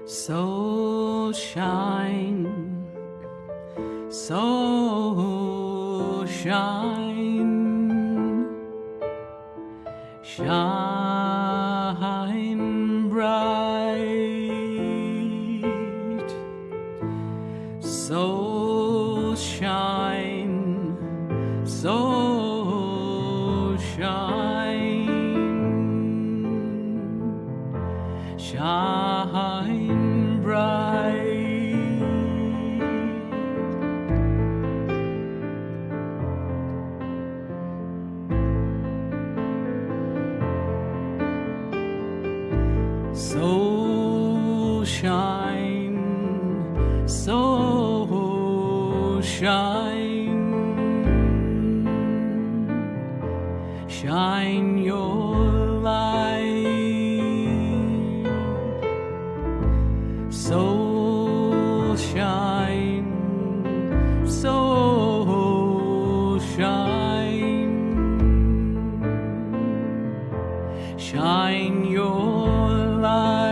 So shine, so shine, shine bright. So shine, so shine, shine bright. So shine, so shine, shine your light. So shine, so shine, shine your light.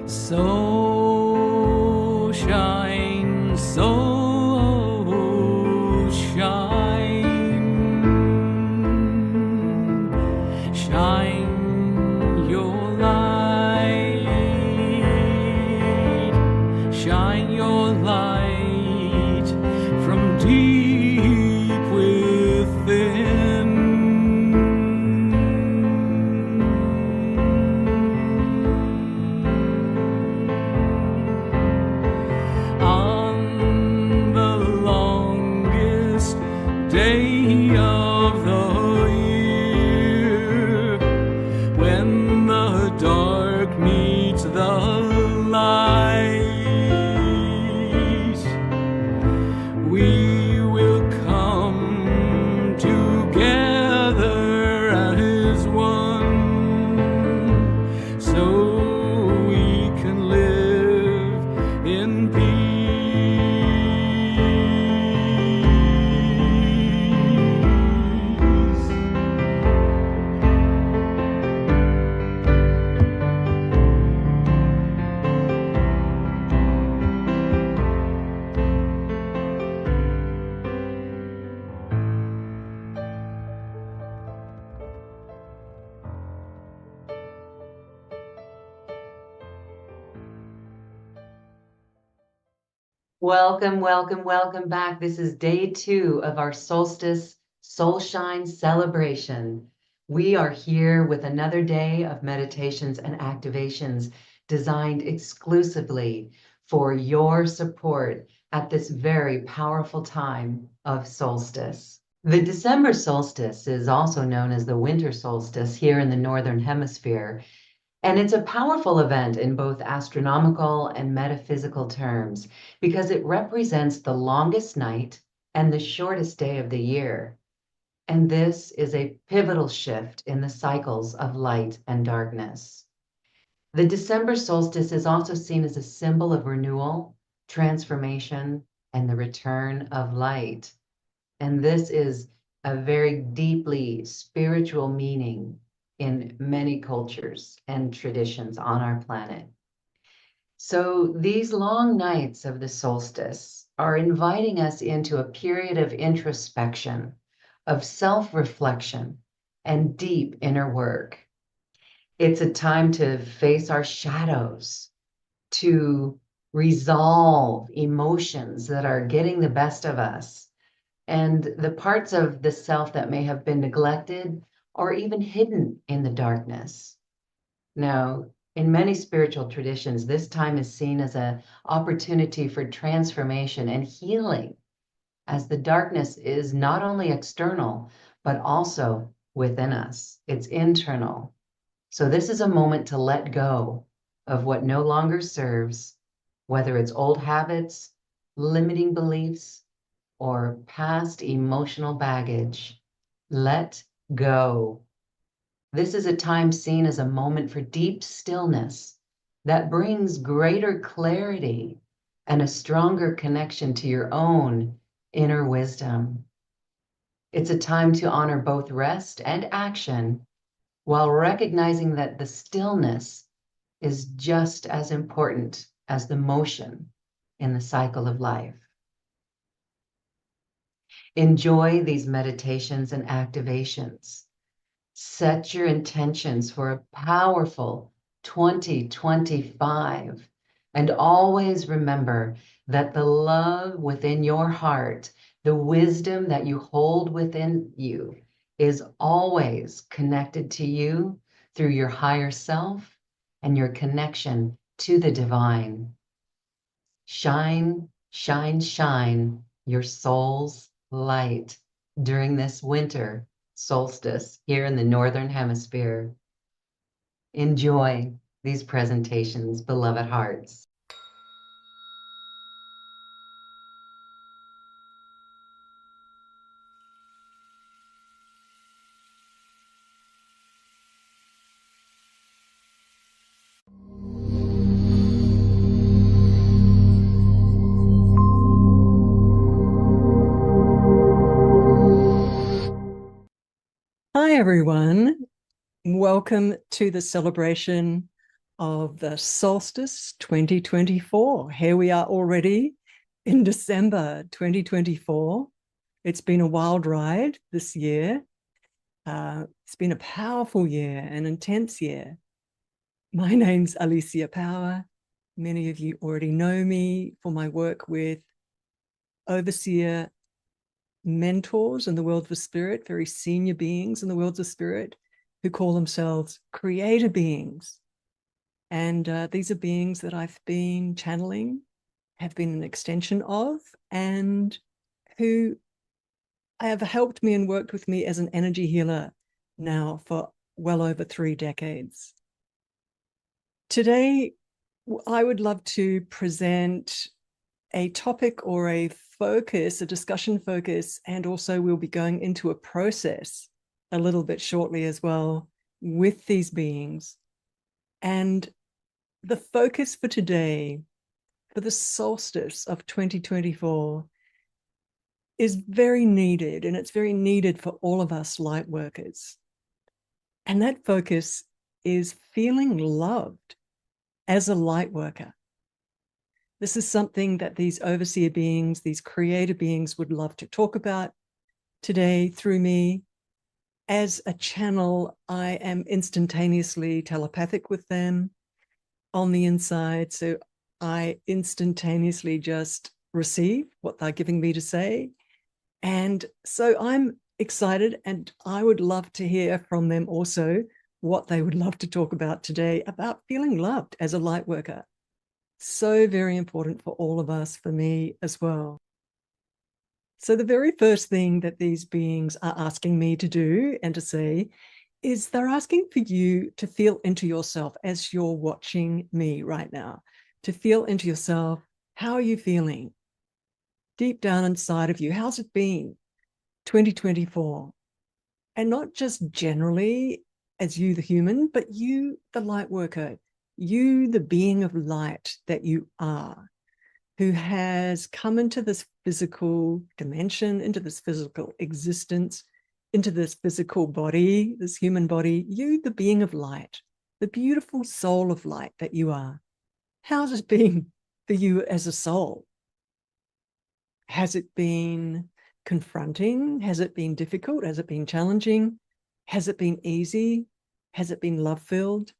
So shine, so shine, shine your light, shine your light from deep within. Day of the year, when the dark meets the light, we will come together as one, so we can live in peace. Welcome, welcome, welcome back. This is day 2 of our Solstice Soul Shine celebration. We are here with another day of meditations and activations designed exclusively for your support at this very powerful time of solstice. The December solstice is also known as the winter solstice here in the Northern Hemisphere. And it's a powerful event in both astronomical and metaphysical terms because it represents the longest night and the shortest day of the year. And this is a pivotal shift in the cycles of light and darkness. The December solstice is also seen as a symbol of renewal, transformation, and the return of light. And this is a very deeply spiritual meaning in many cultures and traditions on our planet. So these long nights of the solstice are inviting us into a period of introspection, of self-reflection, and deep inner work. It's a time to face our shadows, to resolve emotions that are getting the best of us, and the parts of the self that may have been neglected or even hidden in the darkness. Now, in many spiritual traditions, this time is seen as an opportunity for transformation and healing, as the darkness is not only external, but also within us. It's internal. So this is a moment to let go of what no longer serves, whether it's old habits, limiting beliefs, or past emotional baggage. Let go. This is a time seen as a moment for deep stillness that brings greater clarity and a stronger connection to your own inner wisdom. It's a time to honor both rest and action while recognizing that the stillness is just as important as the motion in the cycle of life. Enjoy these meditations and activations. Set your intentions for a powerful 2025. And always remember that the love within your heart, the wisdom that you hold within you, is always connected to you through your higher self and your connection to the divine. Shine, shine, shine your soul's light during this winter solstice here in the Northern Hemisphere. Enjoy these presentations, beloved hearts. Hi, everyone. Welcome to the celebration of the Solstice 2024. Here we are already in December 2024. It's been a wild ride this year. It's been a powerful year, an intense year. My name's Alicia Power. Many of you already know me for my work with overseer mentors in the world of spirit, very senior beings in the worlds of spirit who call themselves creator beings. And these are beings that I've been channeling, have been an extension of, and who have helped me and worked with me as an energy healer now for well over 3 decades. Today, I would love to present a topic or a focus, a discussion focus, and also we'll be going into a process a little bit shortly as well with these beings. And the focus for today, for the solstice of 2024, is very needed, and it's very needed for all of us light workers. And that focus is feeling loved as a light worker. This is something that these overseer beings, these creator beings would love to talk about today through me. As a channel, I am instantaneously telepathic with them on the inside. So I instantaneously just receive what they're giving me to say. And so I'm excited, and I would love to hear from them also what they would love to talk about today about feeling loved as a light worker. So very important for all of us, for me as well. So the very first thing that these beings are asking me to do and to say is they're asking for you to feel into yourself as you're watching me right now, to feel into yourself. How are you feeling? Deep down inside of you, how's it been 2024? And not just generally as you, the human, but you, the light worker, you, the being of light that you are, who has come into this physical dimension, into this physical existence, into this physical body, this human body, you, the being of light, the beautiful soul of light that you are. How's it been for you as a soul? Has it been confronting? Has it been difficult? Has it been challenging? Has it been easy? Has it been love-filled?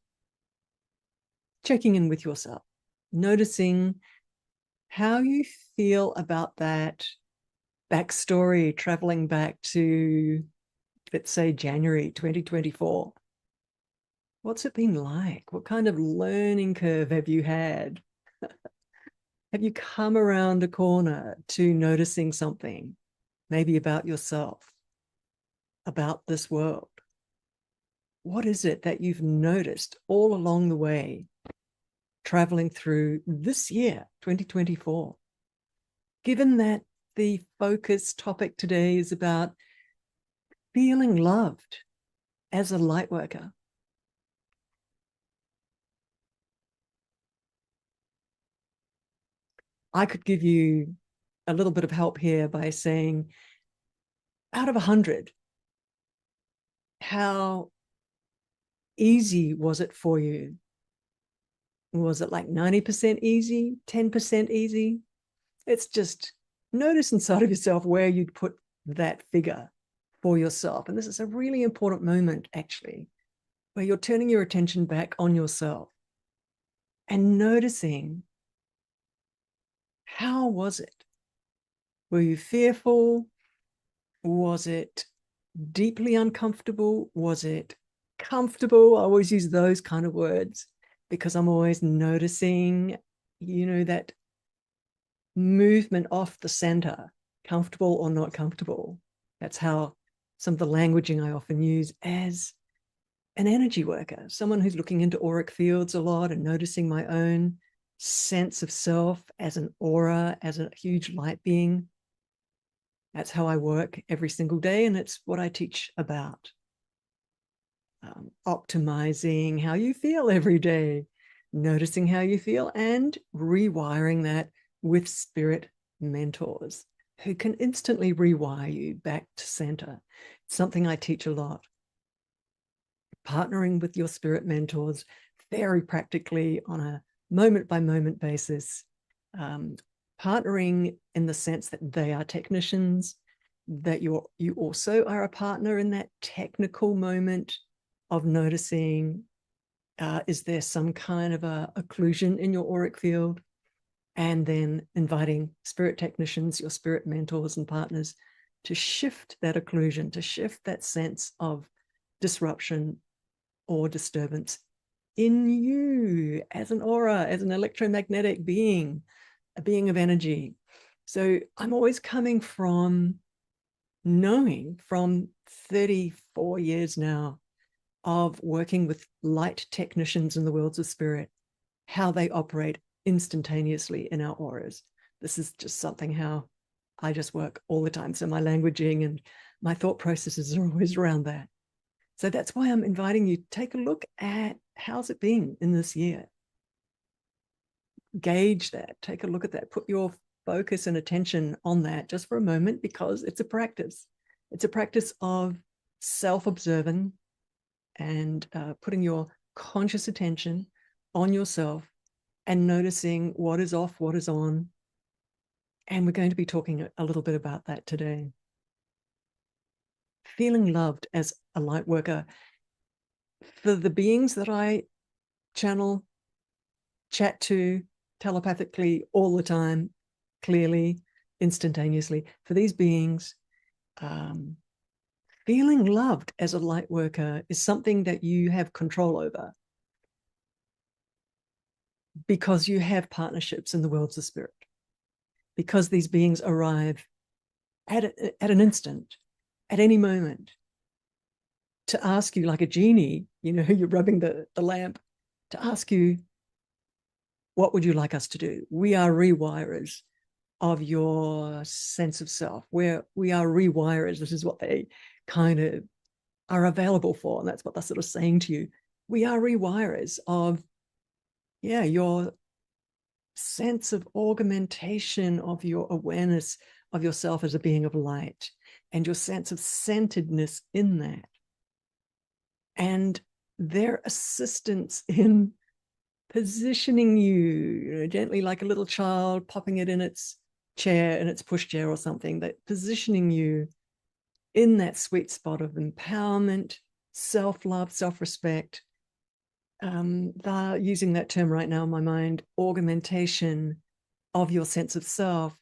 Checking in with yourself, noticing how you feel about that backstory, traveling back to, let's say, January 2024. What's it been like? What kind of learning curve have you had? Have you come around a corner to noticing something, maybe about yourself, about this world? what is it that you've noticed all along the way, traveling through this year, 2024? Given that the focus topic today is about feeling loved as a light worker, I could give you a little bit of help here by saying, out of 100, how easy was it for you? Was it like 90% easy, 10% easy? It's just notice inside of yourself where you'd put that figure for yourself. And this is a really important moment, actually, where you're turning your attention back on yourself and noticing, how was it? Were you fearful? Was it deeply uncomfortable? Was it comfortable? I always use those kind of words because I'm always noticing, that movement off the center, comfortable or not comfortable. That's how some of the languaging I often use as an energy worker, someone who's looking into auric fields a lot and noticing my own sense of self as an aura, as a huge light being. That's how I work every single day, and it's what I teach about. Optimizing how you feel every day, noticing how you feel, and rewiring that with spirit mentors who can instantly rewire you back to center. It's something I teach a lot. Partnering with your spirit mentors very practically on a moment-by-moment basis, partnering in the sense that they are technicians, that you also are a partner in that technical moment of noticing, is there some kind of a occlusion in your auric field? And then inviting spirit technicians, your spirit mentors and partners, to shift that occlusion, to shift that sense of disruption or disturbance in you as an aura, as an electromagnetic being, a being of energy. So I'm always coming from knowing, from 34 years now of working with light technicians in the worlds of spirit, how they operate instantaneously in our auras. This is just something how I just work all the time. So my languaging and my thought processes are always around that. So that's why I'm inviting you to take a look at, how's it been in this year? Gauge that, take a look at that, put your focus and attention on that just for a moment, because it's a practice. It's a practice of self-observing and putting your conscious attention on yourself and noticing what is off, what is on. And we're going to be talking a little bit about that today. Feeling loved as a light worker. For the beings that I channel, chat to telepathically all the time, clearly, instantaneously, for these beings, feeling loved as a light worker is something that you have control over, because you have partnerships in the worlds of spirit, because these beings arrive at an instant, at any moment, to ask you, like a genie, you're rubbing the lamp, to ask you, what would you like us to do? We are rewirers of your sense of self, where we are rewirers. This is what they kind of are available for, and that's what they're sort of saying to you. We are rewirers of, your sense of augmentation of your awareness of yourself as a being of light, and your sense of centeredness in that, and their assistance in positioning you, gently, like a little child popping it in its chair, in its pushchair or something, that positioning you in that sweet spot of empowerment, self-love, self-respect. They're using that term right now in my mind, augmentation of your sense of self,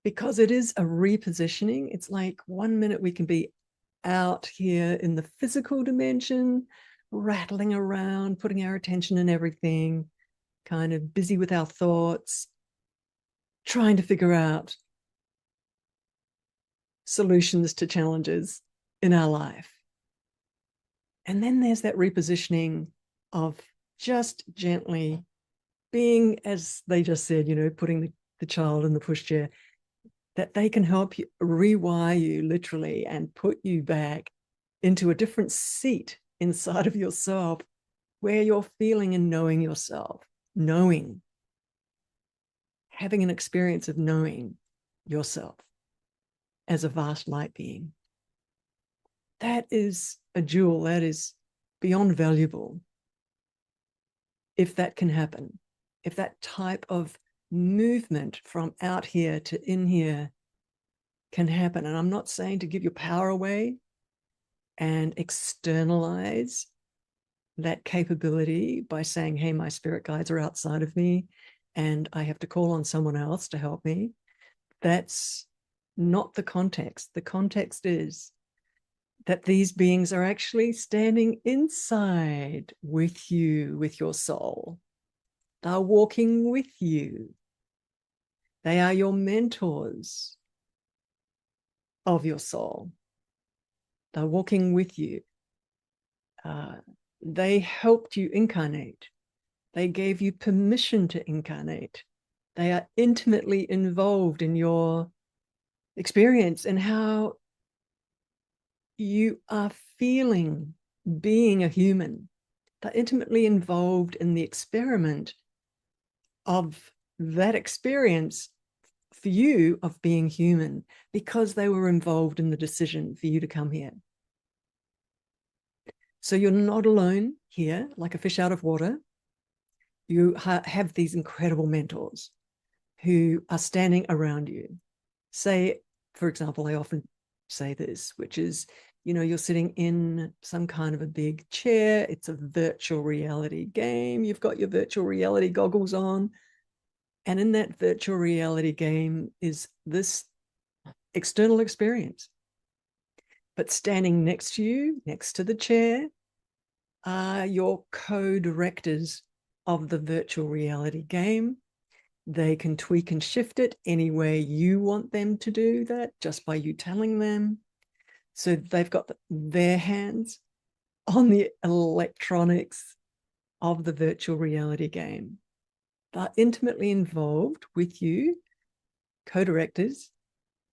because it is a repositioning. It's like 1 minute we can be out here in the physical dimension, rattling around, putting our attention in everything, kind of busy with our thoughts, trying to figure out solutions to challenges in our life. And then there's that repositioning of just gently being, as they just said, putting the child in the pushchair, that they can help you rewire you literally and put you back into a different seat inside of yourself where you're feeling and knowing yourself, having an experience of knowing yourself as a vast light being. That is a jewel. That is beyond valuable. If that can happen, if that type of movement from out here to in here can happen. And I'm not saying to give your power away and externalize that capability by saying, hey, my spirit guides are outside of me and I have to call on someone else to help me. That's not the context. The context is that these beings are actually standing inside with you, with your soul. They're walking with you. They are your mentors of your soul. They're walking with you. They helped you incarnate. They gave you permission to incarnate. They are intimately involved in your experience and how you are feeling being a human. They're intimately involved in the experiment of that experience for you of being human, because they were involved in the decision for you to come here. So you're not alone here, like a fish out of water. You have these incredible mentors who are standing around you. Say, for example, I often say this, which is, you're sitting in some kind of a big chair. It's a virtual reality game. You've got your virtual reality goggles on. And in that virtual reality game is this external experience. But standing next to you, next to the chair, are your co-directors of the virtual reality game. They can tweak and shift it any way you want them to do that, just by you telling them. So they've got their hands on the electronics of the virtual reality game. They're intimately involved with you, co-directors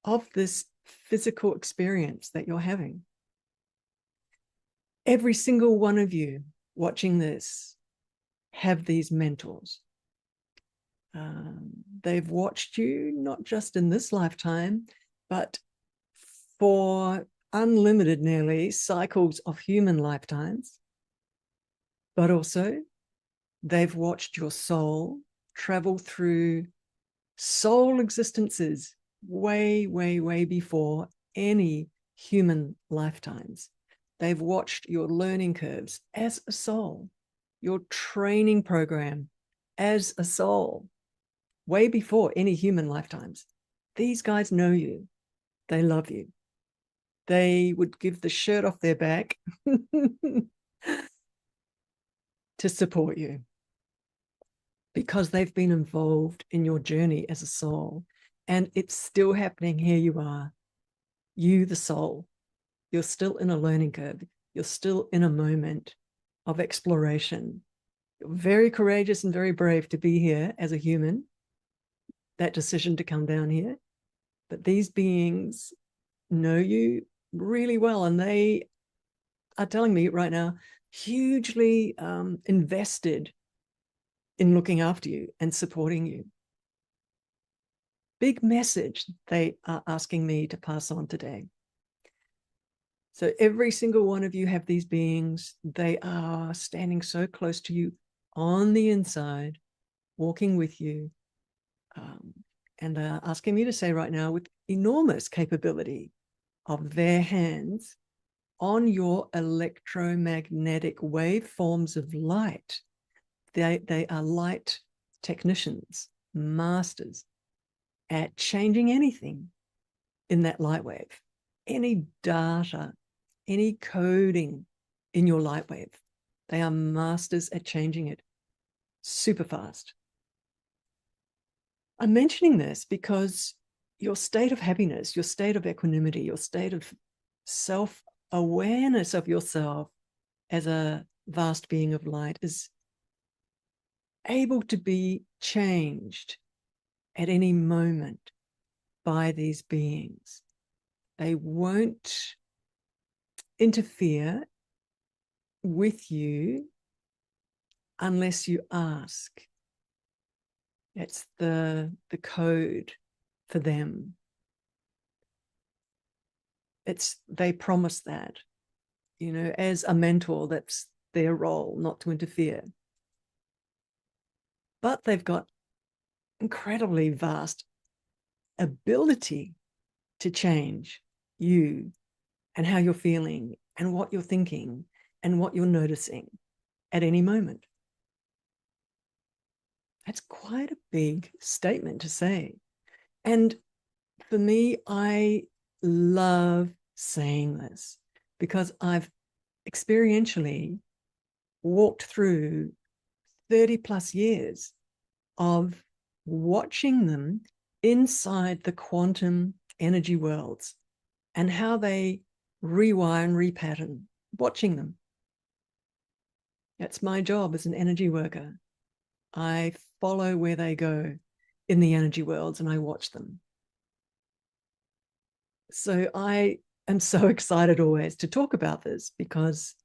of this physical experience that you're having. Every single one of you watching this have these mentors. They've watched you not just in this lifetime, but for unlimited, nearly, cycles of human lifetimes. But also, they've watched your soul travel through soul existences way, way, way before any human lifetimes. They've watched your learning curves as a soul, your training program as a soul, way before any human lifetimes. These guys know you. They love you. They would give the shirt off their back to support you, because they've been involved in your journey as a soul. And it's still happening. Here you are, you, the soul. You're still in a learning curve. You're still in a moment of exploration. You're very courageous and very brave to be here as a human, that decision to come down here. But these beings know you really well, and they are telling me right now, hugely invested in looking after you and supporting you. Big message they are asking me to pass on today. So every single one of you have these beings. They are standing so close to you on the inside, walking with you, and they're asking me to say right now, with enormous capability of their hands on your electromagnetic waveforms of light. They are light technicians, masters at changing anything in that light wave, any data, any coding in your light wave. They are masters at changing it super fast. I'm mentioning this because your state of happiness, your state of equanimity, your state of self-awareness of yourself as a vast being of light is able to be changed at any moment by these beings. They won't interfere with you unless you ask. It's the code for them. They promise that, as a mentor, that's their role, not to interfere. But they've got incredibly vast ability to change you and how you're feeling and what you're thinking and what you're noticing at any moment. That's quite a big statement to say. And for me, I love saying this because I've experientially walked through 30 plus years of watching them inside the quantum energy worlds and how they rewire and repattern, watching them. That's my job as an energy worker. I follow where they go in the energy worlds and I watch them. So I am so excited always to talk about this because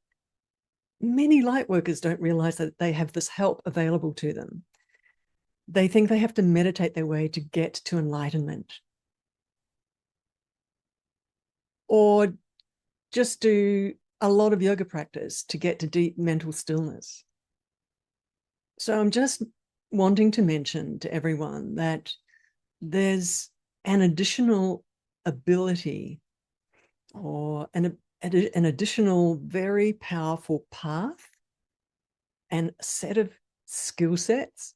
many light workers don't realize that they have this help available to them. They think they have to meditate their way to get to enlightenment, or just do a lot of yoga practice to get to deep mental stillness. So I'm just wanting to mention to everyone that there's an additional ability or an additional very powerful path and set of skill sets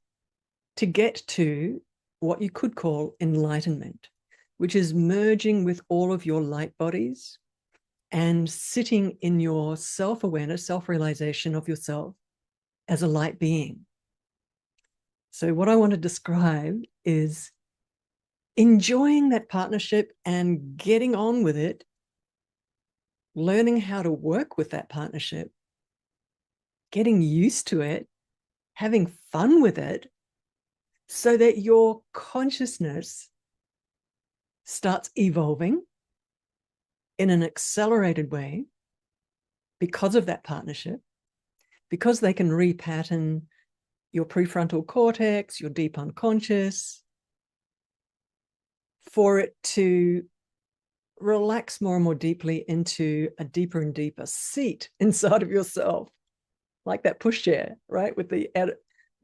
to get to what you could call enlightenment, which is merging with all of your light bodies and sitting in your self-awareness, self-realization of yourself as a light being. So what I want to describe is enjoying that partnership and getting on with it, learning how to work with that partnership, getting used to it, having fun with it, so that your consciousness starts evolving in an accelerated way because of that partnership, because they can repattern your prefrontal cortex, your deep unconscious, for it to relax more and more deeply into a deeper and deeper seat inside of yourself, like that pushchair, right? With the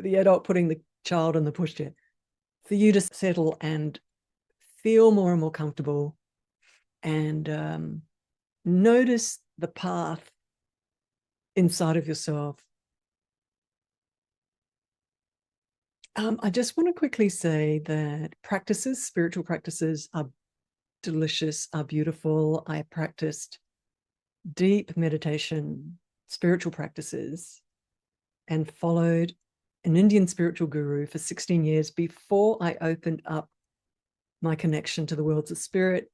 adult putting the child in the pushchair, for you to settle and feel more and more comfortable and notice the path inside of yourself. I just want to quickly say that spiritual practices are delicious, are beautiful. I practiced deep meditation, spiritual practices, and followed an Indian spiritual guru for 16 years before I opened up my connection to the worlds of spirit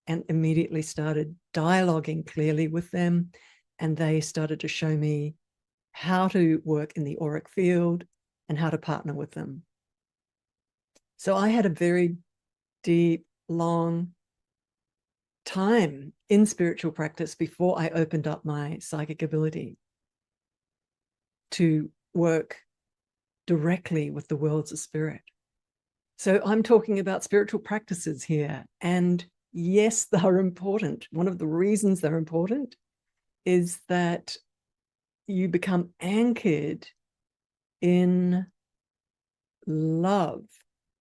and immediately started dialoguing clearly with them. And they started to show me how to work in the auric field and how to partner with them. So I had a very deep, long time in spiritual practice before I opened up my psychic ability to work directly with the worlds of spirit. So I'm talking about spiritual practices here. And yes, they're important. One of the reasons they're important is that you become anchored in love,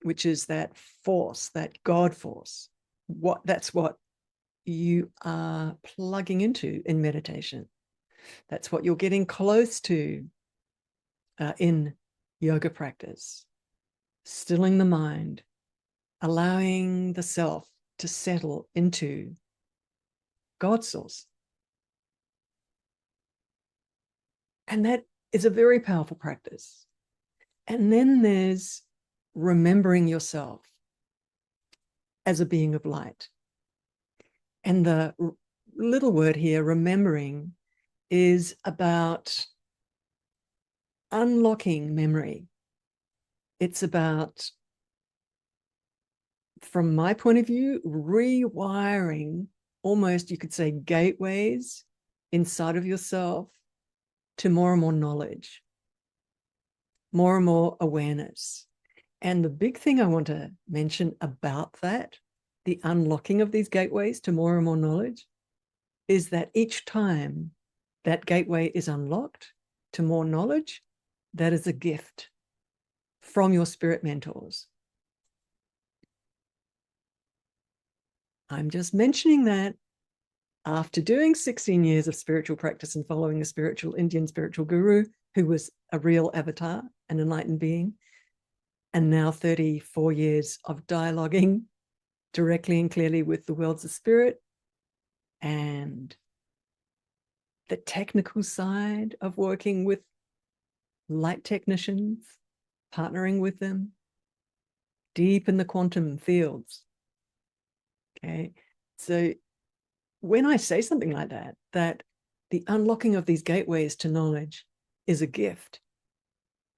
which is that force, that God force. That's what you are plugging into in meditation. That's what you're getting close to in yoga practice. Stilling the mind, allowing the self to settle into God's source. And that is a very powerful practice. And then there's remembering yourself as a being of light. And the little word here, remembering, is about unlocking memory. It's about, from my point of view, rewiring, almost you could say, gateways inside of yourself to more and more knowledge, more and more awareness. And the big thing I want to mention about that, the unlocking of these gateways to more and more knowledge, is that each time that gateway is unlocked to more knowledge, that is a gift from your spirit mentors. I'm just mentioning that after doing 16 years of spiritual practice and following a spiritual Indian spiritual guru who was a real avatar, an enlightened being, and now 34 years of dialoguing directly and clearly with the worlds of spirit and the technical side of working with light technicians, partnering with them deep in the quantum fields. Okay, so when I say something like that, that the unlocking of these gateways to knowledge is a gift,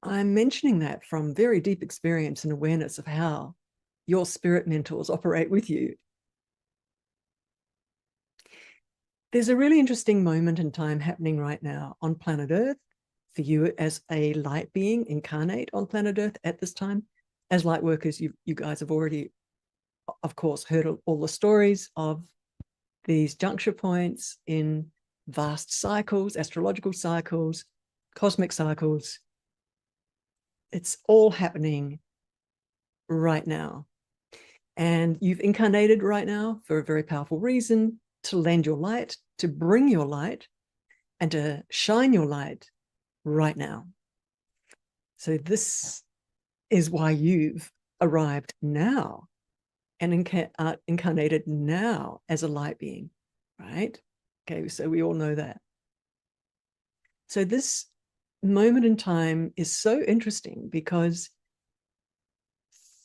I'm mentioning that from very deep experience and awareness of how your spirit mentors operate with you. There's a really interesting moment in time happening right now on planet Earth for you as a light being incarnate on planet Earth at this time. As light workers, you guys have already, of course, heard all the stories of these juncture points in vast cycles, astrological cycles, cosmic cycles. It's all happening right now. And you've incarnated right now for a very powerful reason, to lend your light, to bring your light, and to shine your light right now. So this is why you've arrived now and incarnated now as a light being, right? Okay, so we all know that. So this moment in time is so interesting because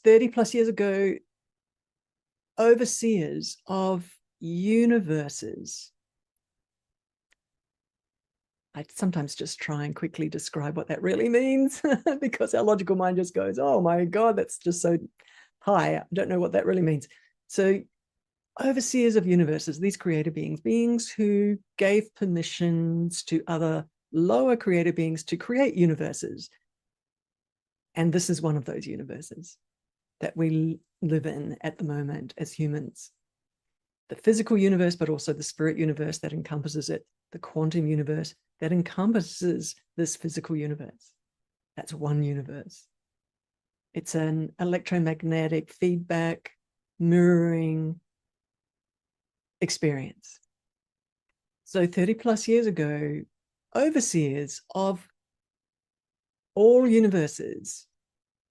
30 plus years ago, overseers of universes, I sometimes just try and quickly describe what that really means because our logical mind just goes, oh my God, that's just so high. I don't know what that really means. So overseers of universes, these creator beings, beings who gave permissions to other lower creator beings to create universes. And this is one of those universes that we live in at the moment as humans. The physical universe, but also the spirit universe that encompasses it, the quantum universe that encompasses this physical universe. That's one universe. It's an electromagnetic feedback, mirroring experience. So 30 plus years ago, overseers of all universes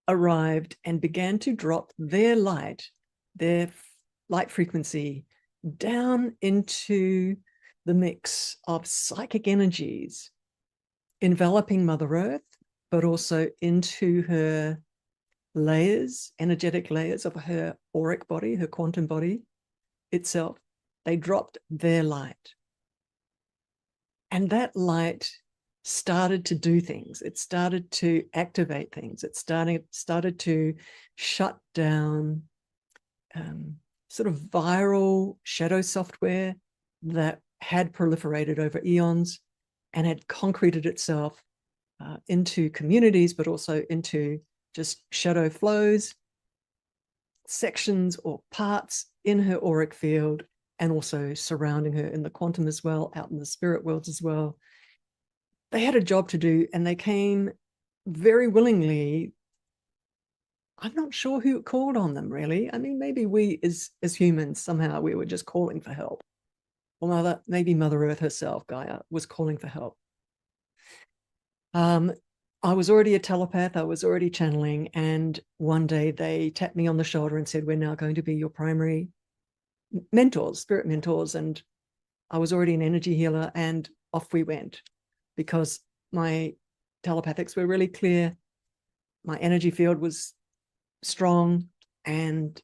arrived and began to drop their light frequency down into the mix of psychic energies enveloping Mother Earth, but also into her layers, energetic layers of her auric body, her quantum body itself. They dropped their light. And that light started to do things. It started to activate things. It started to shut down sort of viral shadow software that had proliferated over eons and had concreted itself into communities, but also into just shadow flows, sections or parts in her auric field, and also surrounding her in the quantum as well, out in the spirit worlds as well. They had a job to do, and they came very willingly. I'm not sure who called on them, really. I mean, maybe we as humans, somehow we were just calling for help. Or maybe Mother Earth herself, Gaia, was calling for help. I was already a telepath. I was already channeling. And one day they tapped me on the shoulder and said, we're now going to be your primary mentors, spirit mentors. And I was already an energy healer, and off we went because my telepathics were really clear. My energy field was strong, and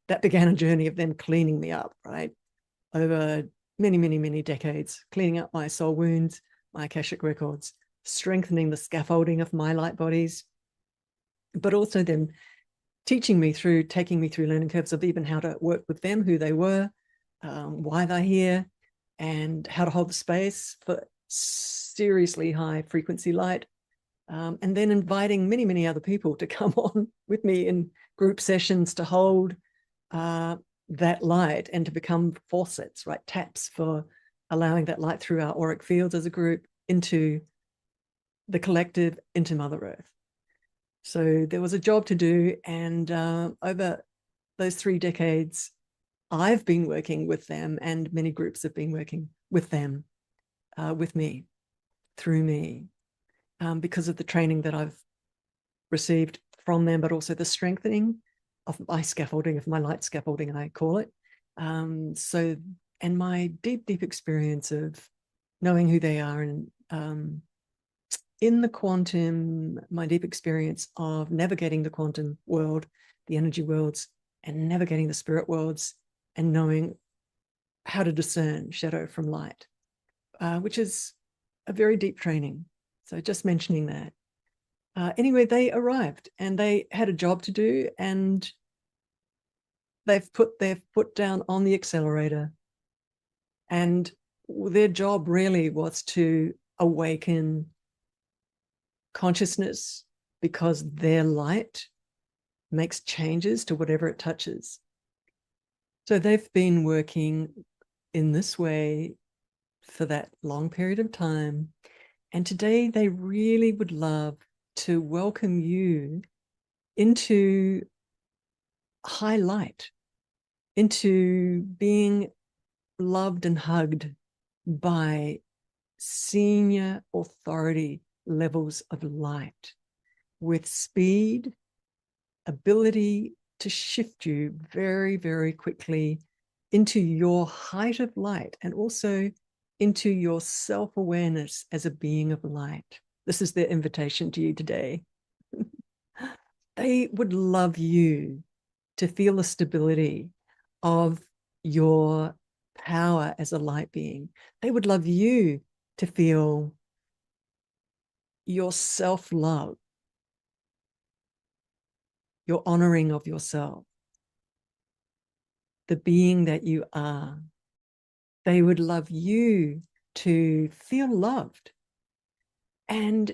that began a journey of them cleaning me up, right? Over many, many, many decades, cleaning up my soul wounds, my Akashic records, strengthening the scaffolding of my light bodies, but also them teaching me through, taking me through learning curves of even how to work with them, who they were, why they're here, and how to hold the space for seriously high frequency light. And then inviting many, many other people to come on with me in group sessions to hold that light and to become faucets, right? Taps for allowing that light through our auric fields as a group into the collective, into Mother Earth. So there was a job to do. And over those 3 decades, I've been working with them, and many groups have been working with them, with me, through me, because of the training that I've received from them, but also the strengthening of my scaffolding, of my light scaffolding, I call it. And my deep, deep experience of knowing who they are, and in the quantum, my deep experience of navigating the quantum world, the energy worlds, and navigating the spirit worlds, and knowing how to discern shadow from light, which is a very deep training. So just mentioning that. Anyway, they arrived and they had a job to do, and they've put their foot down on the accelerator, and their job really was to awaken consciousness, because their light makes changes to whatever it touches. So they've been working in this way for that long period of time. And today they really would love to welcome you into high light, into being loved and hugged by senior authority levels of light, with speed, ability to shift you very, very quickly into your height of light, and also into your self-awareness as a being of light. This is their invitation to you today. They would love you to feel the stability of your power as a light being. They would love you to feel your self-love, your honoring of yourself, the being that you are. They would love you to feel loved, and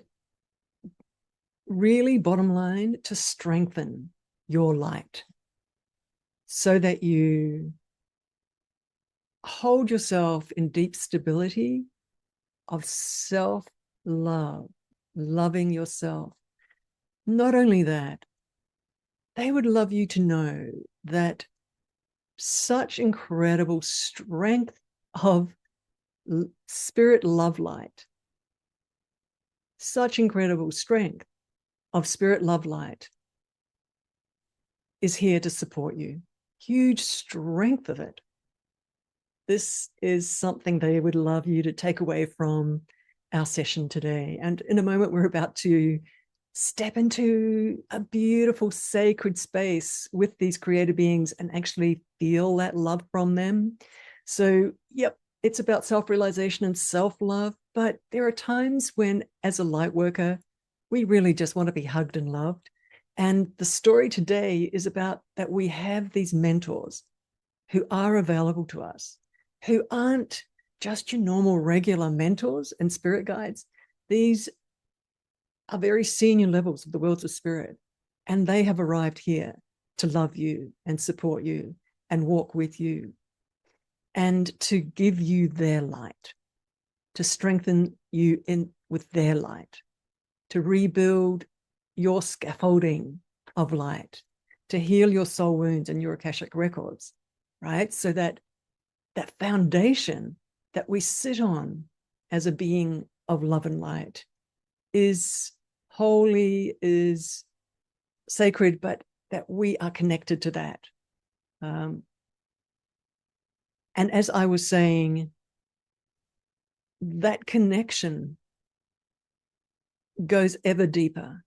really, bottom line, to strengthen your light so that you hold yourself in deep stability of self-love, loving yourself. Not only that, they would love you to know that such incredible strength of spirit love light, such incredible strength of spirit love light is here to support you. Huge strength of it. This is something they would love you to take away from our session today. And in a moment, we're about to step into a beautiful sacred space with these creator beings and actually feel that love from them. So, yep, it's about self-realization and self-love, but there are times when, as a light worker, we really just want to be hugged and loved. And the story today is about that we have these mentors who are available to us, who aren't just your normal regular mentors and spirit guides. These are very senior levels of the worlds of spirit, and they have arrived here to love you and support you and walk with you, and to give you their light, to strengthen you in with their light, to rebuild your scaffolding of light, to heal your soul wounds and your Akashic records, right? So that that foundation that we sit on as a being of love and light is holy, is sacred, but that we are connected to that. And as I was saying, that connection goes ever deeper,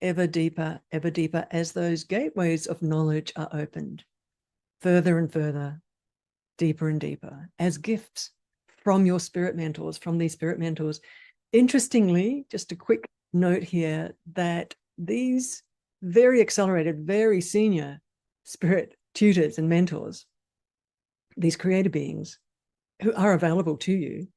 ever deeper, ever deeper as those gateways of knowledge are opened further and further. deeper and deeper as gifts from your spirit mentors, from these spirit mentors. Interestingly, just a quick note here that these very accelerated, very senior spirit tutors and mentors, these creator beings who are available to you,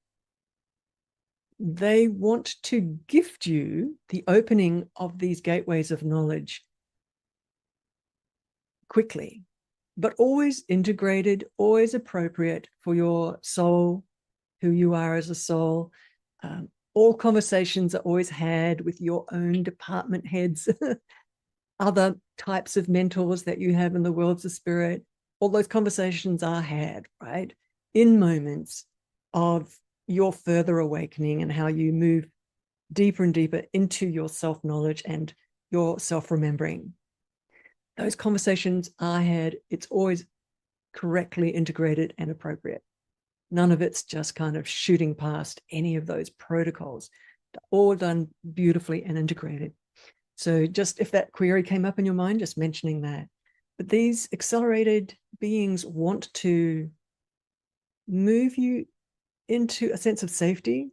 they want to gift you the opening of these gateways of knowledge quickly, but always integrated, always appropriate for your soul, who you are as a soul. All conversations are always had with your own department heads, other types of mentors that you have in the worlds of spirit. All those conversations are had, right? In moments of your further awakening and how you move deeper and deeper into your self-knowledge and your self-remembering. Those conversations are had. It's always correctly integrated and appropriate. None of it's just kind of shooting past any of those protocols. They're all done beautifully and integrated. So just if that query came up in your mind, just mentioning that. But these accelerated beings want to move you into a sense of safety,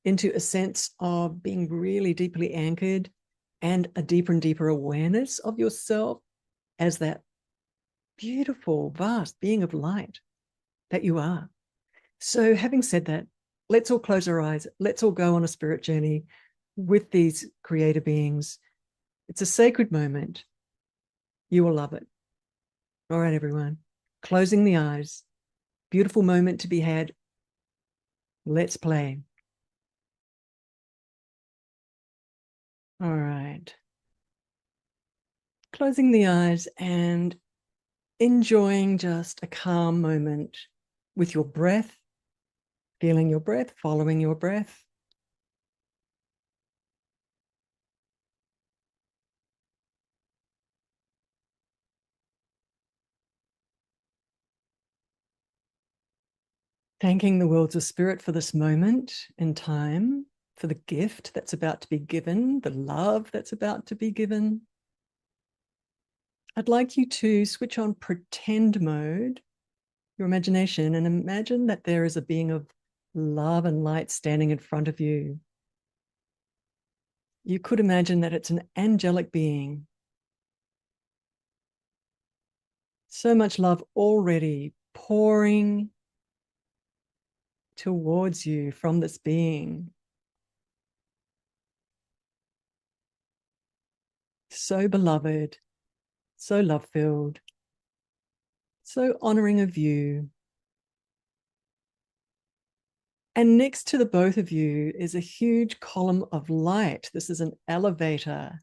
into a sense of being really deeply anchored and a deeper and deeper awareness of yourself as that beautiful, vast being of light that you are. So having said that, let's all close our eyes. Let's all go on a spirit journey with these creator beings. It's a sacred moment. You will love it. All right, everyone. Closing the eyes. Beautiful moment to be had. Let's play. All right. Closing the eyes and enjoying just a calm moment with your breath, feeling your breath, following your breath. Thanking the worlds of spirit for this moment in time, for the gift that's about to be given, the love that's about to be given. I'd like you to switch on pretend mode, your imagination, and imagine that there is a being of love and light standing in front of you. You could imagine that it's an angelic being. So much love already pouring towards you from this being. So beloved, so love-filled, so honoring of you. And next to the both of you is a huge column of light. This is an elevator.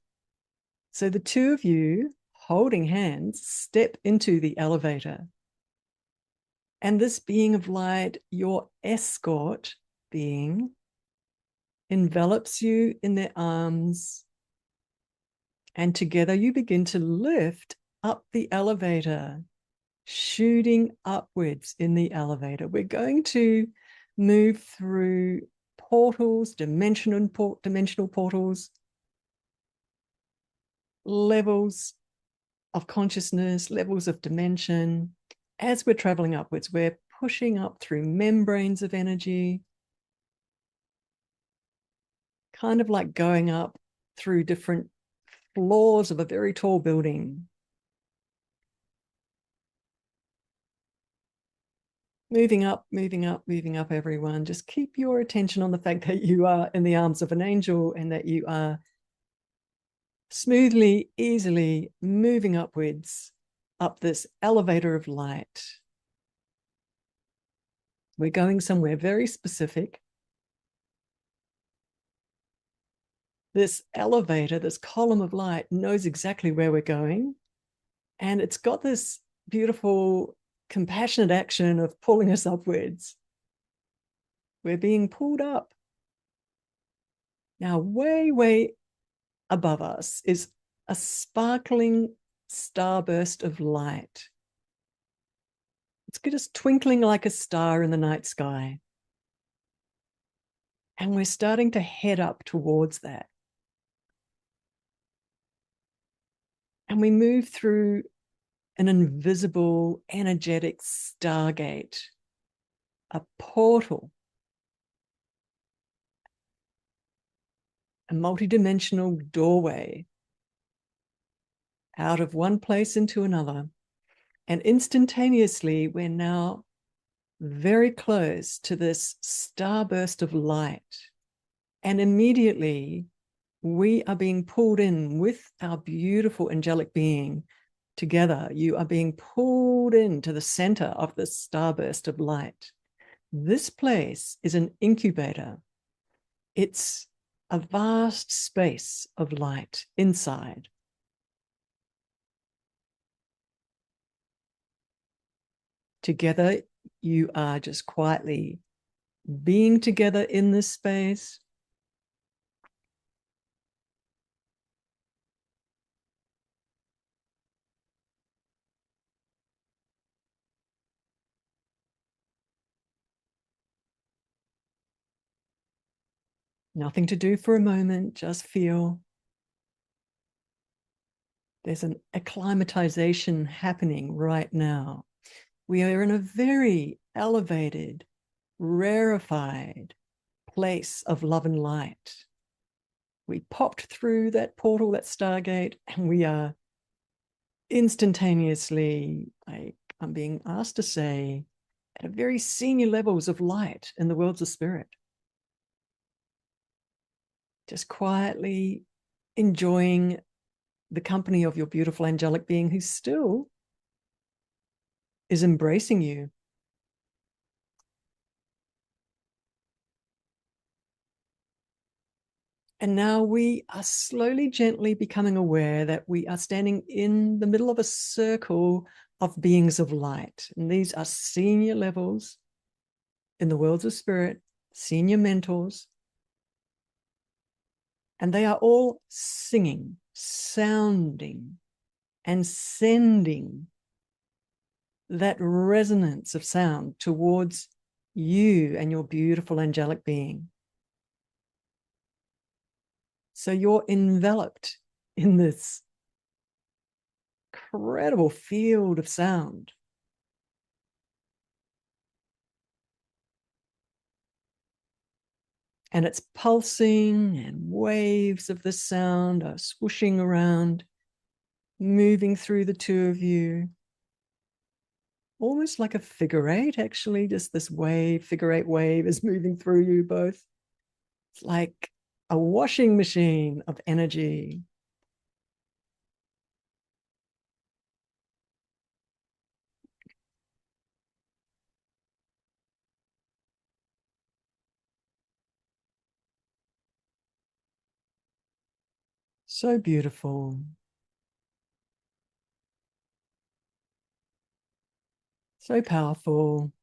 So the two of you holding hands step into the elevator. And this being of light, your escort being, envelops you in their arms. And together you begin to lift up the elevator, shooting upwards in the elevator. We're going to move through portals, dimensional portals, levels of consciousness, levels of dimension. As we're traveling upwards, we're pushing up through membranes of energy, kind of like going up through different floors of a very tall building. Moving up, moving up, moving up, everyone. Just keep your attention on the fact that you are in the arms of an angel and that you are smoothly, easily moving upwards up this elevator of light. We're going somewhere very specific. This elevator, this column of light knows exactly where we're going. And it's got this beautiful, compassionate action of pulling us upwards. We're being pulled up. Now, way, way above us is a sparkling starburst of light. It's just twinkling like a star in the night sky. And we're starting to head up towards that. And we move through an invisible, energetic stargate, a portal, a multidimensional doorway out of one place into another. And instantaneously, we're now very close to this starburst of light. And immediately, we are being pulled in with our beautiful angelic being together. You are being pulled into the center of this starburst of light. This place is an incubator. It's a vast space of light inside. Together, you are just quietly being together in this space. Nothing to do for a moment, just feel. There's an acclimatization happening right now. We are in a very elevated, rarefied place of love and light. We popped through that portal, that stargate, and we are instantaneously, I'm being asked to say, at very senior levels of light in the worlds of spirit. Just quietly enjoying the company of your beautiful angelic being who still is embracing you. And now we are slowly, gently becoming aware that we are standing in the middle of a circle of beings of light. And these are senior levels in the worlds of spirit, senior mentors. And they are all singing, sounding, and sending that resonance of sound towards you and your beautiful angelic being. So you're enveloped in this incredible field of sound. And it's pulsing, and waves of the sound are swooshing around, moving through the two of you. Almost like a figure eight, actually, just this wave, figure eight wave is moving through you both. It's like a washing machine of energy. So beautiful. So powerful.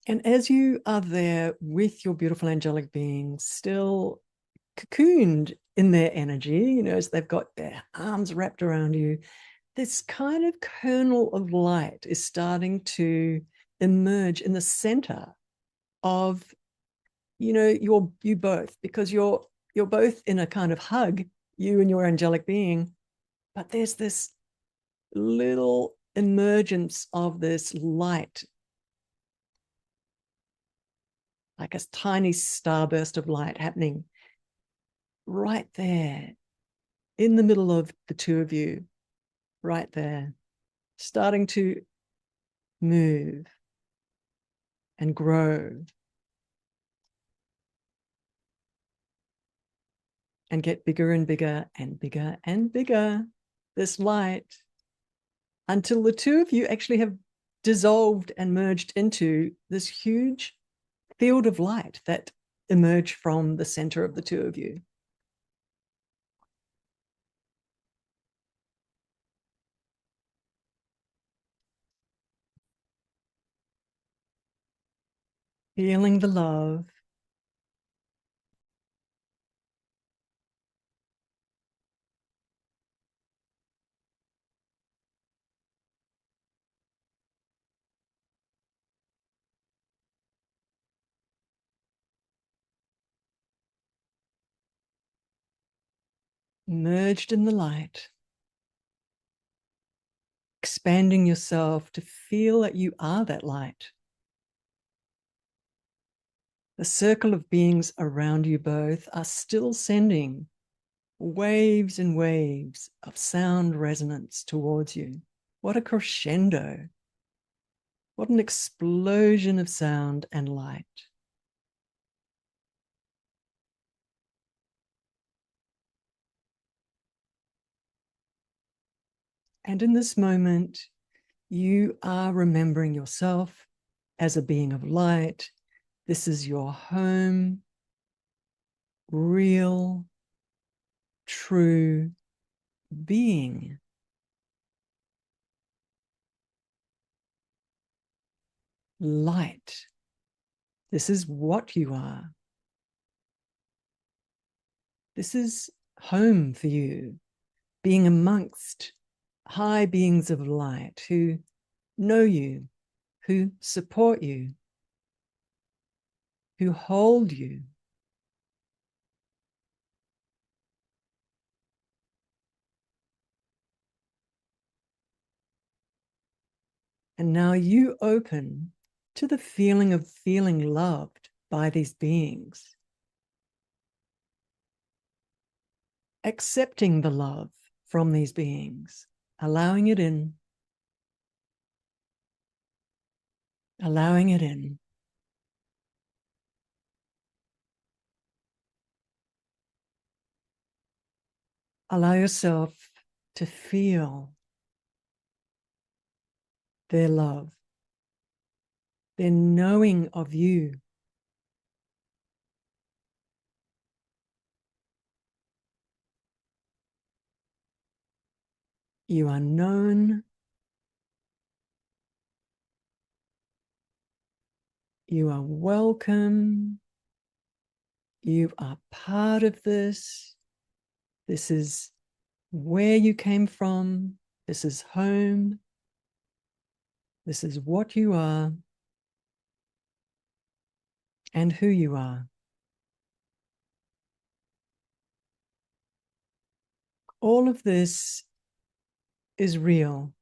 And as you are there with your beautiful angelic beings, still cocooned in their energy, as they've got their arms wrapped around you, this kind of kernel of light is starting to emerge in the center of, you both, because you're both in a kind of hug, you and your angelic being, but there's this little emergence of this light, like a tiny starburst of light happening right there in the middle of the two of you, right there, starting to move and grow and get bigger and bigger and bigger and bigger, this light, until the two of you actually have dissolved and merged into this huge field of light that emerged from the center of the two of you. Feeling the love. Merged in the light. expanding yourself to feel that you are that light. The circle of beings around you both are still sending waves and waves of sound resonance towards you. What a crescendo. What an explosion of sound and light. And in this moment, you are remembering yourself as a being of light. This is your home, real, true being. Light. This is what you are. This is home for you, being amongst high beings of light who know you, who support you, who hold you. And now you open to the feeling of feeling loved by these beings, accepting the love from these beings, allowing it in, allowing it in. Allow yourself to feel their love, their knowing of you. You are known. You are welcome. You are part of this. This is where you came from. This is home. This is what you are and who you are. All of this is real.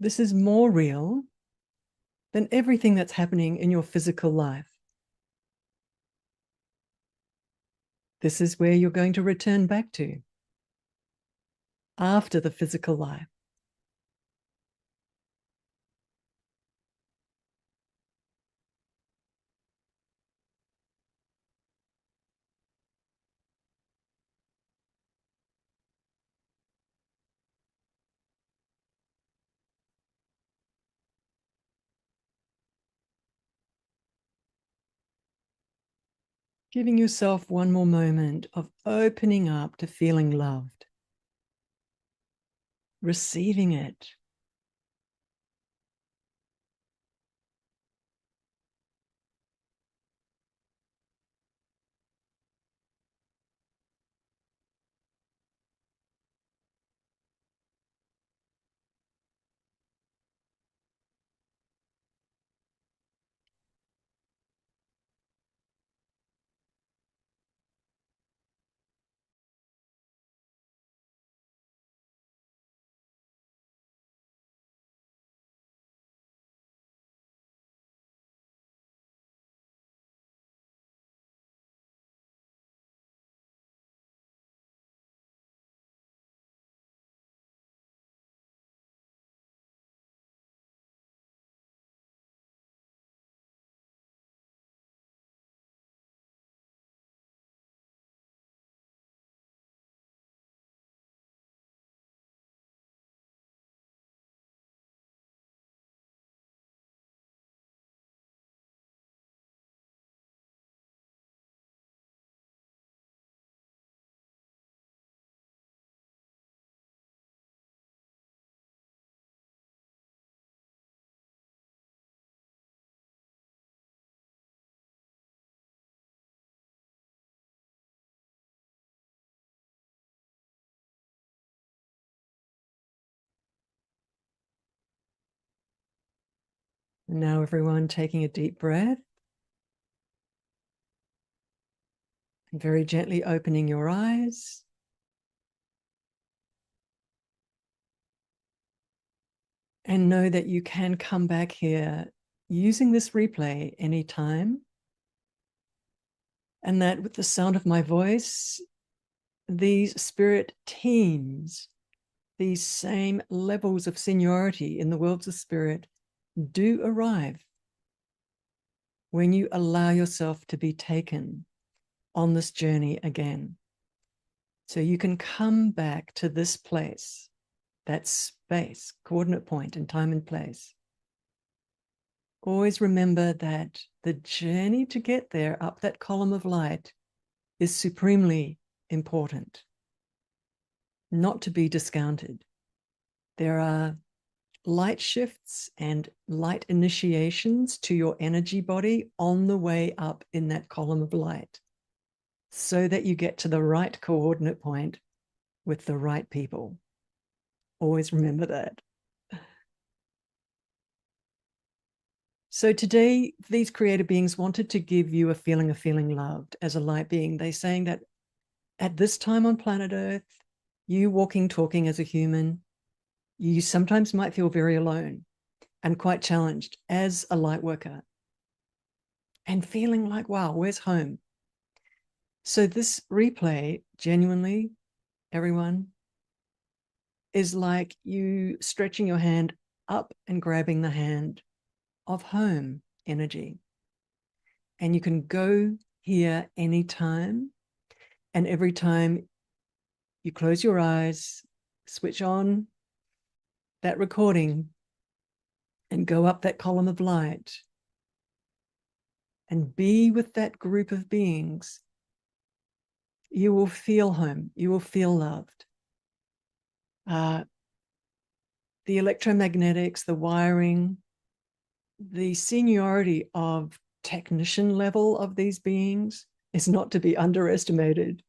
This is more real than everything that's happening in your physical life. This is where you're going to return back to after the physical life. Giving yourself one more moment of opening up to feeling loved, receiving it. Now, everyone, taking a deep breath and very gently opening your eyes. And know that you can come back here using this replay anytime. And that with the sound of my voice, these spirit teams, these same levels of seniority in the worlds of spirit do arrive when you allow yourself to be taken on this journey again. So you can come back to this place, that space, coordinate point in time and place. Always remember that the journey to get there up that column of light is supremely important, not to be discounted. There are light shifts and light initiations to your energy body on the way up in that column of light so that you get to the right coordinate point with the right people. Always remember that. So today, these creator beings wanted to give you a feeling of feeling loved as a light being. They're saying that at this time on planet Earth, you walking, talking as a human, you sometimes might feel very alone and quite challenged as a light worker and feeling like, wow, where's home? So this replay, genuinely, everyone, is like you stretching your hand up and grabbing the hand of home energy. And you can go here anytime. And every time you close your eyes, switch on that recording and go up that column of light and be with that group of beings, you will feel home. You will feel loved. The electromagnetics, the wiring, the seniority of technician level of these beings is not to be underestimated,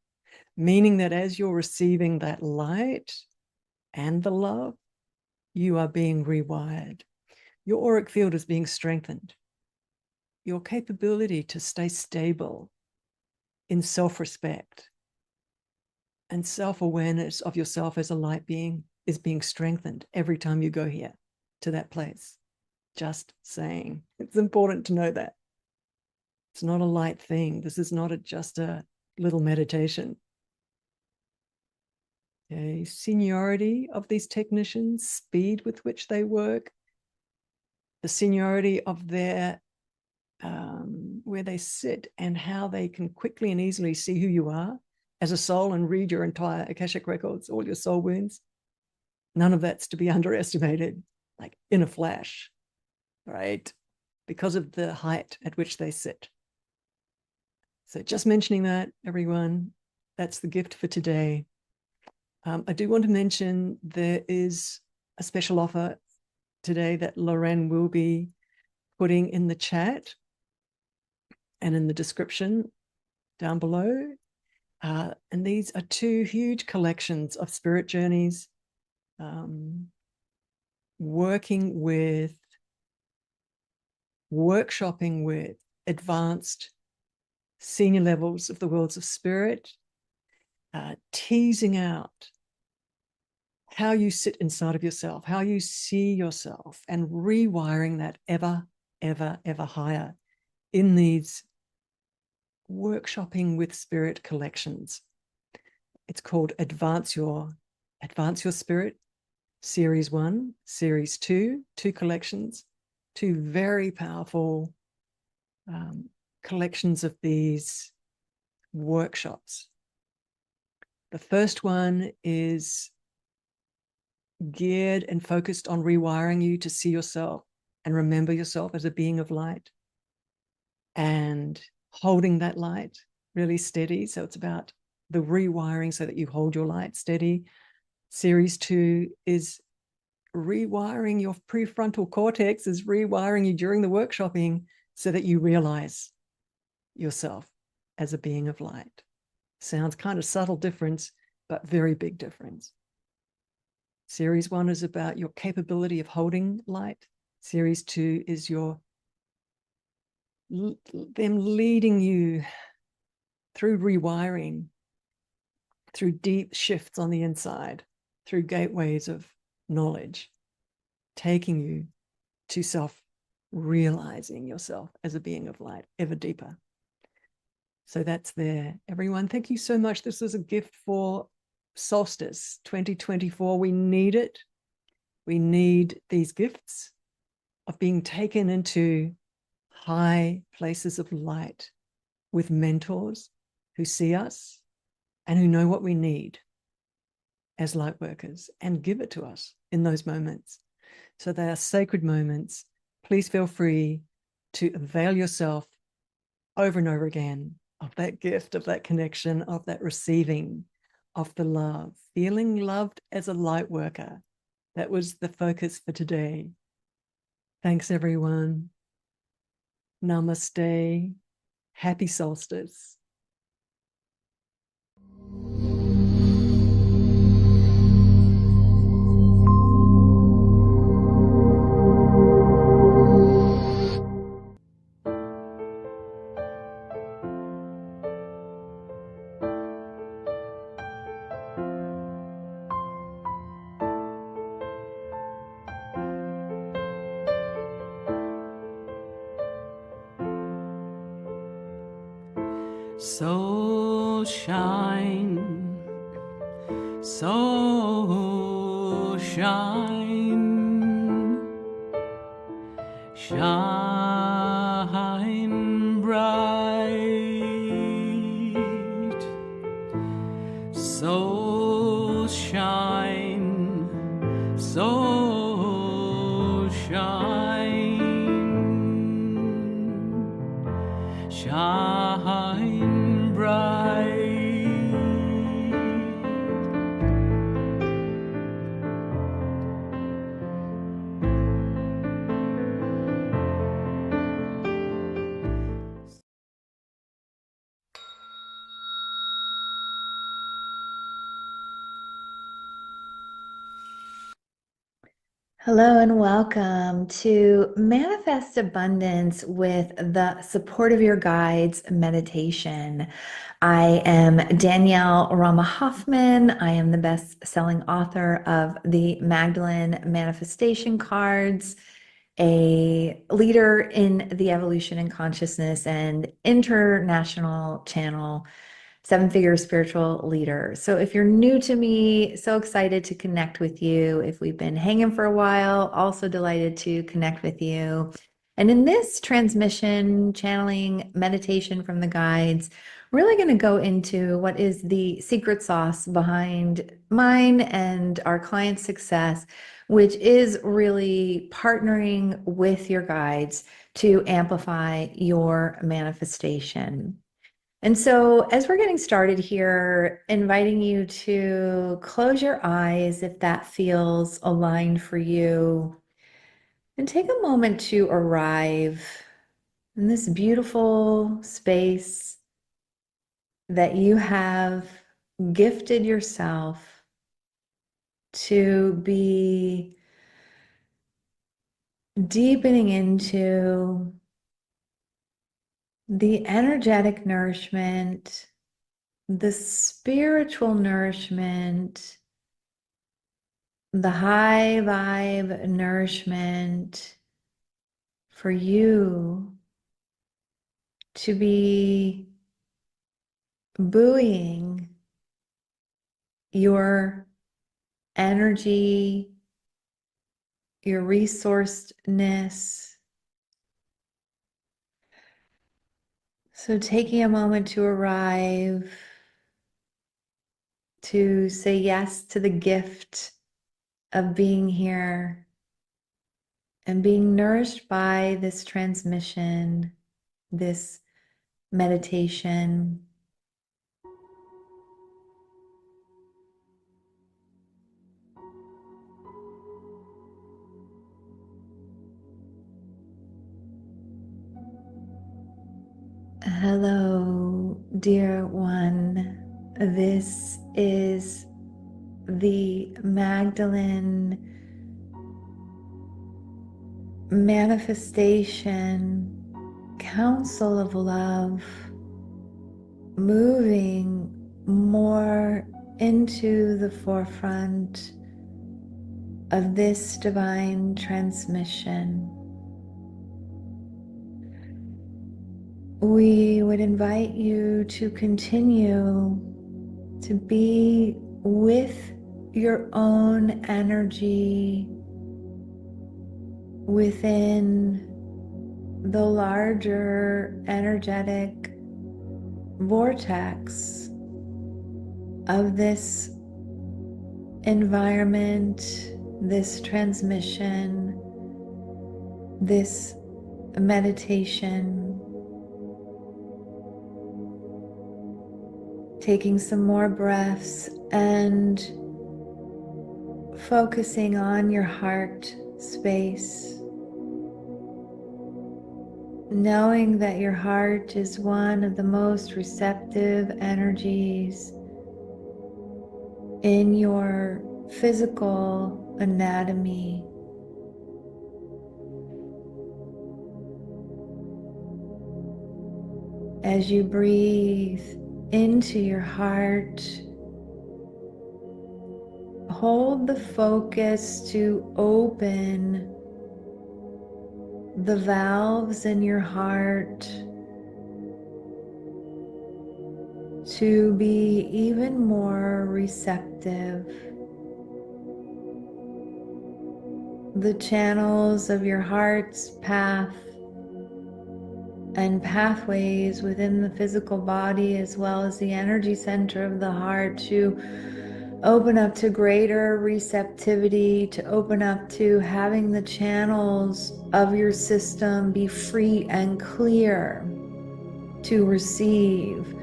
meaning that as you're receiving that light and the love, you are being rewired. Your auric field is being strengthened. Your capability to stay stable in self-respect and self-awareness of yourself as a light being is being strengthened every time you go here to that place. Just saying. It's important to know that. It's not a light thing. This is not just a little meditation. Okay. Seniority of these technicians, speed with which they work, the seniority of their where they sit and how they can quickly and easily see who you are as a soul and read your entire Akashic records, all your soul wounds. None of that's to be underestimated, like in a flash, right? Because of the height at which they sit. So just mentioning that, everyone, that's the gift for today. I do want to mention there is a special offer today that Lorraine will be putting in the chat and in the description down below. And these are two huge collections of spirit journeys, working with, workshopping with advanced senior levels of the worlds of spirit, teasing out how you sit inside of yourself, how you see yourself, and rewiring that ever, ever, ever higher in these workshopping with spirit collections. It's called Advance Your Spirit, Series 1, Series 2, two collections, two very powerful collections of these workshops. The first one is geared and focused on rewiring you to see yourself and remember yourself as a being of light and holding that light really steady. So it's about the rewiring so that you hold your light steady. Series 2 is rewiring your prefrontal cortex, is rewiring you during the workshopping so that you realize yourself as a being of light. Sounds kind of subtle difference, but very big difference. Series 1 is about your capability of holding light. Series 2 is them leading you through rewiring, through deep shifts on the inside, through gateways of knowledge taking you to self-realizing yourself as a being of light ever deeper. So that's there. Everyone, thank you so much. This is a gift for Solstice 2024. We need it. We need these gifts of being taken into high places of light with mentors who see us and who know what we need as light workers and give it to us in those moments. So they are sacred moments. Please feel free to avail yourself over and over again of that gift, of that connection, of that receiving of the love, feeling loved as a light worker. That was the focus for today. Thanks, everyone. Namaste. Happy solstice. So shine, so shine, shine bright. So shine, so shine, shine bright. Hello and welcome to Manifest Abundance with the Support of Your Guides meditation. I am Danielle Rama Hoffman. I am the best-selling author of the Magdalene Manifestation Cards, a leader in the evolution and consciousness and international channel seven-figure spiritual leader. So if you're new to me, so excited to connect with you. If we've been hanging for a while, also delighted to connect with you. And in this transmission, channeling meditation from the guides, really going to go into what is the secret sauce behind mine and our clients' success, which is really partnering with your guides to amplify your manifestation. And so as we're getting started here, inviting you to close your eyes if that feels aligned for you, and take a moment to arrive in this beautiful space that you have gifted yourself to be deepening into the energetic nourishment, the spiritual nourishment, the high vibe nourishment for you to be buoying your energy, your resourcedness. So taking a moment to arrive, to say yes to the gift of being here and being nourished by this transmission, this meditation. Hello, dear one. This is the Magdalene Manifestation Council of Love, moving more into the forefront of this divine transmission, we would invite you to continue to be with your own energy within the larger energetic vortex of this environment, this transmission, this meditation. Taking some more breaths and focusing on your heart space. Knowing that your heart is one of the most receptive energies in your physical anatomy. As you breathe into your heart, hold the focus to open the valves in your heart to be even more receptive. The channels of your heart's path and pathways within the physical body, as well as the energy center of the heart, to open up to greater receptivity, to open up to having the channels of your system be free and clear to receive,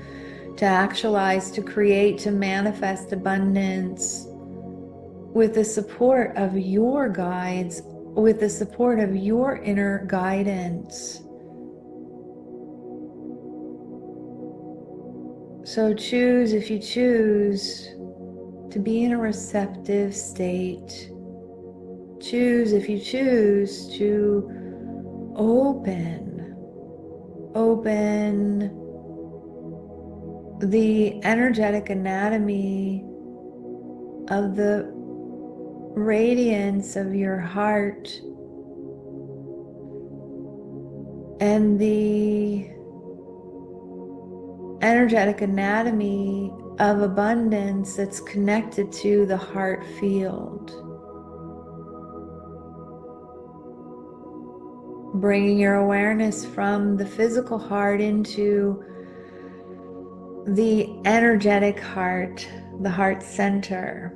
to actualize, to create, to manifest abundance with the support of your guides, with the support of your inner guidance. So choose, if you choose, to be in a receptive state. Choose, if you choose, to open the energetic anatomy of the radiance of your heart and the energetic anatomy of abundance that's connected to the heart field. Bringing your awareness from the physical heart into the energetic heart, the heart center,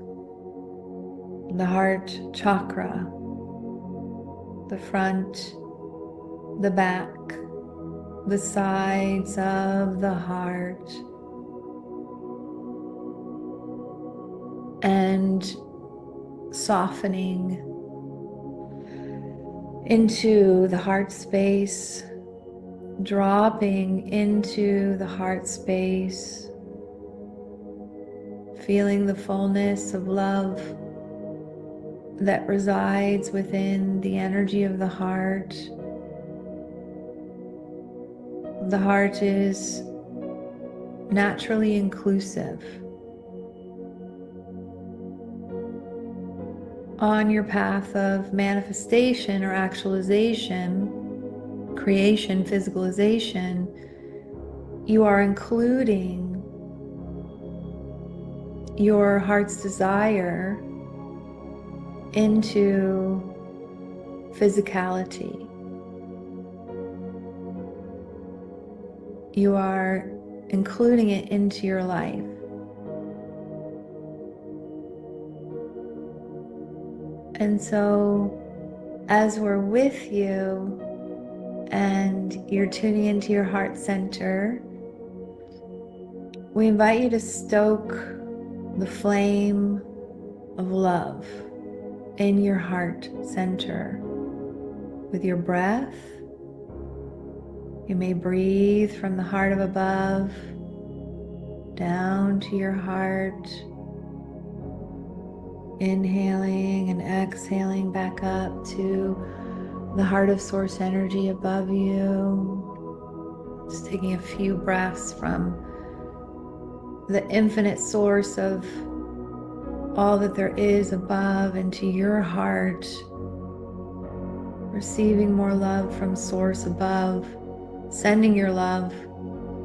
the heart chakra, the front, the back, the sides of the heart, and softening into the heart space, dropping into the heart space, feeling the fullness of love that resides within the energy of the heart. The heart is naturally inclusive. On your path of manifestation or actualization, creation, physicalization, you are including your heart's desire into physicality. You are including it into your life. And so, as we're with you and you're tuning into your heart center, we invite you to stoke the flame of love in your heart center with your breath. You may breathe from the heart of above down to your heart, inhaling and exhaling back up to the heart of source energy above you. Just taking a few breaths from the infinite source of all that there is above into your heart, receiving more love from Source above, sending your love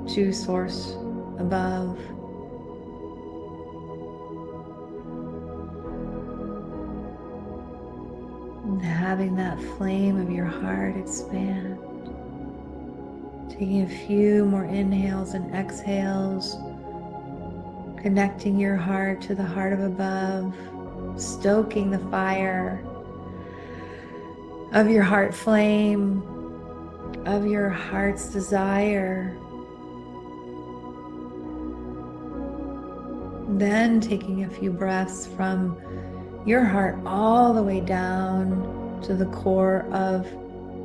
to Source above. And having that flame of your heart expand. Taking a few more inhales and exhales, connecting your heart to the heart of above, stoking the fire of your heart flame, of your heart's desire. Then taking a few breaths from your heart all the way down to the core of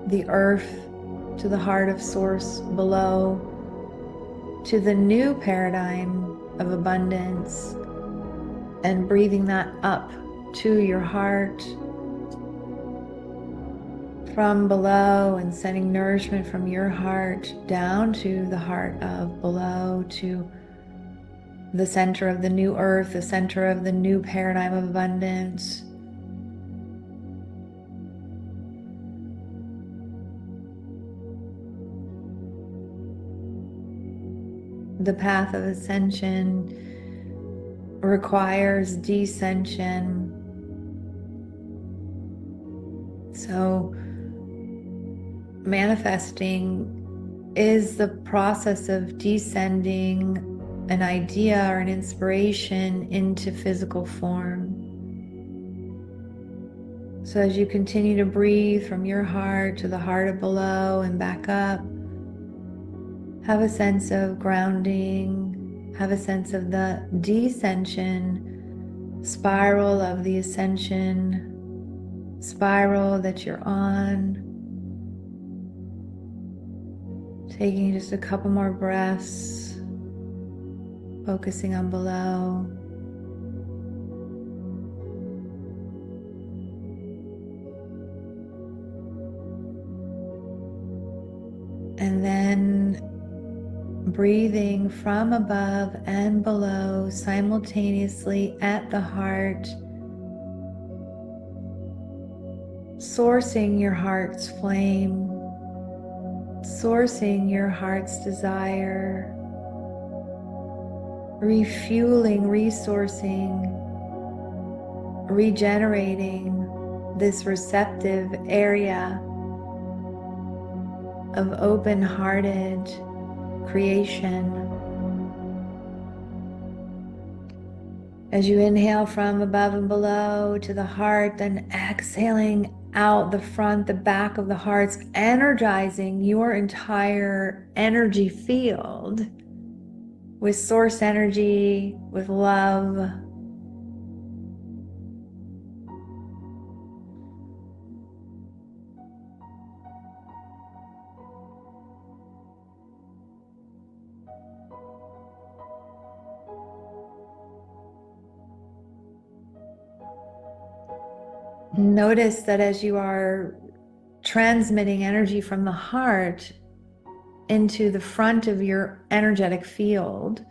the earth, to the heart of Source below, to the new paradigm of abundance, and breathing that up to your heart from below and sending nourishment from your heart down to the heart of below, to the center of the new earth, the center of the new paradigm of abundance. The path of ascension requires descension. So manifesting is the process of descending an idea or an inspiration into physical form. So as you continue to breathe from your heart to the heart of below and back up, have a sense of grounding, have a sense of the descension spiral of the ascension spiral that you're on. Taking just a couple more breaths, focusing on below. And then breathing from above and below simultaneously at the heart, sourcing your heart's flame, sourcing your heart's desire, refueling, resourcing, regenerating this receptive area of open-hearted creation. As you inhale from above and below to the heart, then exhaling out the front, the back of the hearts, energizing your entire energy field with source energy, with love. Notice that as you are transmitting energy from the heart into the front of your energetic field,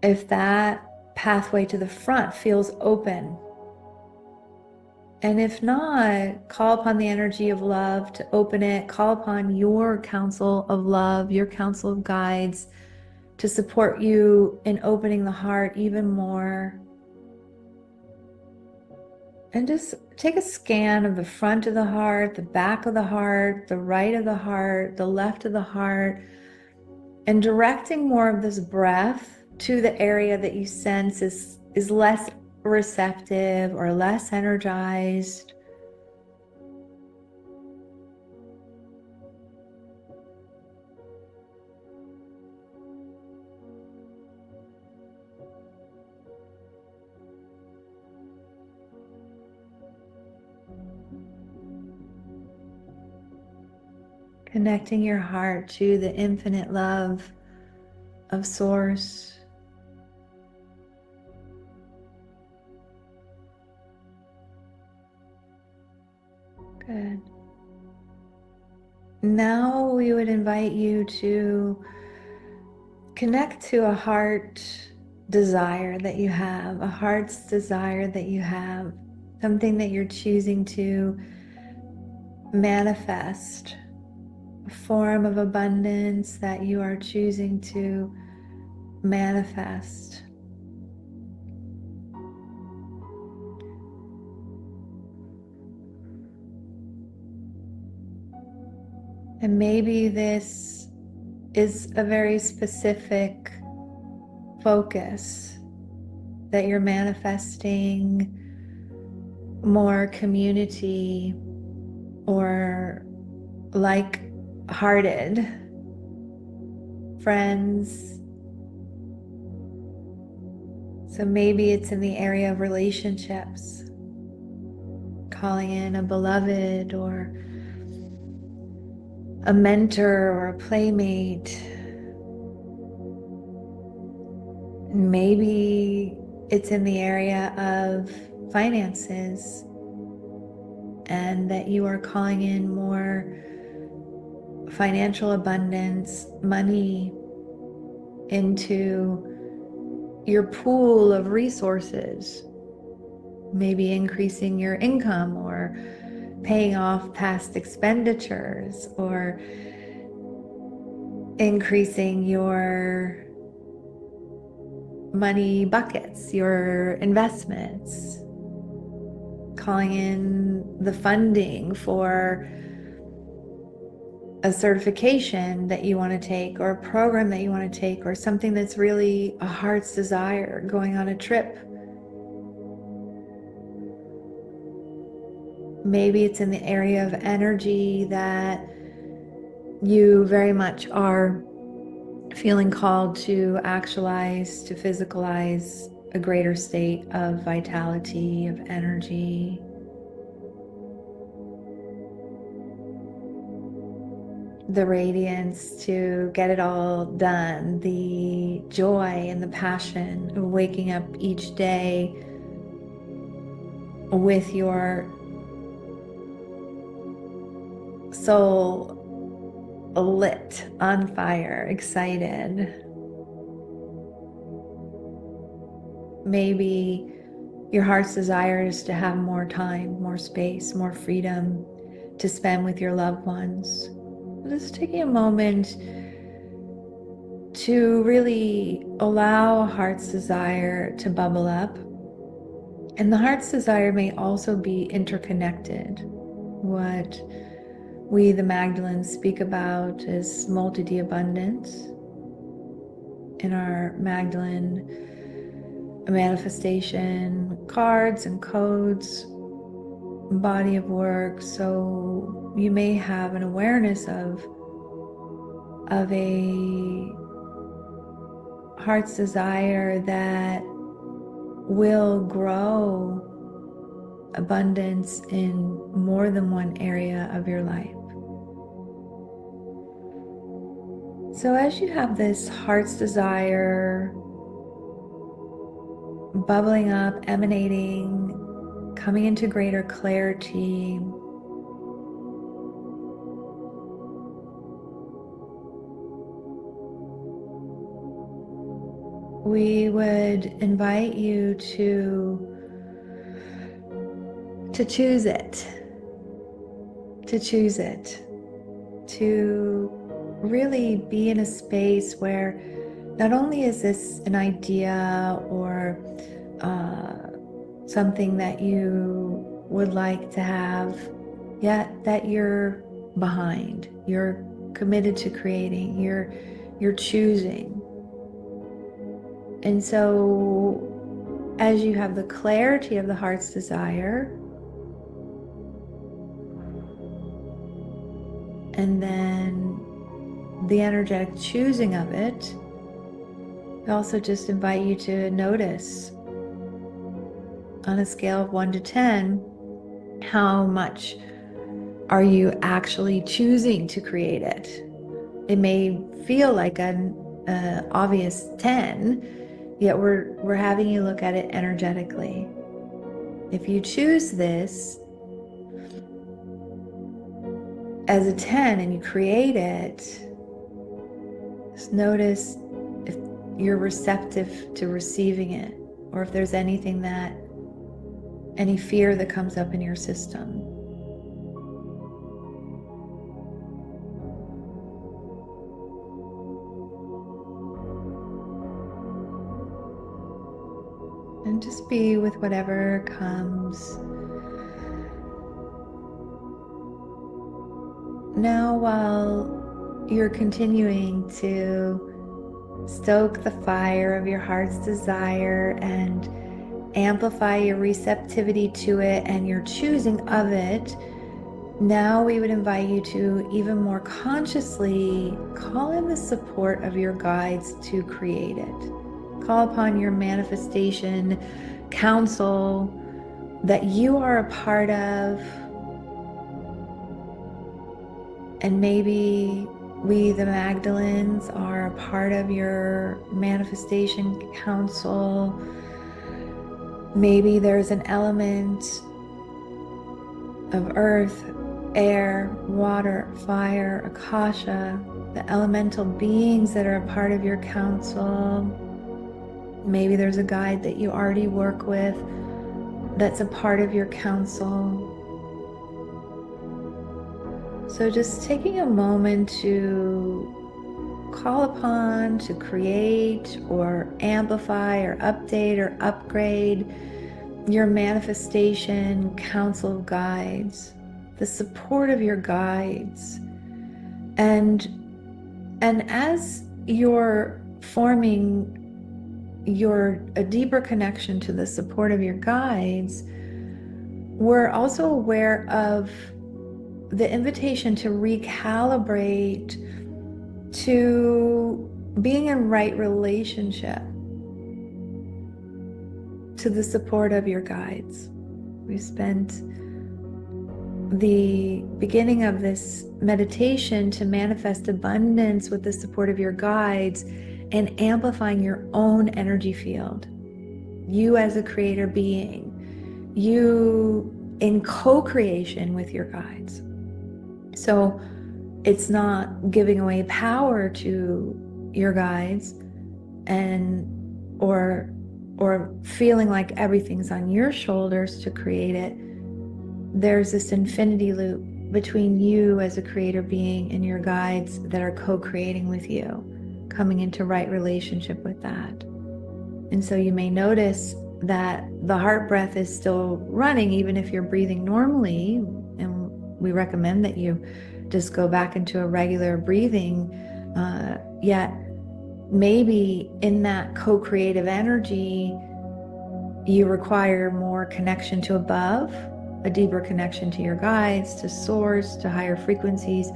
if that pathway to the front feels open, and if not, call upon the energy of love to open it. Call upon your council of love, your council of guides to support you in opening the heart even more. And just take a scan of the front of the heart, the back of the heart, the right of the heart, the left of the heart, and directing more of this breath to the area that you sense is less receptive or less energized. Connecting your heart to the infinite love of Source. Good. Now we would invite you to connect to a heart desire that you have, a heart's desire that you have, something that you're choosing to manifest, a form of abundance that you are choosing to manifest. And maybe this is a very specific focus that you're manifesting more community or like-hearted friends. So maybe it's in the area of relationships, calling in a beloved or a mentor or a playmate. Maybe it's in the area of finances, and that you are calling in more financial abundance, money into your pool of resources. Maybe increasing your income or paying off past expenditures or increasing your money buckets, your investments, calling in the funding for a certification that you want to take or a program that you want to take or something that's really a heart's desire, going on a trip. Maybe it's in the area of energy that you very much are feeling called to actualize, to physicalize a greater state of vitality, of energy. The radiance to get it all done, the joy and the passion of waking up each day with your soul lit, on fire, excited. Maybe your heart's desire is to have more time, more space, more freedom to spend with your loved ones. Just taking a moment to really allow a heart's desire to bubble up. And the heart's desire may also be interconnected. What we, the Magdalens, speak about is multi abundance. In our Magdalene manifestation cards and codes, body of work, so you may have an awareness of a heart's desire that will grow abundance in more than one area of your life. So as you have this heart's desire bubbling up, emanating, coming into greater clarity, we would invite you to choose it, to really be in a space where not only is this an idea or something that you would like to have, yet that you're behind, you're committed to creating, you're choosing. And so as you have the clarity of the heart's desire, and then the energetic choosing of it, I also just invite you to notice on a scale of 1 to 10, how much are you actually choosing to create it? It may feel like an obvious 10, yet we're having you look at it energetically. If you choose this as a 10 and you create it, just notice if you're receptive to receiving it, or if there's anything any fear that comes up in your system. And just be with whatever comes. Now, while you're continuing to stoke the fire of your heart's desire and amplify your receptivity to it and your choosing of it, now we would invite you to even more consciously call in the support of your guides to create it. Call upon your manifestation council that you are a part of. And maybe we, the Magdalens, are a part of your manifestation council. Maybe there's an element of earth, air, water, fire, akasha, the elemental beings that are a part of your council. Maybe there's a guide that you already work with that's a part of your council. So just taking a moment to call upon, to create or amplify or update or upgrade your manifestation council of guides, the support of your guides. And as you're forming a deeper connection to the support of your guides, we're also aware of the invitation to recalibrate to being in right relationship to the support of your guides. We spent the beginning of this meditation to manifest abundance with the support of your guides and amplifying your own energy field. You as a creator being, you in co-creation with your guides. So it's not giving away power to your guides or feeling like everything's on your shoulders to create it. There's this infinity loop between you as a creator being and your guides that are co-creating with you, coming into right relationship with that. And so you may notice that the heart breath is still running even if you're breathing normally, and we recommend that you just go back into a regular breathing, yet maybe in that co-creative energy you require more connection to above, a deeper connection to your guides, to source, to higher frequencies,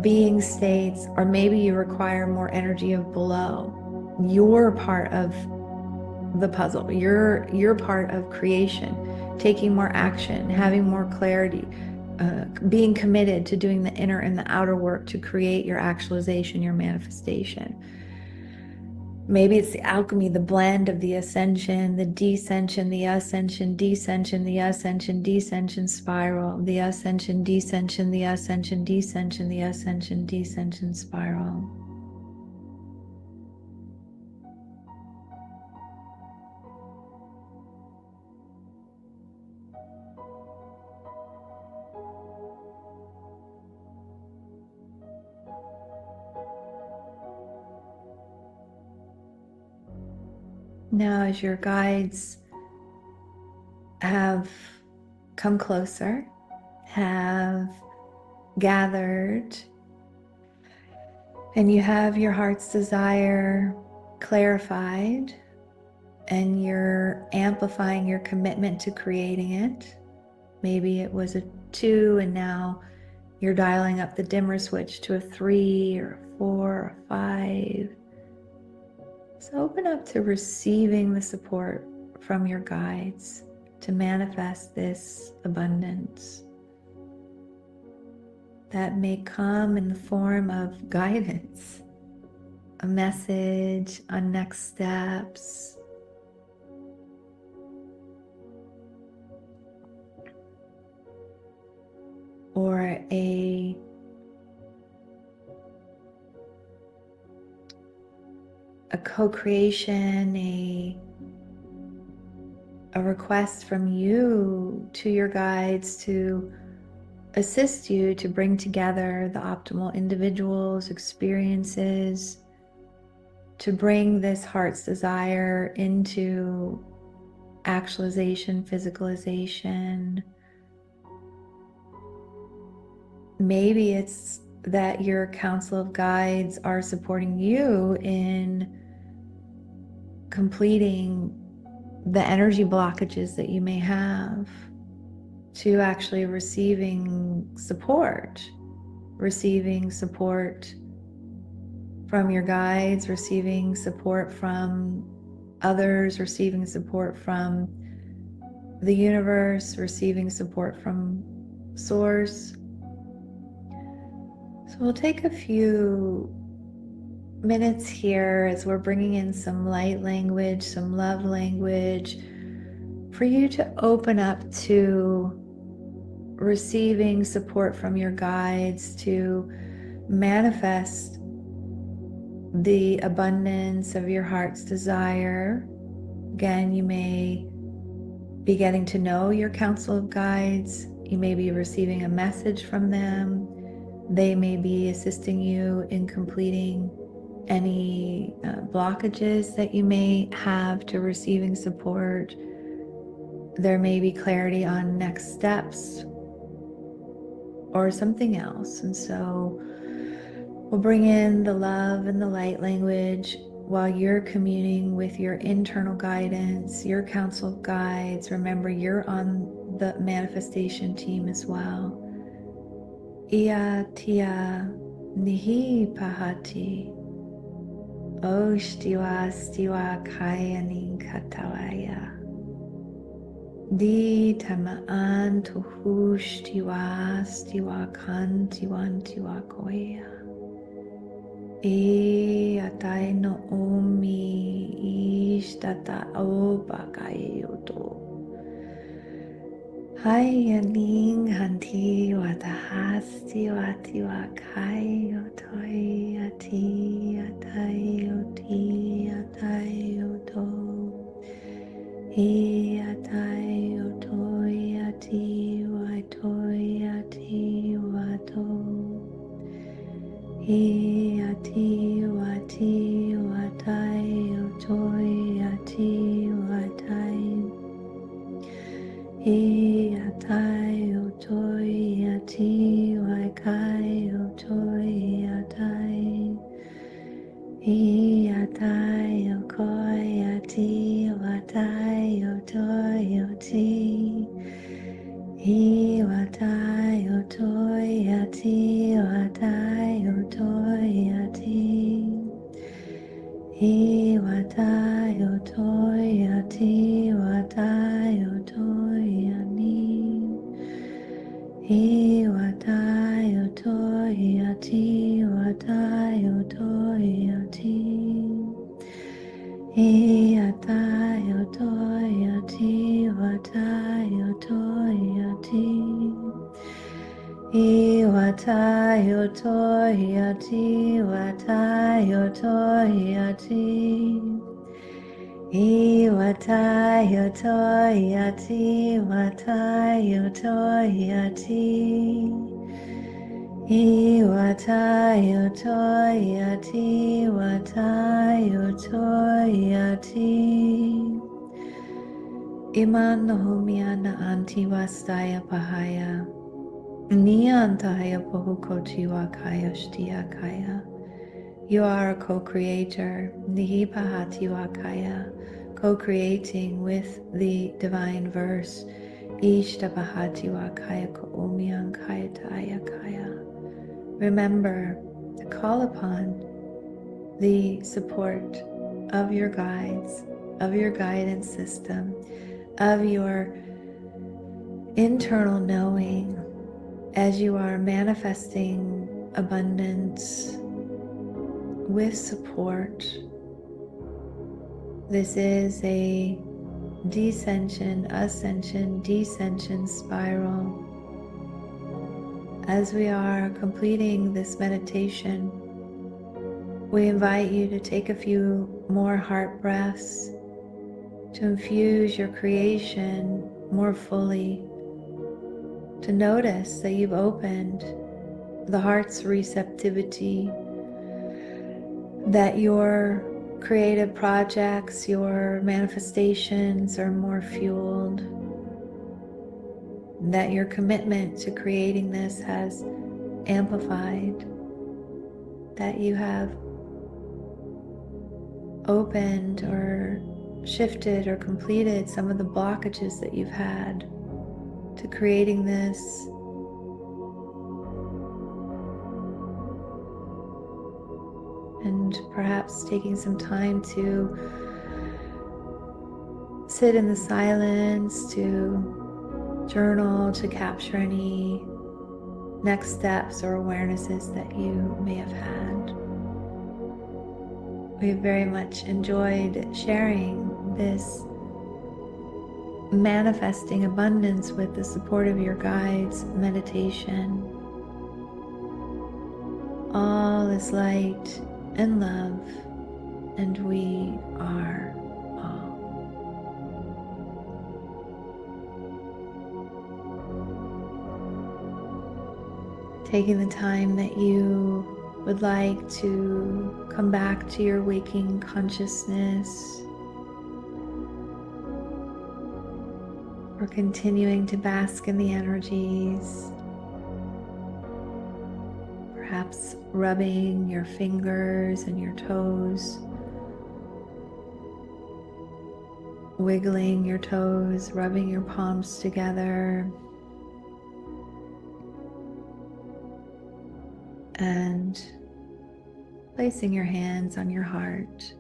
being states, or maybe you require more energy of below. You're part of the puzzle. You're part of creation, taking more action, having more clarity, being committed to doing the inner and the outer work to create your actualization, your manifestation. Maybe it's the alchemy, the blend of the ascension, the descension, the ascension, descension, the ascension, descension spiral, the ascension, descension, the ascension, descension, the ascension, descension spiral. Now, as your guides have come closer, have gathered, and you have your heart's desire clarified, and you're amplifying your commitment to creating it. Maybe it was a 2 and now you're dialing up the dimmer switch to a 3 or a 4 or a 5. So open up to receiving the support from your guides to manifest this abundance that may come in the form of guidance, a message on next steps, or a co-creation, a request from you to your guides to assist you to bring together the optimal individuals, experiences, to bring this heart's desire into actualization, physicalization. Maybe it's that your council of guides are supporting you in completing the energy blockages that you may have, to actually receiving support from your guides, receiving support from others, receiving support from the universe, receiving support from source. So we'll take a few minutes here as we're bringing in some light language, some love language, for you to open up to receiving support from your guides to manifest the abundance of your heart's desire. Again, you may be getting to know your council of guides. You may be receiving a message from them. They may be assisting you in completing any blockages that you may have to receiving support. There may be clarity on next steps or something else. And so we'll bring in the love and the light language while you're communing with your internal guidance, your council of guides. Remember, you're on the manifestation team as well. Ia tia nihi pahati. O stiwa kaya ning katawaya. Di tamaan tuhu stiwa kan tiwa koya. E atai no omi ishtata opa kayoto. Hai aning hanti watahasti watiwa kayotoi ati atayoti atayoto. He atai otoi ati watoi ati wato. He ati wati watai otoi ati watai. He atai otoi ati wakai otoi atai. He atai okoi ati watai otoi oti. He watai otoi ati watai otoi ati. He watai otoi ati watai otoi ani. He watai otoi ati watai otoi ati. He atai otoi ati watai otoi ati. He watai otoi ati watai otoi ati. He watai otoi ati watai otoi ati. He watai otoi ati watai otoi ati. Iman nahomiana anti wastaya pahaya. Niantaya pohukochiwa kaya shtia kaya. You are a co-creator, Nihipahati Wakaya, co-creating with the divine verse, Ishtabahati Wakaya Koumyan Kaya Taya Kaya. Remember to call upon the support of your guides, of your guidance system, of your internal knowing as you are manifesting abundance with support. This is a descension, ascension, descension spiral. As we are completing this meditation, we invite you to take a few more heart breaths to infuse your creation more fully, to notice that you've opened the heart's receptivity, that your creative projects, your manifestations are more fueled, that your commitment to creating this has amplified, that you have opened or shifted or completed some of the blockages that you've had to creating this. And perhaps taking some time to sit in the silence, to journal, to capture any next steps or awarenesses that you may have had. We very much enjoyed sharing this manifesting abundance with the support of your guides meditation. All is light and love, and we are all. Taking the time that you would like to come back to your waking consciousness, or continuing to bask in the energies, perhaps rubbing your fingers and your toes, wiggling your toes, rubbing your palms together, and placing your hands on your heart,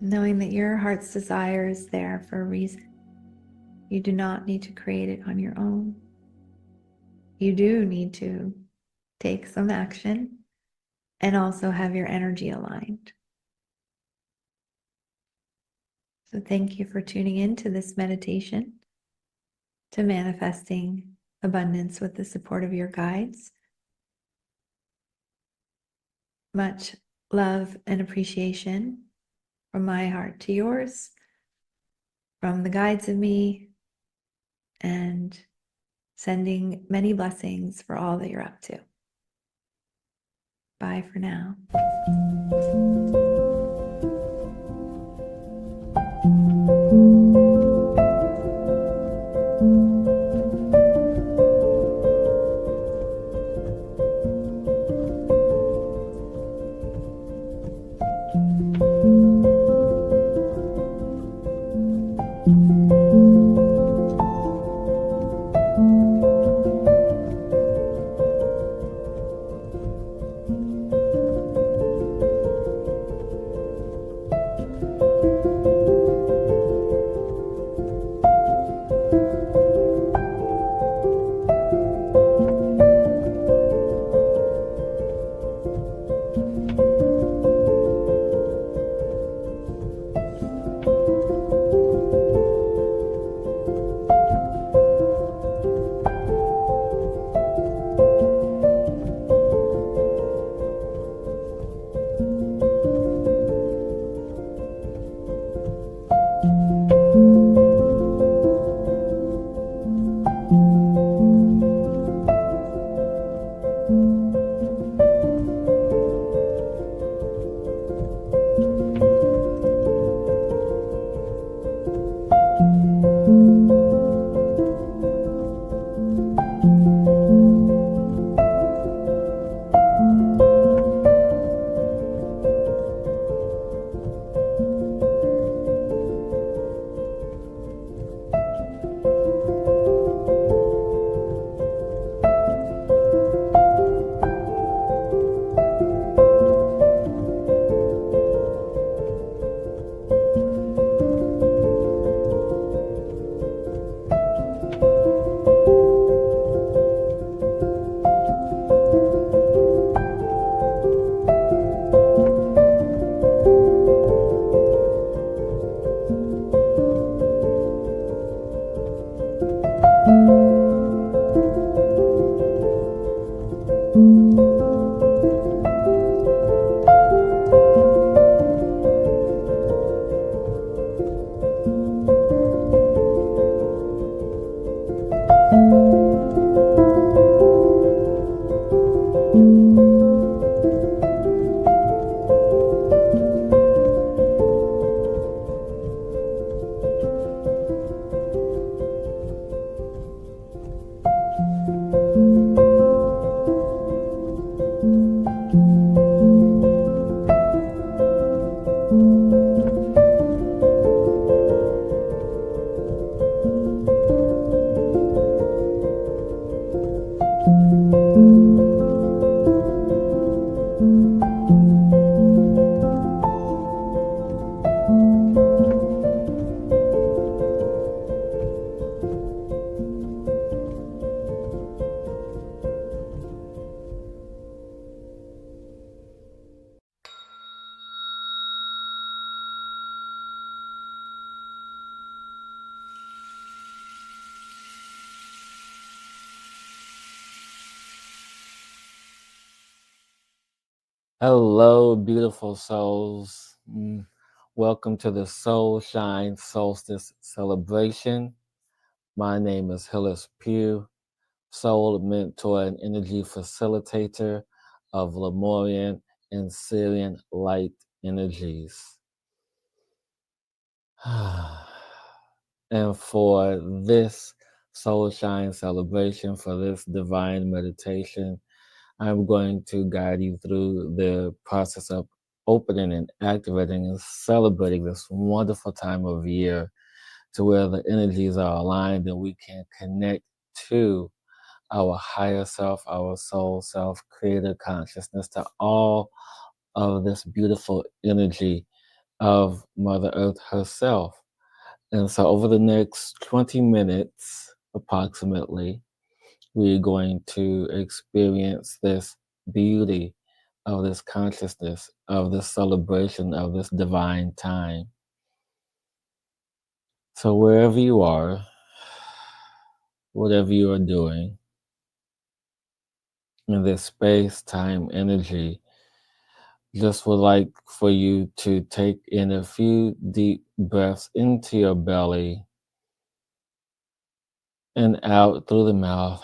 knowing that your heart's desire is there for a reason. You do not need to create it on your own. You do need to take some action and also have your energy aligned. So thank you for tuning in to this meditation to manifesting abundance with the support of your guides. Much love and appreciation from my heart to yours, from the guides of me, and sending many blessings for all that you're up to. Bye for now. Hello, beautiful souls. Welcome to the Soul Shine Solstice celebration. My name is Hillis Pugh, soul mentor and energy facilitator of Lemurian and Syrian light energies. And for this Soul Shine celebration, for this divine meditation, I'm going to guide you through the process of opening and activating and celebrating this wonderful time of year to where the energies are aligned and we can connect to our higher self, our soul self, creator consciousness, to all of this beautiful energy of Mother Earth herself. And so over the next 20 minutes, approximately, we're going to experience this beauty of this consciousness, of this celebration of this divine time. So wherever you are, whatever you are doing, in this space, time, energy, just would like for you to take in a few deep breaths into your belly and out through the mouth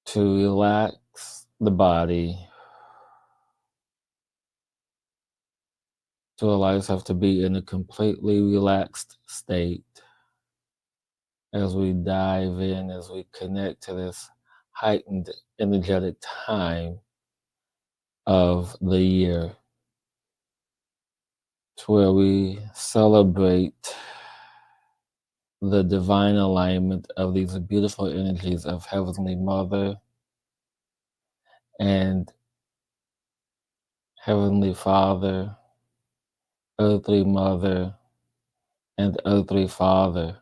to relax the body, to allow yourself to be in a completely relaxed state as we dive in, as we connect to this heightened energetic time of the year, to where we celebrate the divine alignment of these beautiful energies of Heavenly Mother and Heavenly Father, Earthly Mother, and Earthly Father.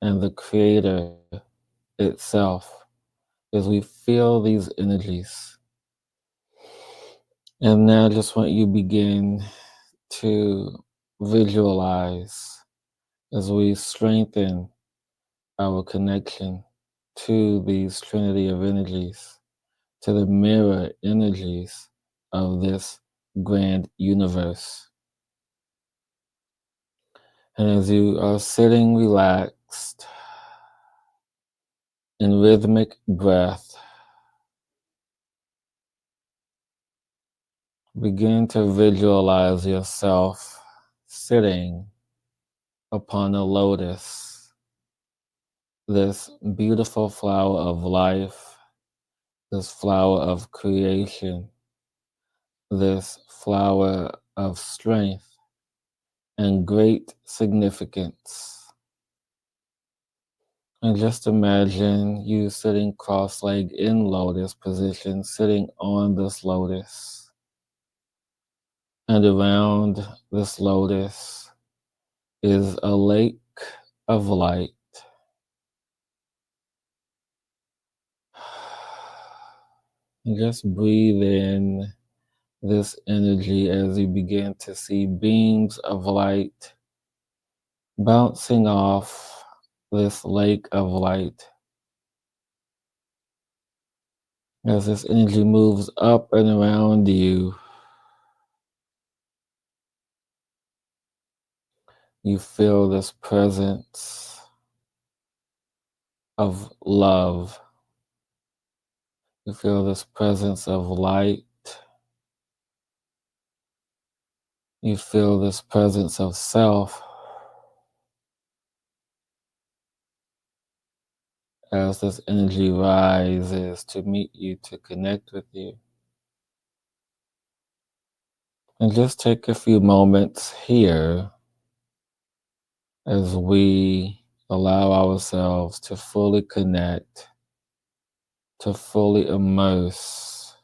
And the Creator itself, as we feel these energies. And now I just want you to begin to visualize as we strengthen our connection to these trinity of energies, to the mirror energies of this grand universe. And as you are sitting relaxed in rhythmic breath, begin to visualize yourself sitting upon a lotus, this beautiful flower of life, this flower of creation, this flower of strength and great significance. And just imagine you sitting cross-legged in lotus position, sitting on this lotus. And around this lotus is a lake of light. And just breathe in this energy as you begin to see beams of light bouncing off this lake of light. As this energy moves up and around you, you feel this presence of love. You feel this presence of light. You feel this presence of self as this energy rises to meet you, to connect with you. And just take a few moments here as we allow ourselves to fully connect, to fully immerse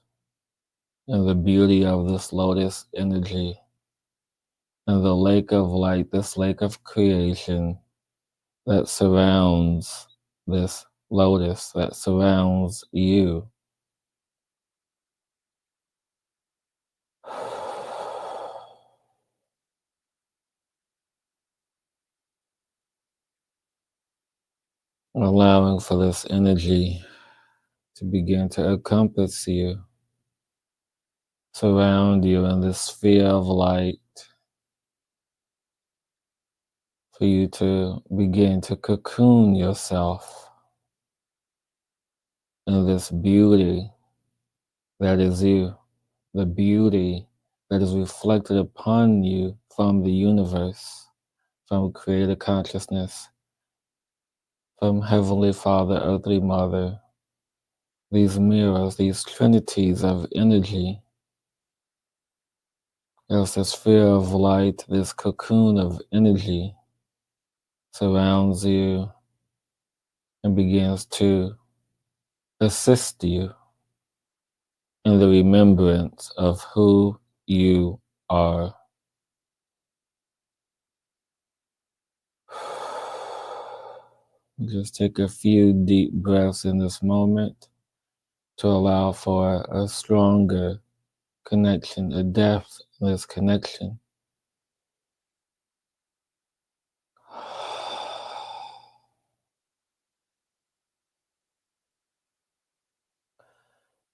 in the beauty of this lotus energy and the lake of light, this lake of creation that surrounds this lotus, that surrounds you. Allowing for this energy to begin to encompass you, surround you in this sphere of light, for you to begin to cocoon yourself in this beauty that is you, the beauty that is reflected upon you from the universe, from Creator Consciousness, from Heavenly Father, Earthly Mother, these mirrors, these trinities of energy. As the sphere of light, this cocoon of energy surrounds you and begins to assist you in the remembrance of who you are. Just take a few deep breaths in this moment to allow for a stronger connection, a depth in this connection.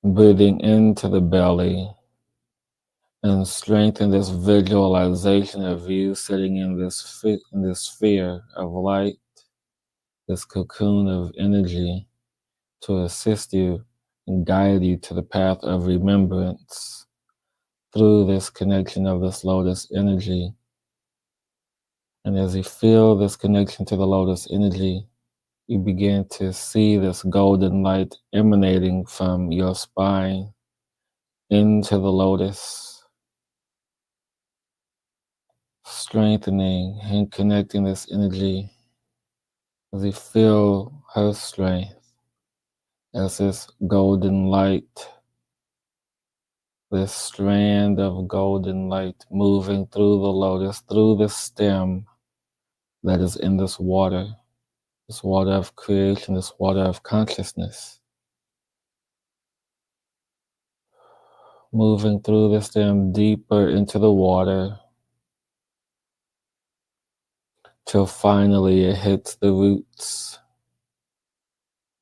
Breathing into the belly and strengthen this visualization of you sitting in this sphere of light, this cocoon of energy to assist you and guide you to the path of remembrance through this connection of this lotus energy. And as you feel this connection to the lotus energy, you begin to see this golden light emanating from your spine into the lotus, strengthening and connecting this energy as you feel her strength, as this golden light, this strand of golden light moving through the lotus, through the stem that is in this water of creation, this water of consciousness. Moving through the stem deeper into the water till finally it hits the roots.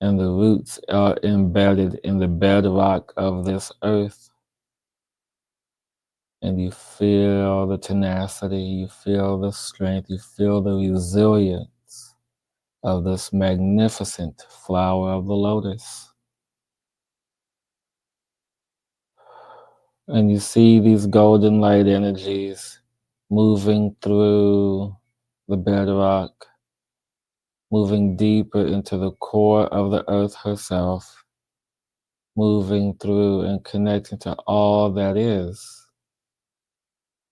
And the roots are embedded in the bedrock of this earth. And you feel the tenacity, you feel the strength, you feel the resilience of this magnificent flower of the lotus. And you see these golden light energies moving through the bedrock, moving deeper into the core of the earth herself, moving through and connecting to all that is.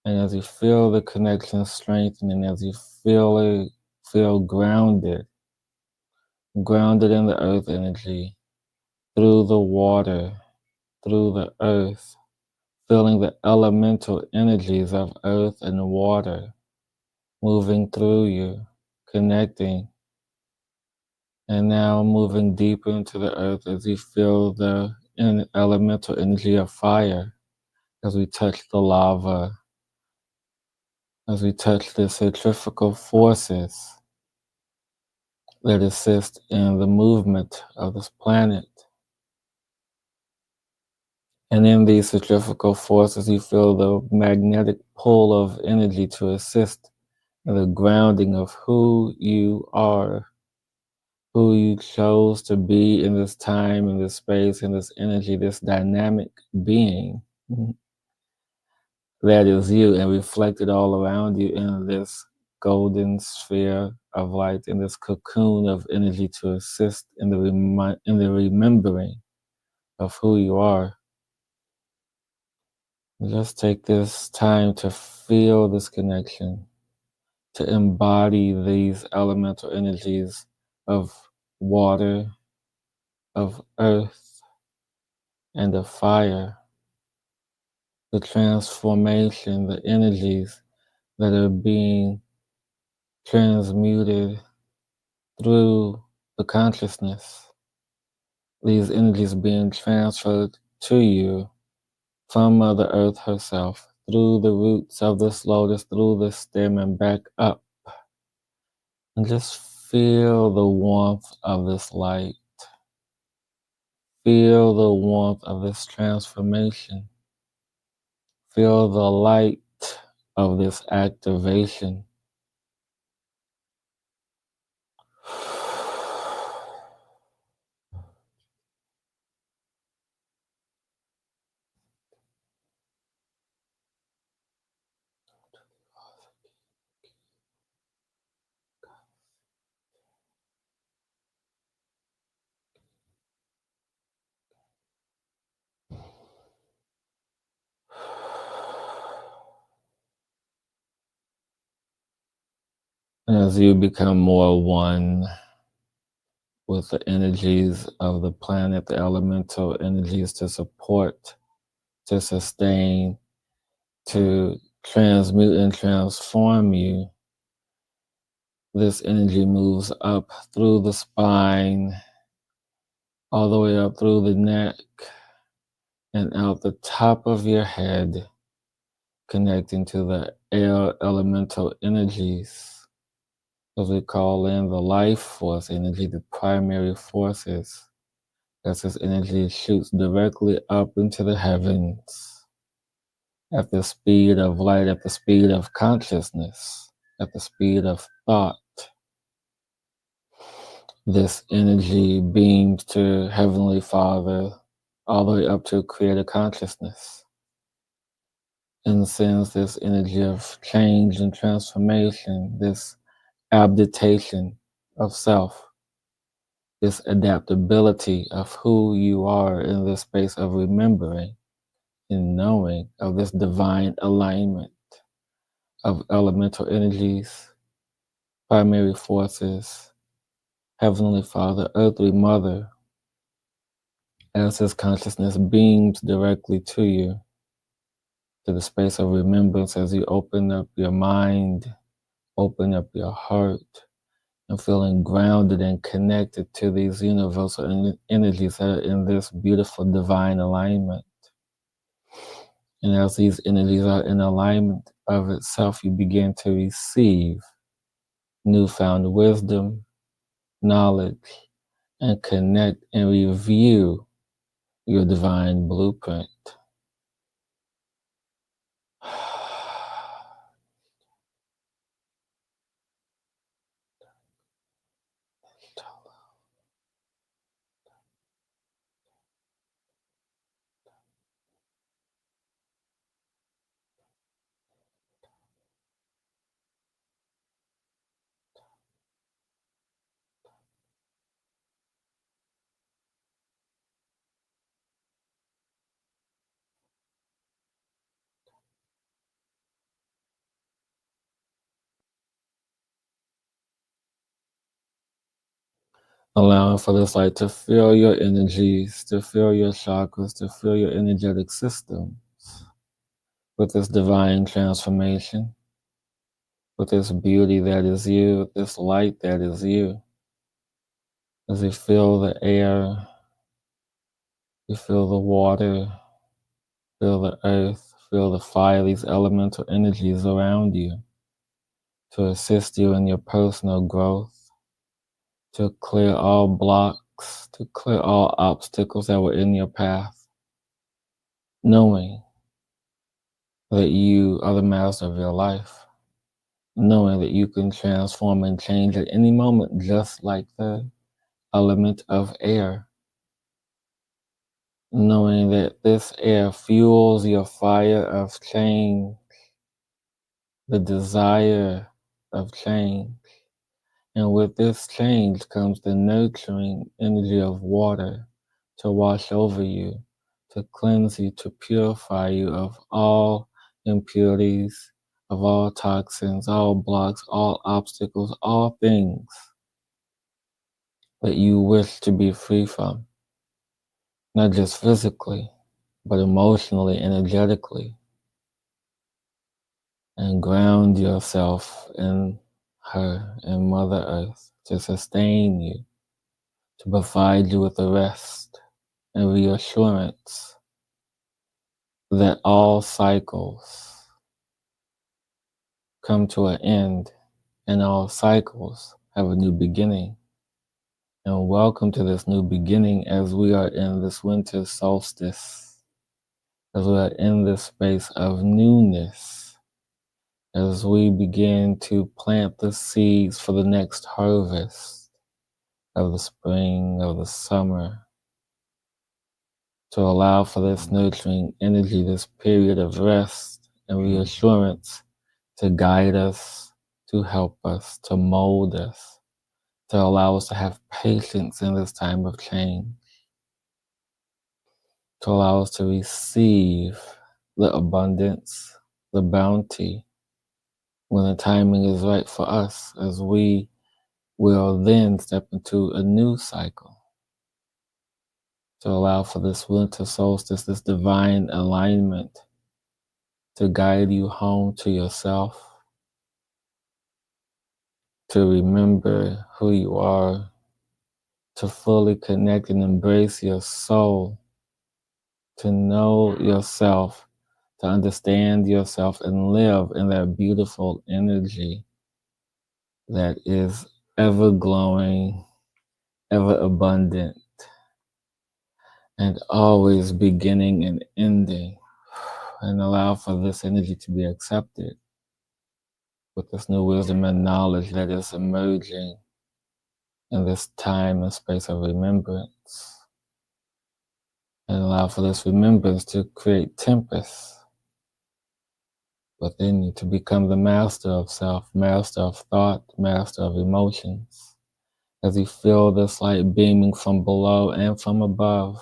And as you feel the connection strengthening, as you feel grounded in the earth energy, through the water, through the earth, feeling the elemental energies of earth and water moving through you, connecting, and now moving deeper into the earth as you feel the elemental energy of fire, as we touch the lava, as we touch the centrifugal forces that assist in the movement of this planet. And in these centrifugal forces, you feel the magnetic pull of energy to assist in the grounding of who you are, who you chose to be in this time, in this space, in this energy, this dynamic being that is you, and reflected all around you in this golden sphere of light, in this cocoon of energy to assist in the remembering of who you are. Just take this time to feel this connection, to embody these elemental energies of water, of earth, and of fire. The transformation, the energies that are being transmuted through the consciousness. These energies being transferred to you from Mother Earth herself, through the roots of this lotus, through the stem, and back up. And just feel the warmth of this light. Feel the warmth of this transformation. Feel the light of this activation. As you become more one with the energies of the planet, the elemental energies to support, to sustain, to transmute and transform you, this energy moves up through the spine, all the way up through the neck, and out the top of your head, connecting to the air elemental energies, as we call in the life force energy, the primary forces. As this energy shoots directly up into the heavens at the speed of light, at the speed of consciousness, at the speed of thought. This energy beams to Heavenly Father all the way up to Creator Consciousness and sends this energy of change and transformation, this abdication of self, this adaptability of who you are in this space of remembering and knowing of this divine alignment of elemental energies, primary forces, Heavenly Father, Earthly Mother, as this consciousness beams directly to you, to the space of remembrance as you open up your mind, open up your heart, and feeling grounded and connected to these universal energies that are in this beautiful divine alignment. And as these energies are in alignment of itself, you begin to receive newfound wisdom, knowledge, and connect and review your divine blueprint. Allowing for this light to fill your energies, to fill your chakras, to fill your energetic systems with this divine transformation, with this beauty that is you, with this light that is you. As you feel the air, you feel the water, feel the earth, feel the fire, these elemental energies around you to assist you in your personal growth, to clear all blocks, to clear all obstacles that were in your path, knowing that you are the master of your life, knowing that you can transform and change at any moment, just like the element of air, knowing that this air fuels your fire of change, the desire of change. And with this change comes the nurturing energy of water to wash over you, to cleanse you, to purify you of all impurities, of all toxins, all blocks, all obstacles, all things that you wish to be free from, not just physically, but emotionally, energetically, and ground yourself in her, in Mother Earth, to sustain you, to provide you with the rest and reassurance that all cycles come to an end and all cycles have a new beginning. And welcome to this new beginning as we are in this winter solstice, as we are in this space of newness, as we begin to plant the seeds for the next harvest of the spring, of the summer, to allow for this nurturing energy, this period of rest and reassurance to guide us, to help us, to mold us, to allow us to have patience in this time of change, to allow us to receive the abundance, the bounty, when the timing is right for us, as we will then step into a new cycle, to allow for this winter solstice, this divine alignment, to guide you home to yourself, to remember who you are, to fully connect and embrace your soul, to know yourself, to understand yourself and live in that beautiful energy that is ever glowing, ever abundant, and always beginning and ending. And allow for this energy to be accepted with this new wisdom and knowledge that is emerging in this time and space of remembrance. And allow for this remembrance to create tempests within you, to become the master of self, master of thought, master of emotions. As you feel this light beaming from below and from above,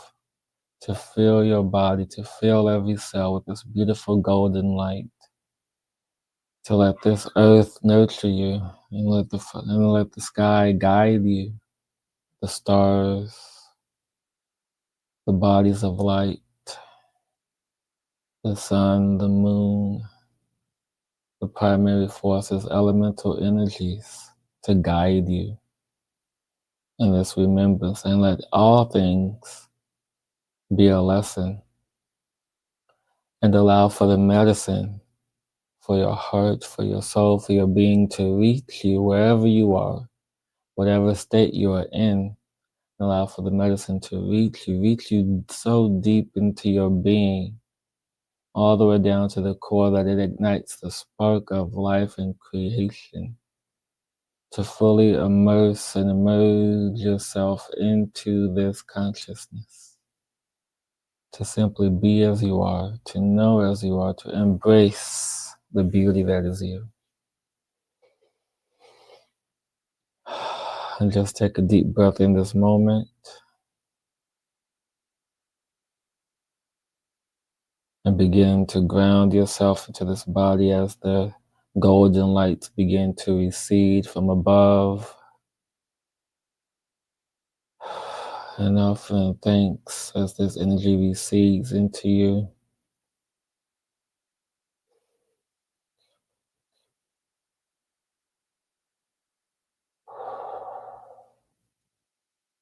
to fill your body, to fill every cell with this beautiful golden light, to let this earth nurture you, and let the sky guide you, the stars, the bodies of light, the sun, the moon, the primary forces, elemental energies, to guide you in this remembrance, and let all things be a lesson, and allow for the medicine for your heart, for your soul, for your being to reach you wherever you are, whatever state you are in. Allow for the medicine to reach you so deep into your being, all the way down to the core, that it ignites the spark of life and creation, to fully immerse and immerse yourself into this consciousness, to simply be as you are, to know as you are, to embrace the beauty that is you. And just take a deep breath in this moment. And begin to ground yourself into this body as the golden lights begin to recede from above. And offering thanks as this energy recedes into you.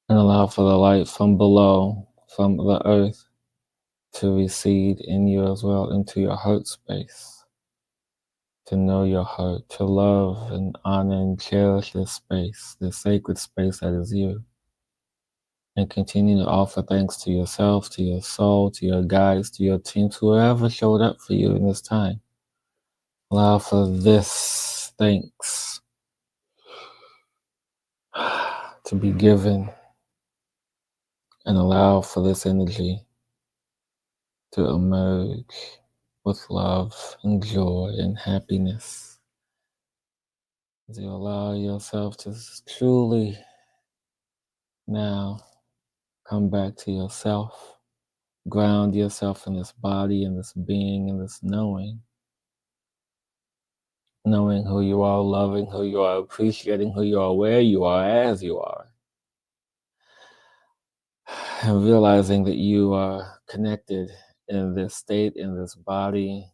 And allow for the light from below, from the earth, to recede in you as well, into your heart space. To know your heart, to love and honor and cherish this space, this sacred space that is you. And continue to offer thanks to yourself, to your soul, to your guides, to your teams, whoever showed up for you in this time. Allow for this thanks to be given, and allow for this energy to emerge with love and joy and happiness. As you allow yourself to truly now come back to yourself, ground yourself in this body, in this being, in this knowing who you are, loving who you are, appreciating who you are, where you are, as you are, and realizing that you are connected in this state, in this body,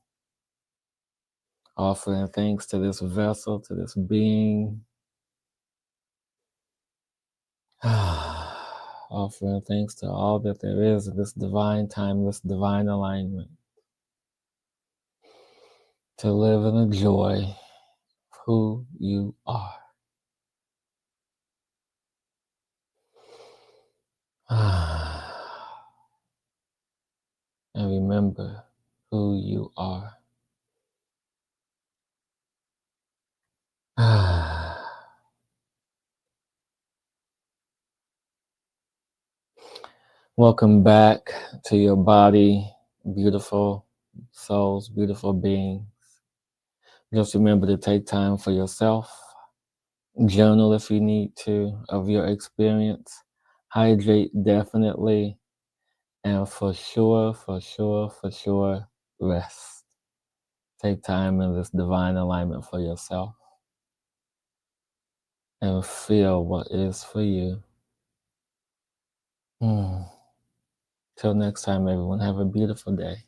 offering thanks to this vessel, to this being, offering thanks to all that there is in this divine time, this divine alignment, to live in the joy of who you are. And remember who you are. Welcome back to your body, beautiful souls, beautiful beings. Just remember to take time for yourself. Journal if you need to of your experience. Hydrate definitely. And for sure, rest. Take time in this divine alignment for yourself. And feel what is for you. Till next time, everyone, have a beautiful day.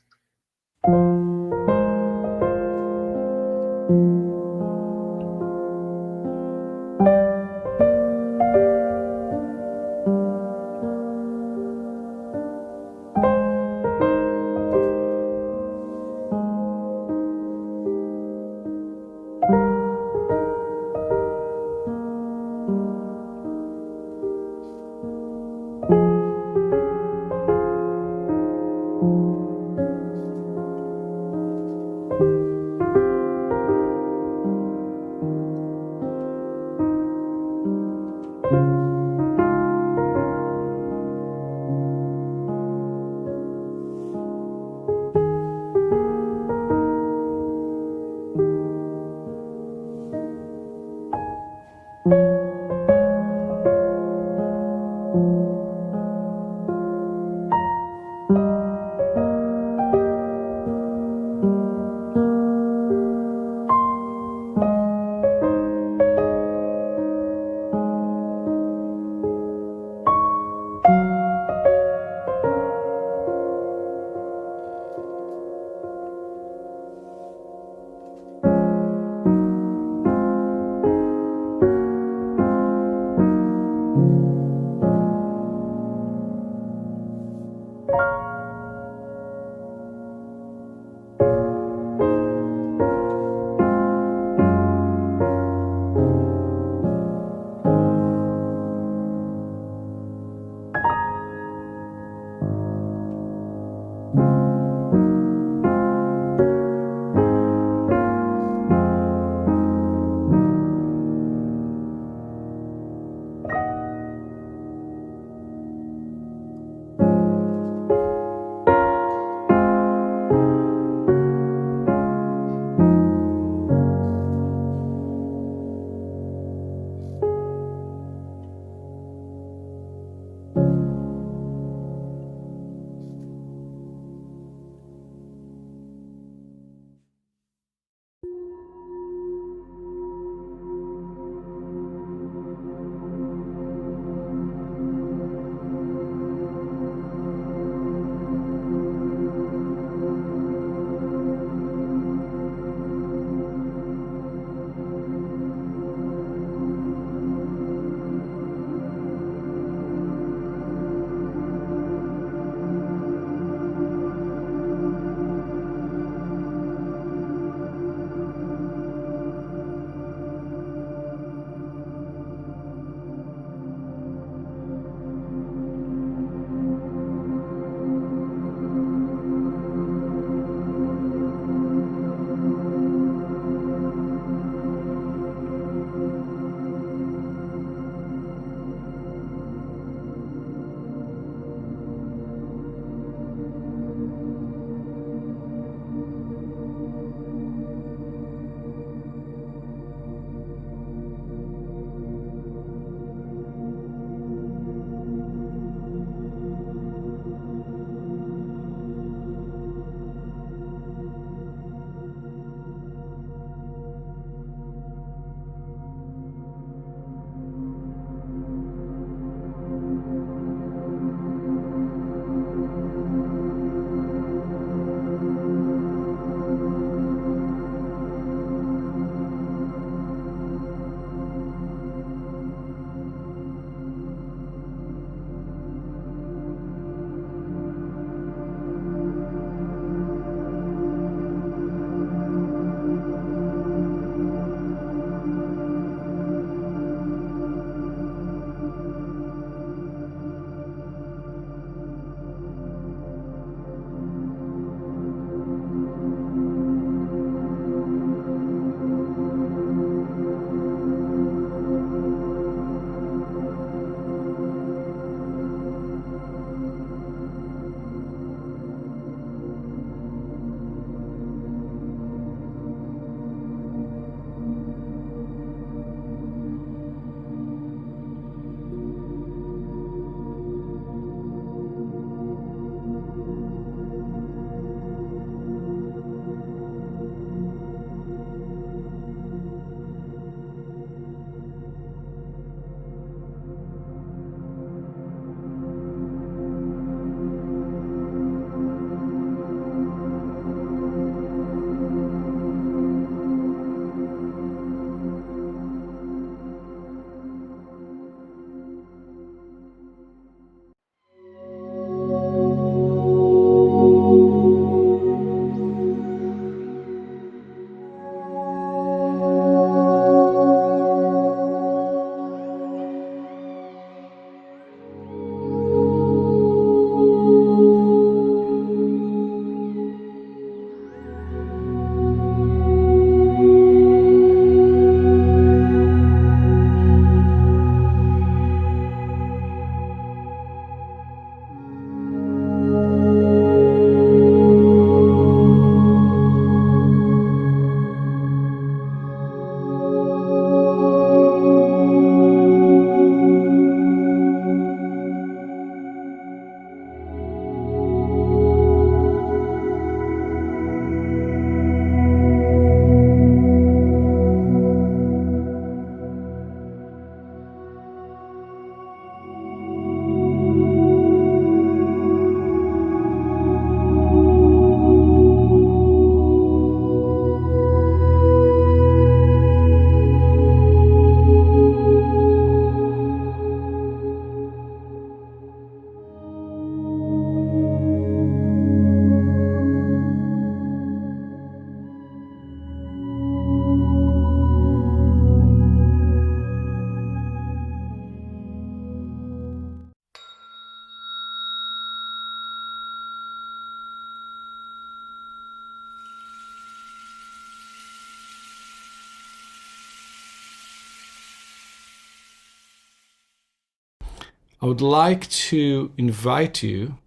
I would like to invite you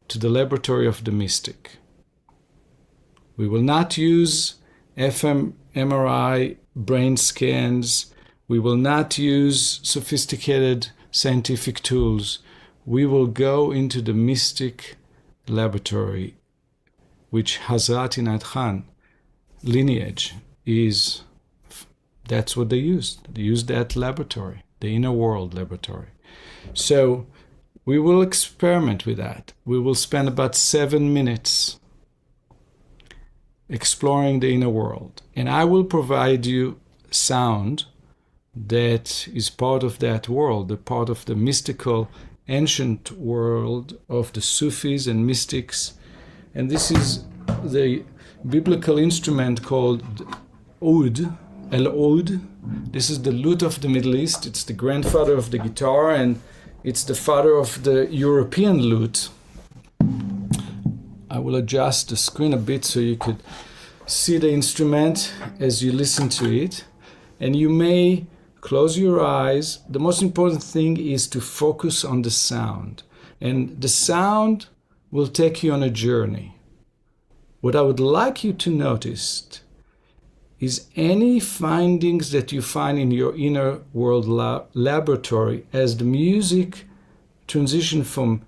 to the laboratory of the mystic. We will not use fMRI brain scans. We will not use sophisticated scientific tools. We will go into the mystic laboratory, which Hazrat Inayat Khan lineage is. That's what they used. They used that laboratory, the inner world laboratory. So we will experiment with that. We will spend about 7 minutes exploring the inner world. And I will provide you sound that is part of that world, a part of the mystical, ancient world of the Sufis and mystics. And this is the biblical instrument called oud, el-oud. This is the lute of the Middle East. It's the grandfather of the guitar, and it's the father of the European lute. I will adjust the screen a bit so you could see the instrument as you listen to it. And you may close your eyes. The most important thing is to focus on the sound. And the sound will take you on a journey. What I would like you to notice is any findings that you find in your inner world laboratory as the music transition from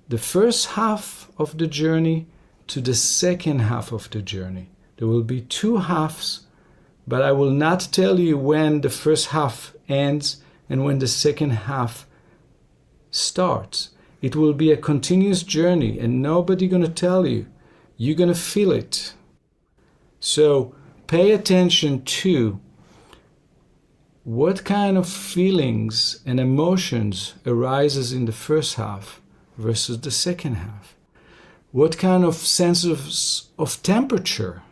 the first half of the journey to the second half of the journey. There will be 2 halves, but I will not tell you when the first half ends and when the second half starts. It will be a continuous journey, and nobody going to tell you. You're going to feel it. So pay attention to what kind of feelings and emotions arises in the first half versus the second half. What kind of sense of temperature,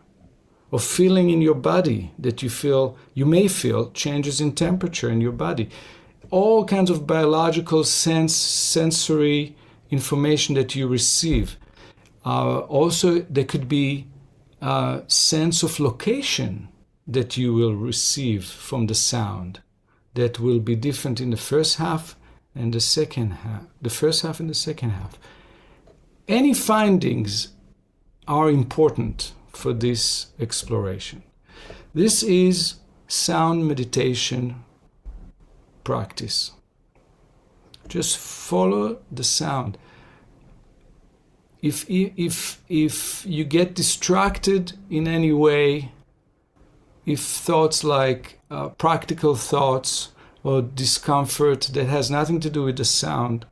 of feeling in your body that you may feel changes in temperature in your body. All kinds of biological sensory information that you receive. Also, there could be a sense of location that you will receive from the sound that will be different in the first half and the second half. The first half and the second half. Any findings are important for this exploration. This is sound meditation practice. Just follow the sound. If you get distracted in any way, if thoughts like practical thoughts or discomfort that has nothing to do with the sound,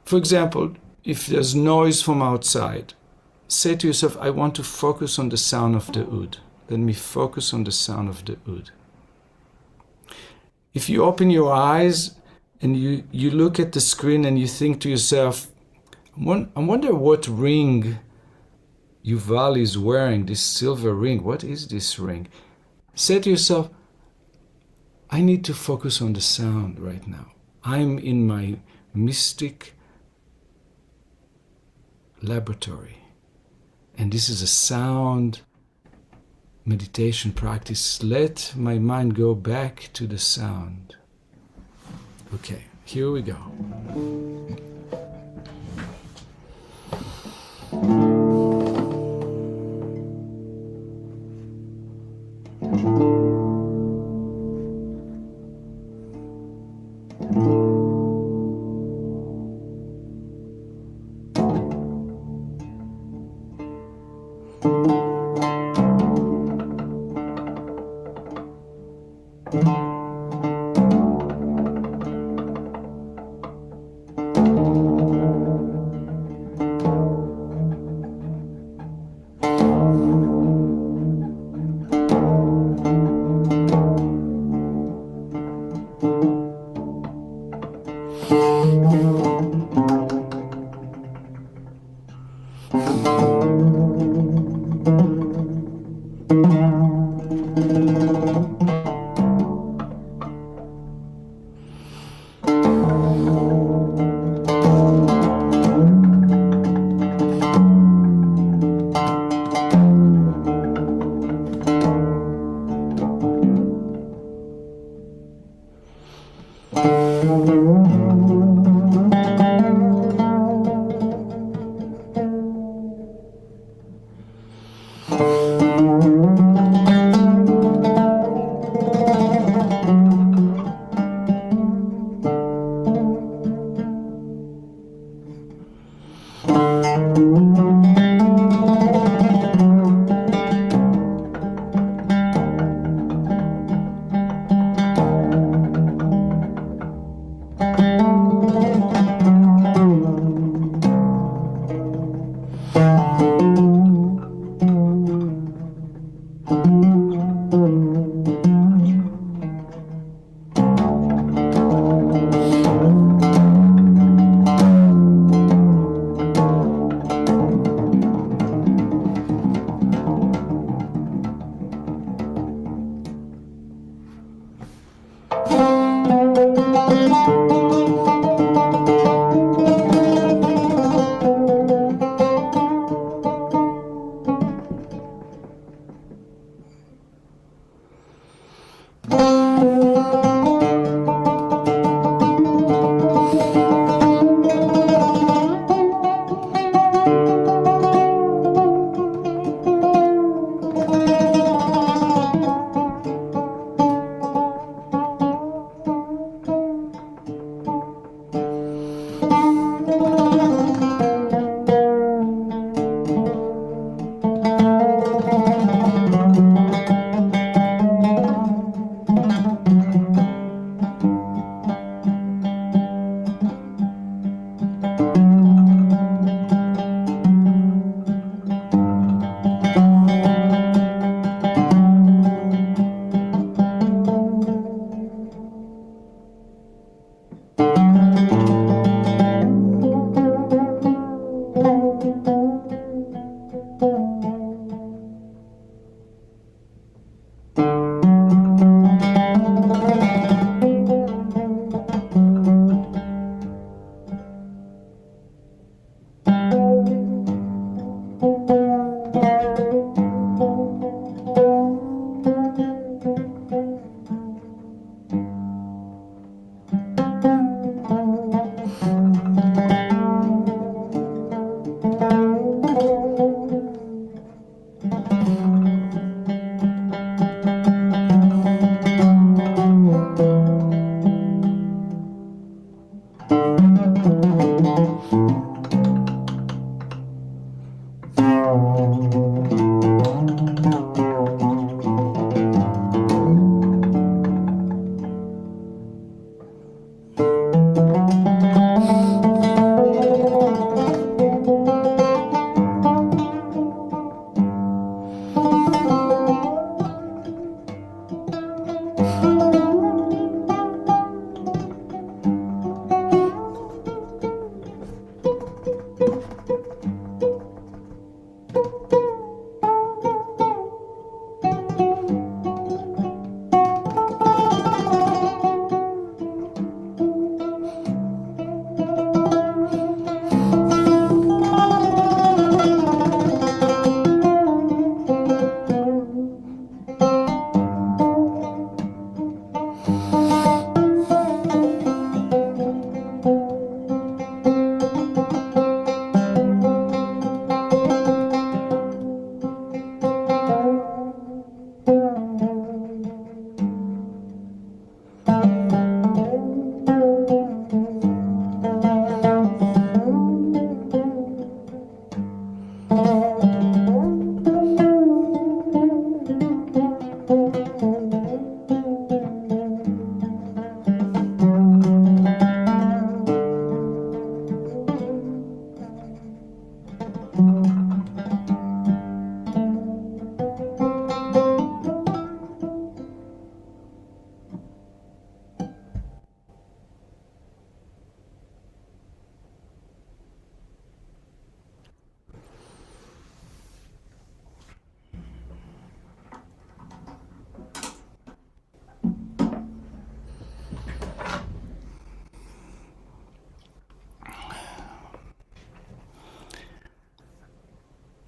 for example, if there's noise from outside, say to yourself, I want to focus on the sound of the oud. Let me focus on the sound of the oud. If you open your eyes and you look at the screen and you think to yourself, I wonder what ring Yuval is wearing, this silver ring. What is this ring? Say to yourself, I need to focus on the sound right now. I'm in my mystic laboratory. And this is a sound meditation practice. Let my mind go back to the sound. Okay, here we go.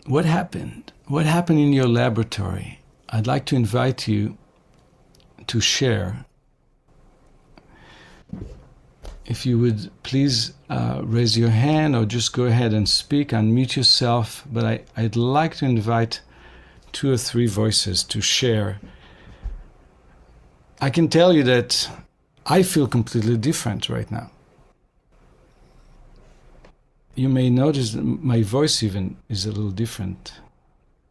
What happened? What happened in your laboratory? I'd like to invite you to share. If you would please raise your hand or just go ahead and speak, unmute yourself. But I'd like to invite 2 or 3 voices to share. I can tell you that I feel completely different right now. You may notice that my voice even is a little different.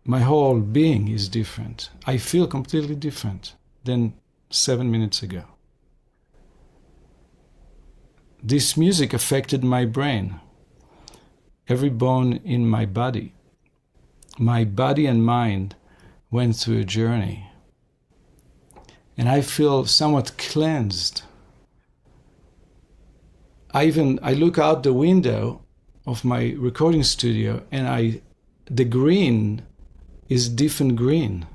My whole being is different. I feel completely different than 7 minutes ago. This music affected my brain, every bone in my body. My body and mind went through a journey. And I feel somewhat cleansed. I look out the window of my recording studio and the green is different green.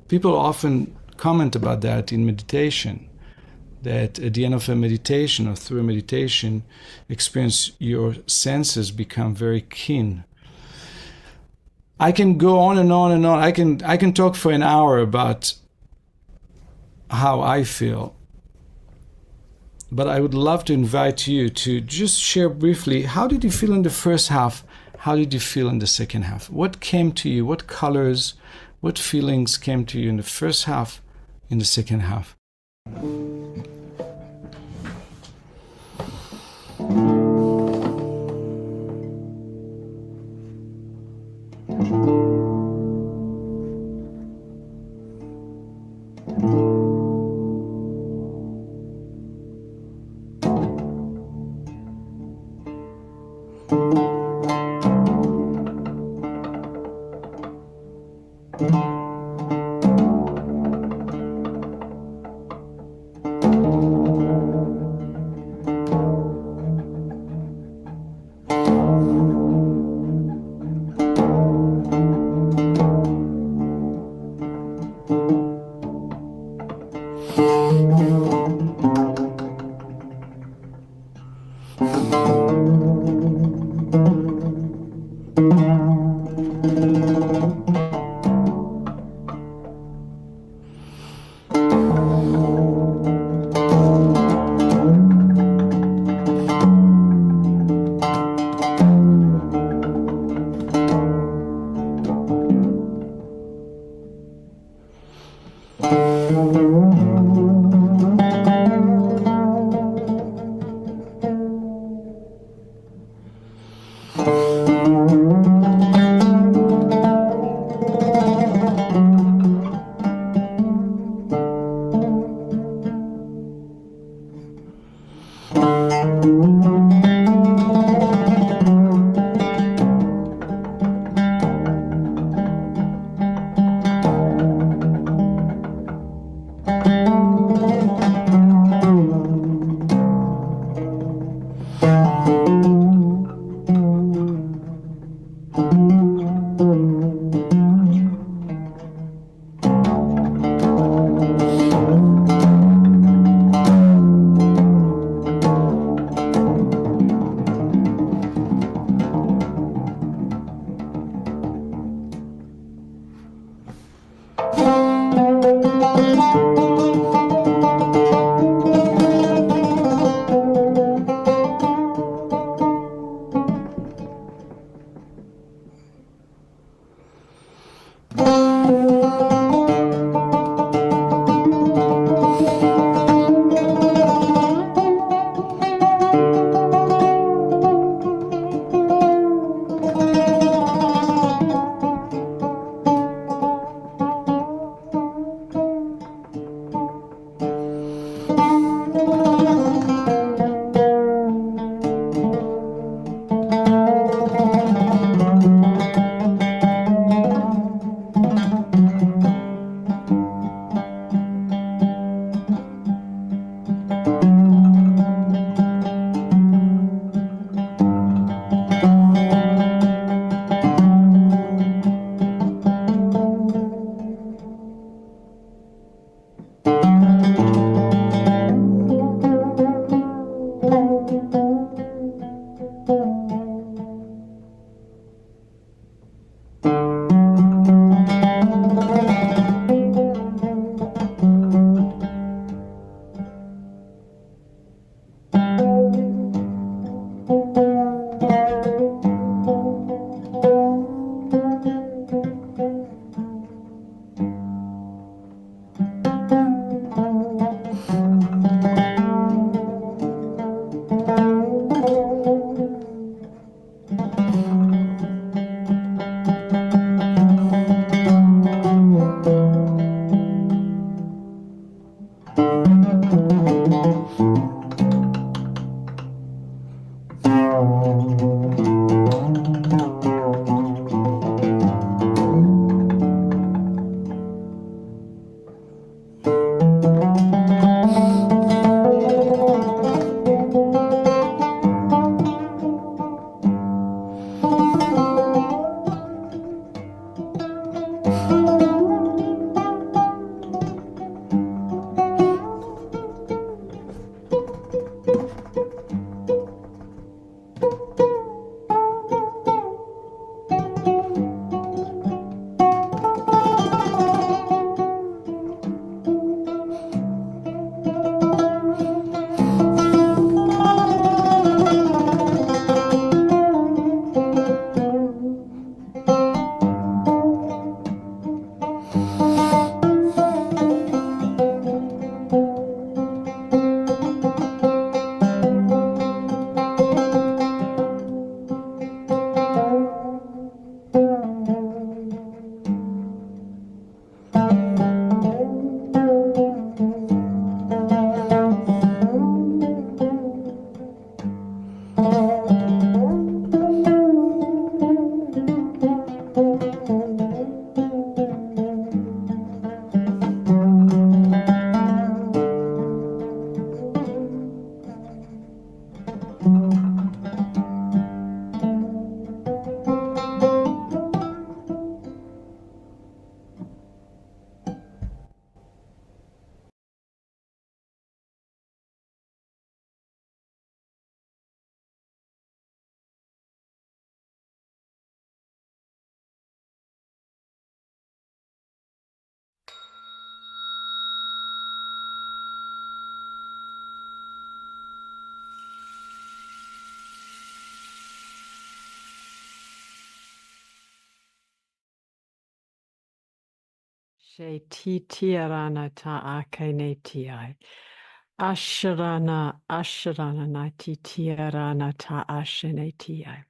People often comment about that in meditation, that at the end of a meditation or through a meditation experience, your senses become very keen. I can go on and on and on. I can talk for an hour about how I feel. But I would love to invite you to just share briefly, how did you feel in the first half? How did you feel in the second half? What came to you? What colors, what feelings came to you in the first half, in the second half? Ashe ti tiarana ta ake ne tiai. Asharana, asharana na ti tiarana ta ashe ne tiai.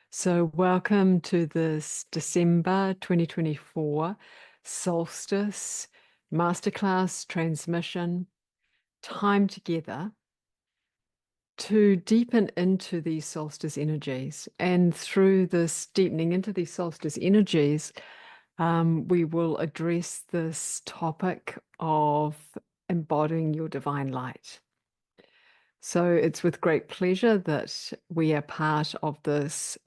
So welcome to this December 2024 Solstice Masterclass transmission, time together to deepen into these solstice energies. And through this deepening into these solstice energies, we will address this topic of embodying your divine light. So it's with great pleasure that we are part of this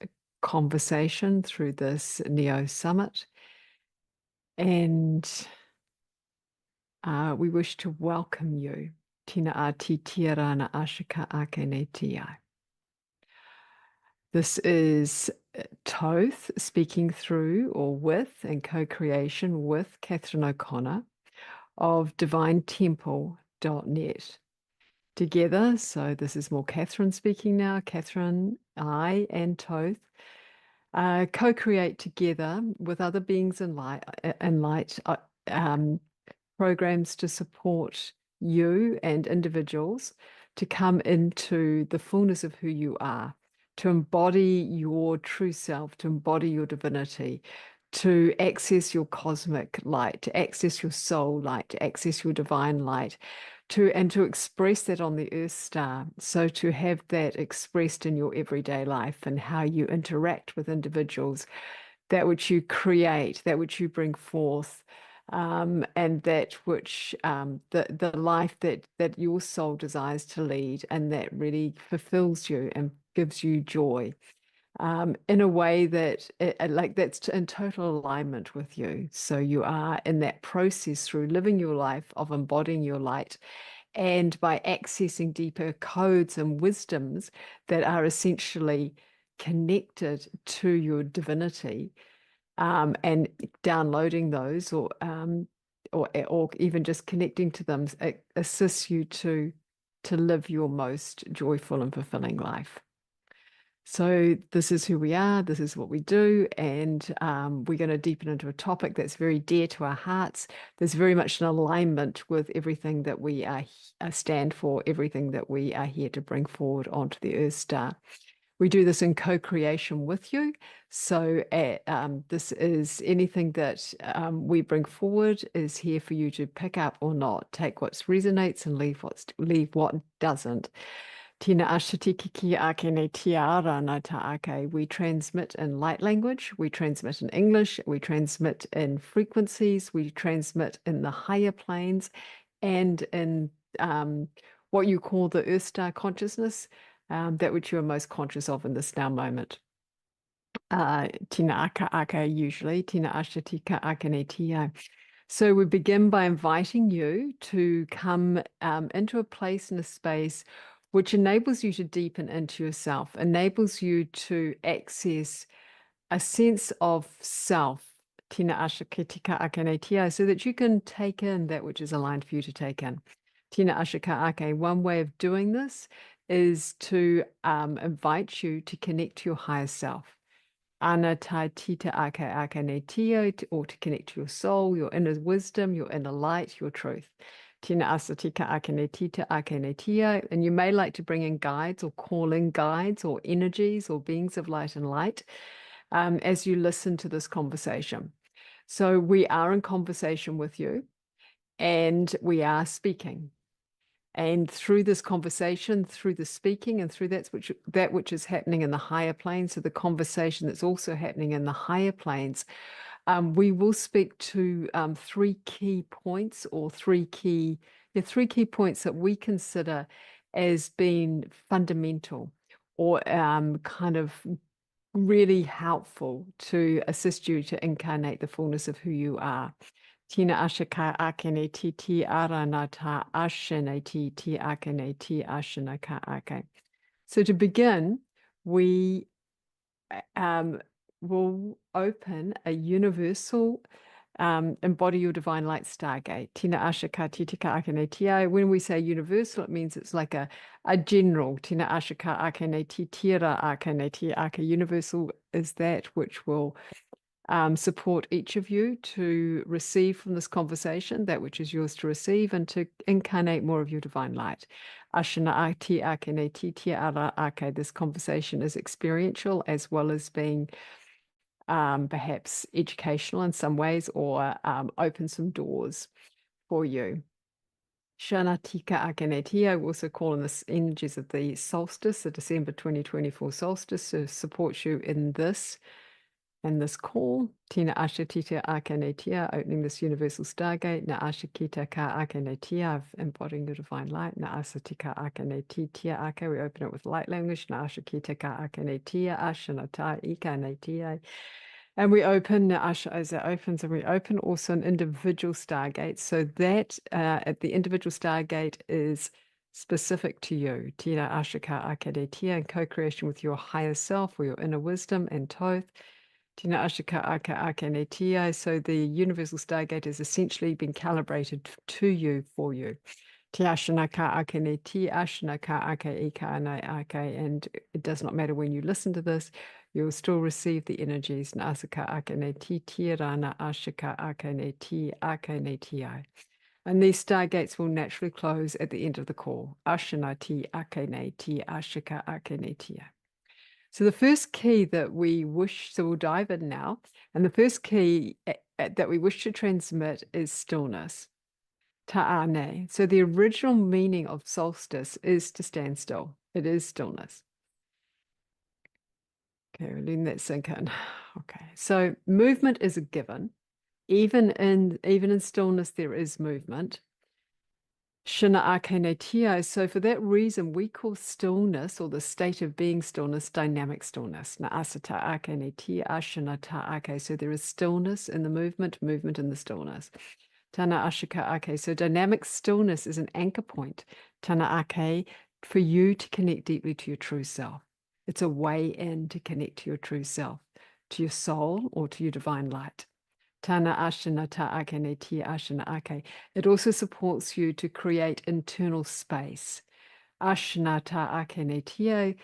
conversation through this Neo Summit. And we wish to welcome you. Tina ati tirana ashika akene tiai. This is Toth speaking through or with and co-creation with Catherine O'Connor of divinetemple.net. Together, so this is more Catherine speaking now, Catherine, I and Toth co-create together with other beings in light programs to support you and individuals to come into the fullness of who you are, to embody your true self, to embody your divinity, to access your cosmic light, to access your soul light, to access your divine light, and to express that on the earth star. So to have that expressed in your everyday life and how you interact with individuals, that which you create, that which you bring forth, and that which the life that your soul desires to lead, and that really fulfills you and gives you joy, in a way that that's in total alignment with you. So you are in that process through living your life of embodying your light, and by accessing deeper codes and wisdoms that are essentially connected to your divinity, and downloading those, or even just connecting to them, it assists you to live your most joyful and fulfilling life. So this is who we are, this is what we do, and we're going to deepen into a topic that's very dear to our hearts. There's very much an alignment with everything that we stand for, everything that we are here to bring forward onto the Earth Star. We do this in co-creation with you. So this is anything that we bring forward is here for you to pick up or not. Take what resonates and leave what doesn't. Tina ashatikiki akene tiara nata ake. We transmit in light language, we transmit in English, we transmit in frequencies, we transmit in the higher planes, and in what you call the Earth Star consciousness, that which you are most conscious of in this now moment. Tina aka aka usually, tina ashatika akene tia. So we begin by inviting you to come into a place and a space which enables you to deepen into yourself, enables you to access a sense of self, tina ashakitika akene tia, so that you can take in that which is aligned for you to take in. Tina ashaka ake. One way of doing this is to invite you to connect to your higher self. Ana tai tita ake akene tia, or to connect to your soul, your inner wisdom, your inner light, your truth. Tina asatika akene tita akene tia. And you may like to bring in guides or call in guides or energies or beings of light and light as you listen to this conversation. So we are in conversation with you, and we are speaking. And through this conversation, through the speaking, and through that which is happening in the higher planes, so the conversation that's also happening in the higher planes, we will speak to three key points, or three key points that we consider as being fundamental, or kind of really helpful to assist you to incarnate the fullness of who you are. Tina ashaka akene ti ti aranata ashene ti ti akene ti ashanaka ake. So to begin, we will open a universal embody your divine light stargate. Tina ashaka titika akene tia. When we say universal, it means it's like a general. Tina ashaka akene ti tira akene ti ake. Universal is that which will support each of you to receive from this conversation that which is yours to receive and to incarnate more of your divine light. Ashana ati ake ne ti tia ara ake. This conversation is experiential as well as being perhaps educational in some ways, or open some doors for you. Shana tika akeneti, I also call in the energies of the solstice, the December 2024 solstice, to support you in this call. Tina asha tita akenetia, opening this universal stargate. Na asha kita ka akenetia, embodying the divine light. Na asa tika akenetitia ake, we open it with light language. Na asha kita ka akenetia, ashana ta ikanetia. And we open, Asha, as it opens, and we open also an individual stargate. So that at the individual stargate is specific to you. Tira Ashika Akadetia, in co-creation with your higher self or your inner wisdom and Toth. Tina Ashika Aka Akanetia. So the universal stargate has essentially been calibrated to you, for you. Tiashanaka Akaneti, Ashanaka Ake Ika Ake, and it does not matter when you listen to this, you'll still receive the energies. Nasaka Akaneti, Tirana Ashaka Akaneti, Akaneti. And these stargates will naturally close at the end of the call. Ashanati Akaneti, Ashaka Akaneti. So the first key that we wish, so we'll dive in now, and the first key that we wish to transmit is stillness. Ta'ane. So the original meaning of solstice is to stand still. It is stillness. Okay, we're letting that sink in. Okay, so movement is a given. Even in stillness, there is movement. Shina ake tia. So for that reason, we call stillness, or the state of being stillness, dynamic stillness. Na asata ake tia, ashina ta ake. So there is stillness in the movement in the stillness. Tana ashika ake. So dynamic stillness is an anchor point, tana ake, for you to connect deeply to your true self. It's a way in to connect to your true self, to your soul, or to your divine light. Tana ashana ta ake ne tia ashana ake. It also supports you to create internal space. Ashana ta ake ne tia,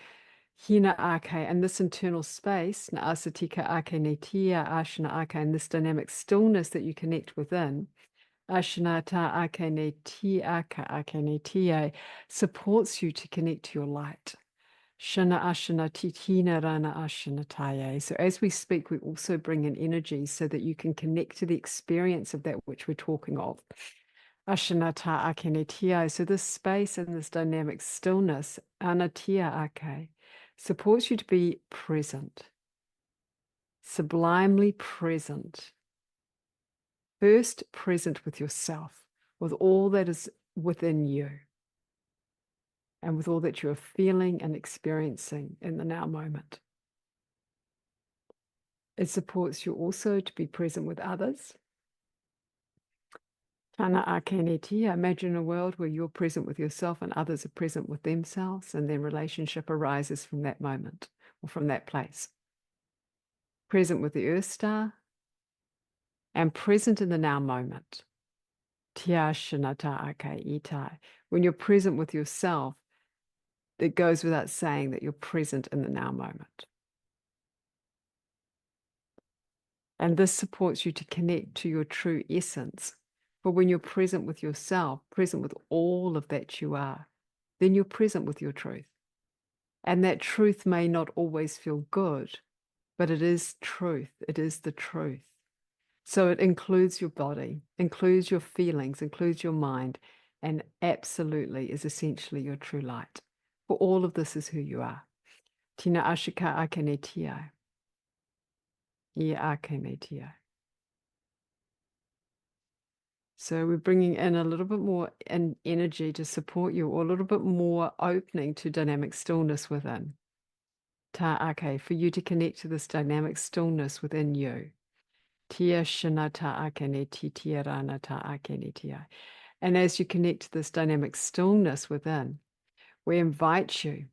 hina ake, and this internal space, na asatika ake ne tia ashana ake, and this dynamic stillness that you connect within, Ashanata akene ti aka akene tie, supports you to connect to your light. Shana ashana titina rana ashanataye. So as we speak, we also bring in energy so that you can connect to the experience of that which we're talking of. Ashanata akene tie. So this space and this dynamic stillness, anatia ake, supports you to be present, sublimely present. First, present with yourself, with all that is within you, and with all that you are feeling and experiencing in the now moment. It supports you also to be present with others. Tana akeneti, imagine a world where you're present with yourself and others are present with themselves, and their relationship arises from that moment or from that place. Present with the Earth Star, and present in the now moment. Tiashanata ake itai. When you're present with yourself, it goes without saying that you're present in the now moment. And this supports you to connect to your true essence. For when you're present with yourself, present with all of that you are, then you're present with your truth. And that truth may not always feel good, but it is truth. It is the truth. So it includes your body, includes your feelings, includes your mind, and absolutely is essentially your true light. For all of this is who you are. Tina ashika akene tia. Ia akene tia. So we're bringing in a little bit more energy to support you, or a little bit more opening to dynamic stillness within. Ta ake, for you to connect to this dynamic stillness within you. Tia shanata akene ti tia rana ta akene tia. And as you connect to this dynamic stillness within, we invite you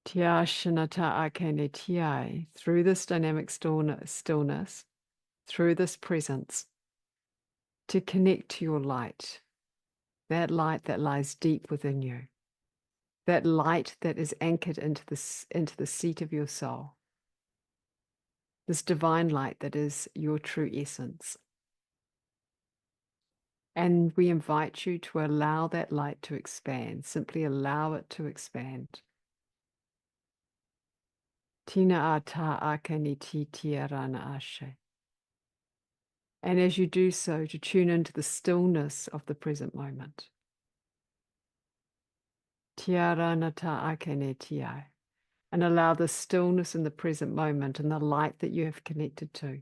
tia shanata akene tia, through this dynamic stillness, through this presence, to connect to your light that lies deep within you, that light that is anchored into the seat of your soul, this divine light that is your true essence. And we invite you to allow that light to expand. Simply allow it to expand. Tina ata akani ti tiarana ashe. And as you do so, to tune into the stillness of the present moment. Tiarana ta akane tiai. And allow the stillness in the present moment and the light that you have connected to.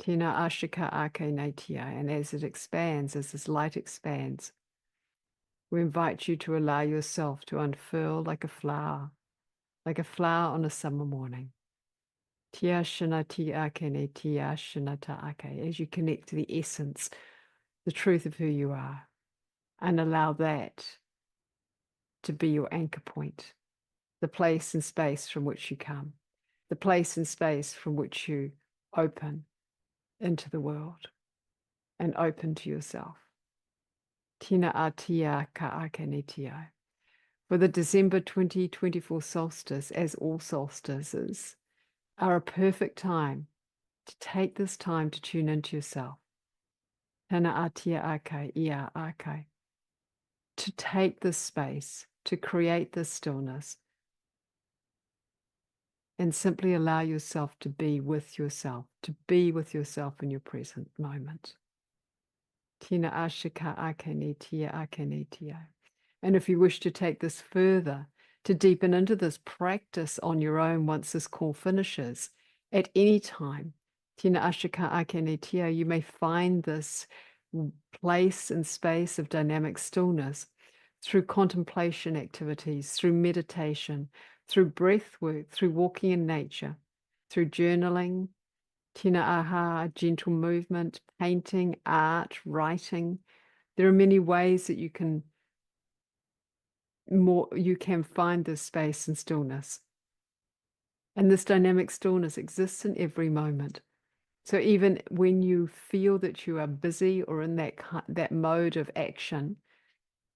Tina ashika akane tiai. And as it expands, as this light expands, we invite you to allow yourself to unfurl like a flower on a summer morning. Tia shana ti akene tia shana ta ake, as you connect to the essence, the truth of who you are, and allow that to be your anchor point, the place and space from which you come, the place and space from which you open into the world and open to yourself. Tina atia ka akene tia. For the December 2024 solstice, as all solstices, are a perfect time to take this time to tune into yourself. Tana atia ake, ia ake. To take this space, to create this stillness, and simply allow yourself to be with yourself in your present moment. Tina ashika akene tia akene tia. And if you wish to take this further, to deepen into this practice on your own once this call finishes, at any time, Tina ashika akene tia, you may find this place and space of dynamic stillness through contemplation activities, through meditation, through breath work, through walking in nature, through journaling, tina aha, gentle movement, painting, art, writing. There are many ways that you can find this space and stillness. And this dynamic stillness exists in every moment. So even when you feel that you are busy or in that mode of action,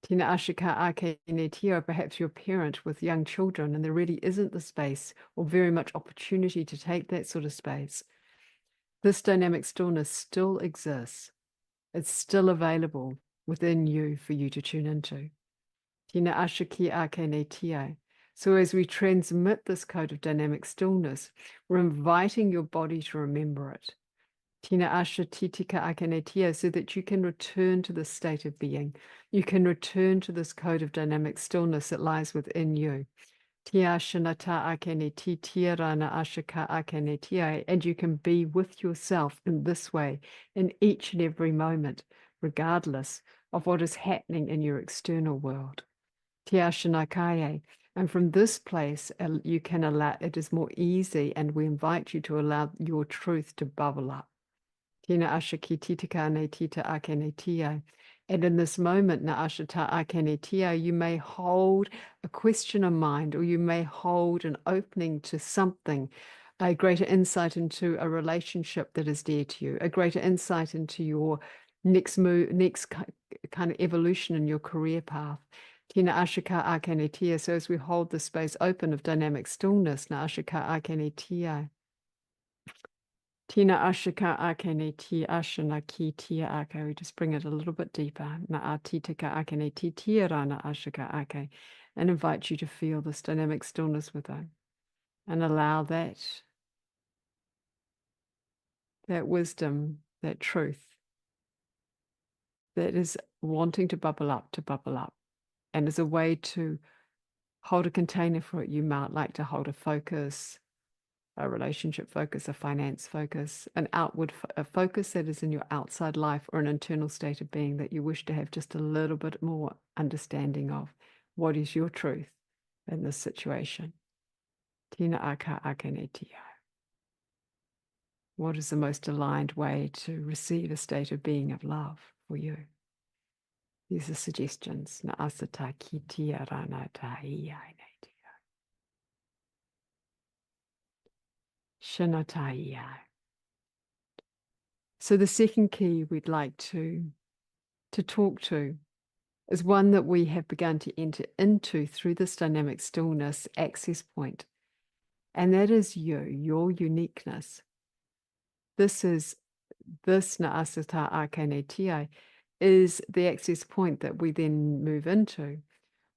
tina ashika ake netia, perhaps you're a parent with young children and there really isn't the space or very much opportunity to take that sort of space. This dynamic stillness still exists. It's still available within you for you to tune into. Tina ashiki ake netia. So as we transmit this code of dynamic stillness, we're inviting your body to remember it. Tina asha titika akanetia, so that you can return to this state of being. You can return to this code of dynamic stillness that lies within you. Tia shanata akaneti tirana ashaka akanetia, and you can be with yourself in this way in each and every moment, regardless of what is happening in your external world. Tia shanakaye. And from this place, you can allow, it is more easy, and we invite you to allow your truth to bubble up. Tina ashaki titika ne tita akene tia. And in this moment, na ashata akene tia, you may hold a question in mind, or you may hold an opening to something, a greater insight into a relationship that is dear to you, a greater insight into your next move, next kind of evolution in your career path. Tina ashaka akene tia. So as we hold the space open of dynamic stillness, na ashaka akene tia. Tina ashika akene ti ashana ki tia ake. We just bring it a little bit deeper. Na atitika akene ti tia rana ashika ake. And invite you to feel this dynamic stillness within. And allow that wisdom, that truth, that is wanting to bubble up. And as a way to hold a container for it, you might like to hold a focus, a relationship focus, a finance focus, an outward a focus that is in your outside life, or an internal state of being that you wish to have just a little bit more understanding of. What is your truth in this situation? Tina aka akanetia. What is the most aligned way to receive a state of being of love for you? These are suggestions. Na asata ki tia rana ta ia netia. Shanataya. So the second key we'd like to talk to is one that we have begun to enter into through this dynamic stillness access point. And that is you, your uniqueness. This Na'asata Ake is the access point that we then move into,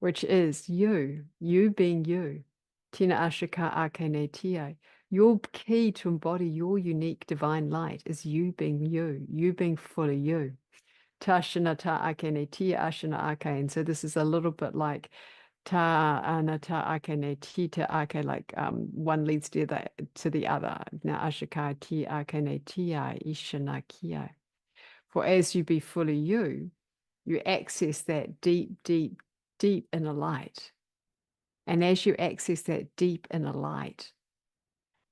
which is you being you. Tina Ashika Ake. Your key to embody your unique divine light is you being fully you. Tashina ta Ake Tia Ashina Ake. And so this is a little bit like ta anata ake ti te ake, like one leads to the other. Na ashika ti ake ti ishana kia. For as you be fully you access that deep, deep, deep inner light. And as you access that deep inner light,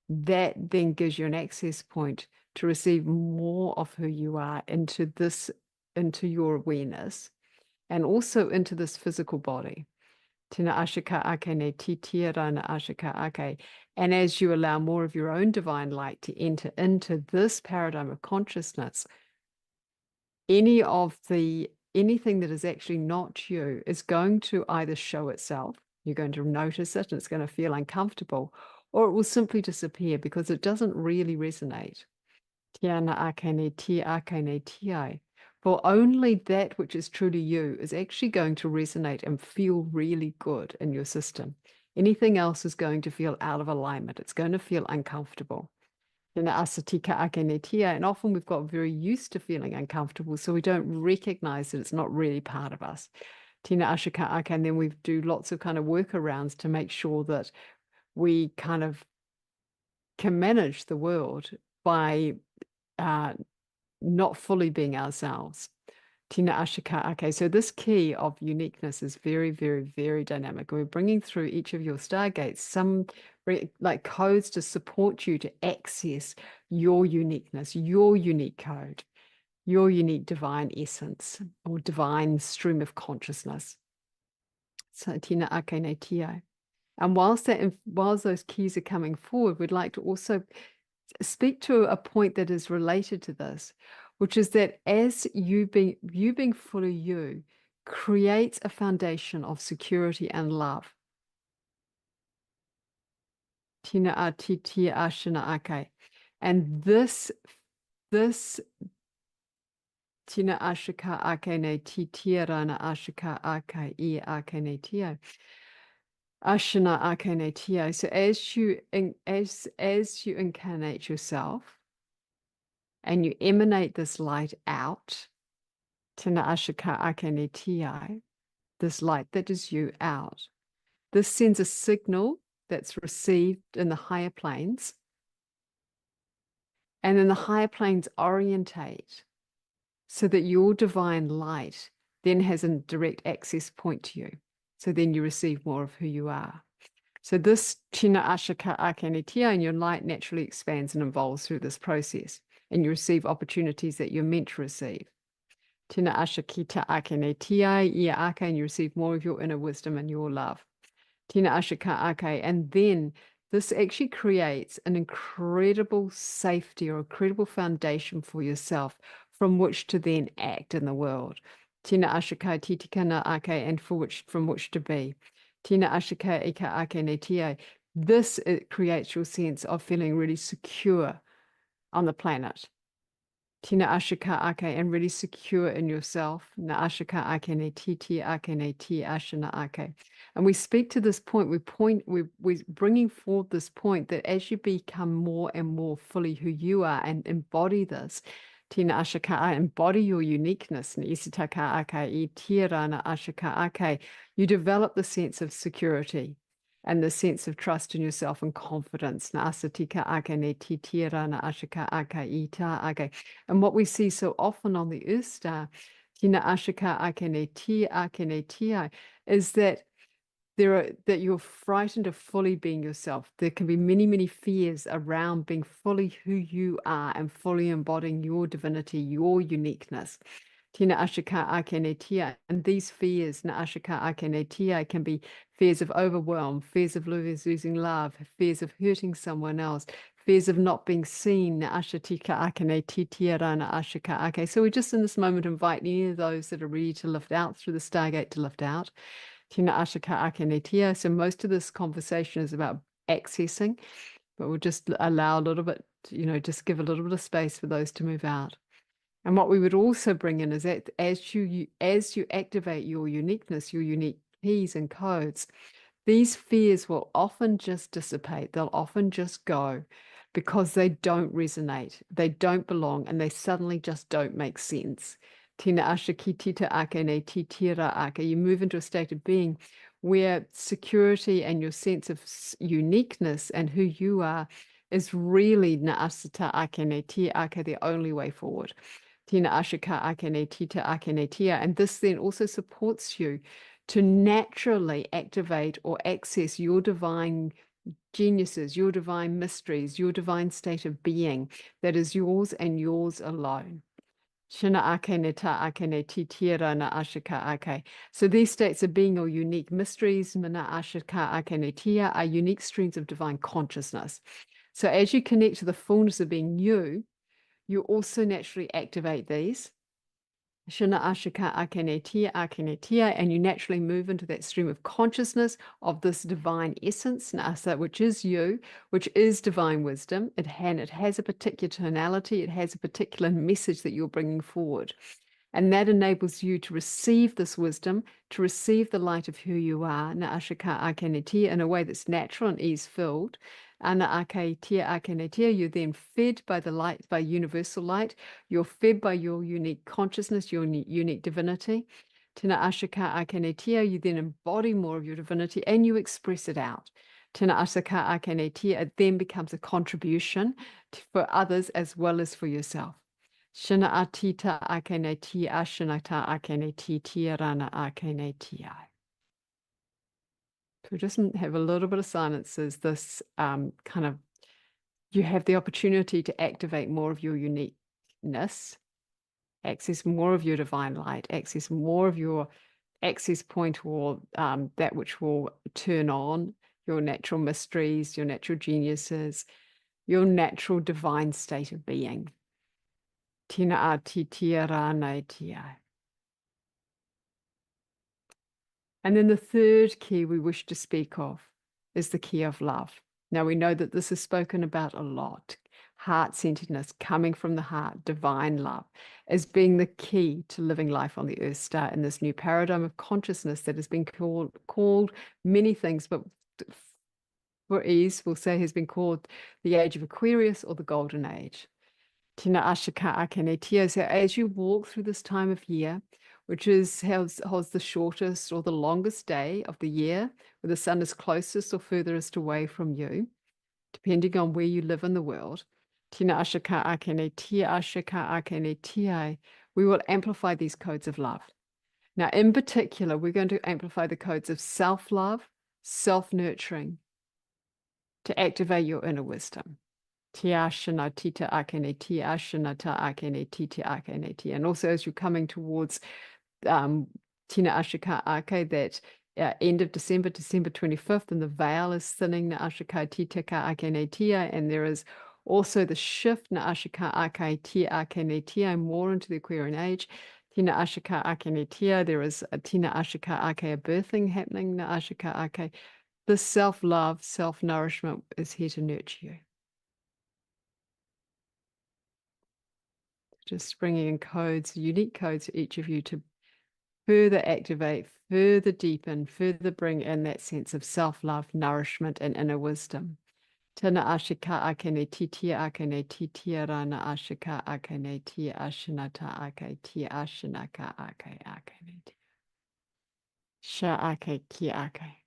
that then gives you an access point to receive more of who you are into your awareness, and also into this physical body. Tina ashika ake ne ti tira na ashika ake. And as you allow more of your own divine light to enter into this paradigm of consciousness, anything that is actually not you is going to either show itself, you're going to notice it and it's going to feel uncomfortable, or it will simply disappear because it doesn't really resonate. Tiana akane ti akane ti. For only that which is truly you is actually going to resonate and feel really good in your system. Anything else is going to feel out of alignment. It's going to feel uncomfortable. And often we've got very used to feeling uncomfortable, so we don't recognize that it's not really part of us. Tina ashika ake, and then we do lots of kind of workarounds to make sure that we kind of can manage the world by not fully being ourselves. Tina ashika ake. So this key of uniqueness is very, very, very dynamic. We're bringing through each of your stargates some like codes to support you to access your uniqueness, your unique code, your unique divine essence or divine stream of consciousness. So Tina akene tia. And whilst those keys are coming forward, we'd like to also speak to a point that is related to this, which is that as you being fully you creates a foundation of security and love. Tina atiti ashana ake. And this tina ashika ake ne titiara na ashika ake I ake ne tia. Ashana ake ne tia. So as you incarnate yourself and you emanate this light out, tina ashika ake ne tia, this light that is you out. This sends a signal that's received in the higher planes. And then the higher planes orientate so that your divine light then has a direct access point to you. So then you receive more of who you are. So this Tina Ashika Akanitia, and your light naturally expands and evolves through this process. And you receive opportunities that you're meant to receive. Tina Ashakita Akanitia, Ia Ake, and you receive more of your inner wisdom and your love. Tina Ashika Ake, and then this actually creates an incredible safety or incredible foundation for yourself from which to then act in the world. Tina Ashika Titikana Ake, and from which to be. Tina Ashika Ika Ake Netia. This creates your sense of feeling really secure on the planet. Tina Ashika Ake, and really secure in yourself. Na Ashika Ake Ne Titi Ake Ne Ti Ashana Ake. And we speak to this point, we're bringing forward this point that as you become more and more fully who you are and embody this, Tina Ashika, embody your uniqueness, Nisitaka Ake, I Tira Na Ashika Ake, you develop the sense of security and the sense of trust in yourself and confidence. Na asatika ake ne ti tira na ashika ake ita ake. And what we see so often on the Earth Star, tina ashika ake ne ti ake ne ti, is that that you're frightened of fully being yourself. There can be many, many fears around being fully who you are and fully embodying your divinity, your uniqueness. Tina ashika ake ne tia. And these fears, na ashika ake ne tia, can be fears of overwhelm, fears of losing love, fears of hurting someone else, fears of not being seen. Na asha tika ake ne titiara na asha ka ake. So we just in this moment invite any of those that are ready to lift out through the Stargate to lift out. Tina asha ka ake ne tia. So most of this conversation is about accessing, but we'll just allow a little bit, just give a little bit of space for those to move out. And what we would also bring in is that as you activate your uniqueness, your unique keys and codes, these fears will often just dissipate. They'll often just go because they don't resonate, they don't belong, and they suddenly just don't make sense. Tina asha ki tita ake ne titira ake. You move into a state of being where security and your sense of uniqueness and who you are is really na asata ake ne tia ake, the only way forward. Tina asha ka ake ne tita ake ne tia. And this then also supports you to naturally activate or access your divine geniuses, your divine mysteries, your divine state of being that is yours and yours alone. Shina ake ne ta ake ne titira na ashika ake. So these states of being or unique mysteries, mana ashika ake ne tia, are unique streams of divine consciousness. So as you connect to the fullness of being you also naturally activate these. Shina ashika akene tia, and you naturally move into that stream of consciousness of this divine essence, nasa, which is you, which is divine wisdom. It has a particular tonality, it has a particular message that you're bringing forward. And that enables you to receive this wisdom, to receive the light of who you are, na ashika akene tia, in a way that's natural and ease-filled. Ana ake tia akene tia, you're then fed by the light, by universal light. You're fed by your unique consciousness, your unique divinity. Tina ashika akene tia, you then embody more of your divinity and you express it out. Tina ashika akene tia, it then becomes a contribution for others as well as for yourself. Shina atita akene tia, shinata akene tia, rana akene tia. So just have a little bit of silence as this you have the opportunity to activate more of your uniqueness, access more of your divine light, access more of your access point, or that which will turn on your natural mysteries, your natural geniuses, your natural divine state of being. Tina ati tia rana tia. And then the third key we wish to speak of is the key of love. Now we know that this is spoken about a lot. Heart-centeredness, coming from the heart, divine love, as being the key to living life on the Earth Star in this new paradigm of consciousness that has been called many things, but for ease, we'll say has been called the Age of Aquarius or the Golden Age. Tina ashika akene tia. So as you walk through this time of year, which holds the shortest or the longest day of the year, where the sun is closest or furthest away from you, depending on where you live in the world. Tina ashika akene tia, ashika akene tia. We will amplify these codes of love. Now, in particular, we're going to amplify the codes of self-love, self-nurturing, to activate your inner wisdom. Tiashana tita akene tiashana ta akene tita akene tia. And also as you're coming towards Tina Ashika Ake, that end of December 25th, and the veil is thinning, na Ashika titaka akene tia, and there is also the shift, na Ashika Ake tia akene tia, more into the Aquarian age. Tina Ashika akene tia, there is a Tina Ashika Ake, a birthing happening, na Ashika Ake. This self-love, self-nourishment is here to nurture you. Just bringing in codes, unique codes for each of you to further activate, further deepen, further bring in that sense of self-love, nourishment, and inner wisdom. Tana ashika akene titia akene titia rana ashika akene tia ashanata ake tia ashanaka ake akene tia. Sha ake ki ake.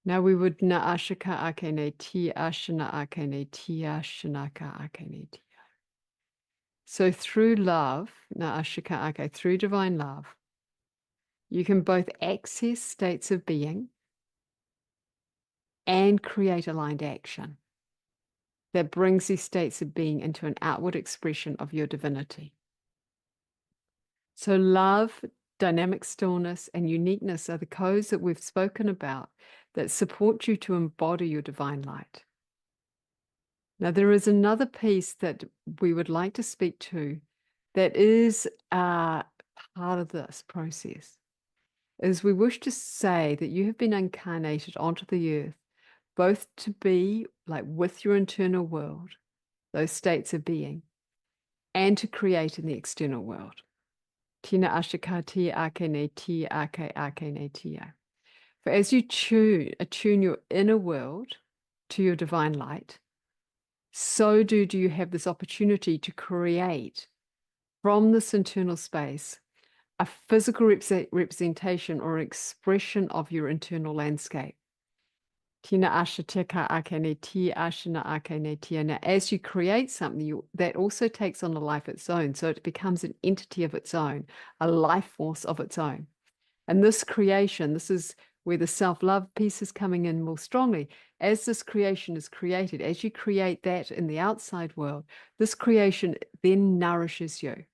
Now we would na ashika akene tia ashana akene tia shanaka akene tia. So through love, na ashika ake, through divine love, you can both access states of being and create aligned action that brings these states of being into an outward expression of your divinity. So love, dynamic stillness, and uniqueness are the codes that we've spoken about that support you to embody your divine light. Now, there is another piece that we would like to speak to that is part of this process, is we wish to say that you have been incarnated onto the earth, both to be like with your internal world, those states of being, and to create in the external world. Tina ashikati ake ne ti ake ne tia. For as you attune your inner world to your divine light, so do you have this opportunity to create from this internal space a physical representation or expression of your internal landscape. Tina ashateka akene ti ashina akene tia. Now, as you create something, that also takes on a life of its own. So it becomes an entity of its own, a life force of its own. And this creation, this is where the self-love piece is coming in more strongly. As this creation is created, as you create that in the outside world, this creation then nourishes you.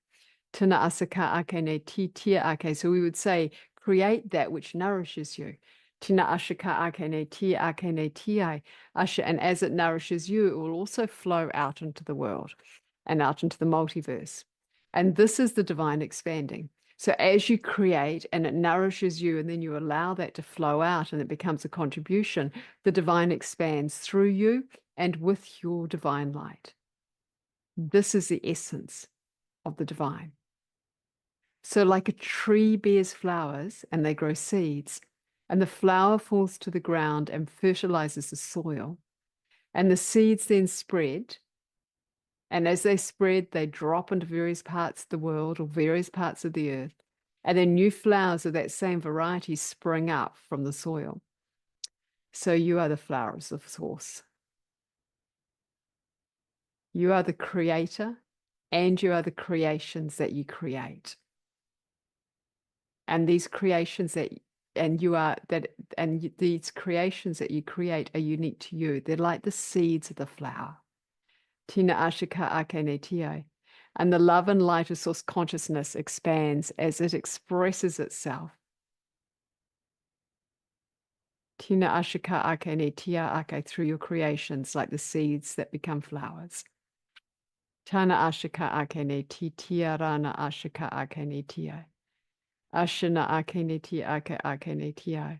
Tina asaka ake ne ti tia ake. So we would say, create that which nourishes you. Tina ashaka ake ne ti ake ne tia. And as it nourishes you, it will also flow out into the world and out into the multiverse. And this is the divine expanding. So as you create and it nourishes you, and then you allow that to flow out and it becomes a contribution, the divine expands through you and with your divine light. This is the essence of the divine. So like a tree bears flowers and they grow seeds, and the flower falls to the ground and fertilizes the soil, and the seeds then spread. And as they spread, they drop into various parts of the world or various parts of the earth. And then new flowers of that same variety spring up from the soil. So you are the flowers of source. You are the creator, and you are the creations that you create. And these creations these creations that you create are unique to you. They're like the seeds of the flower. Tina ashika ake ne tia. And the love and light of source consciousness expands as it expresses itself. Tina ashika ake ne tia ake through your creations, like the seeds that become flowers. Tana ashika ake ne ti tia rana ashika ake ne tia. Ashina ake ne tia ake ne tia.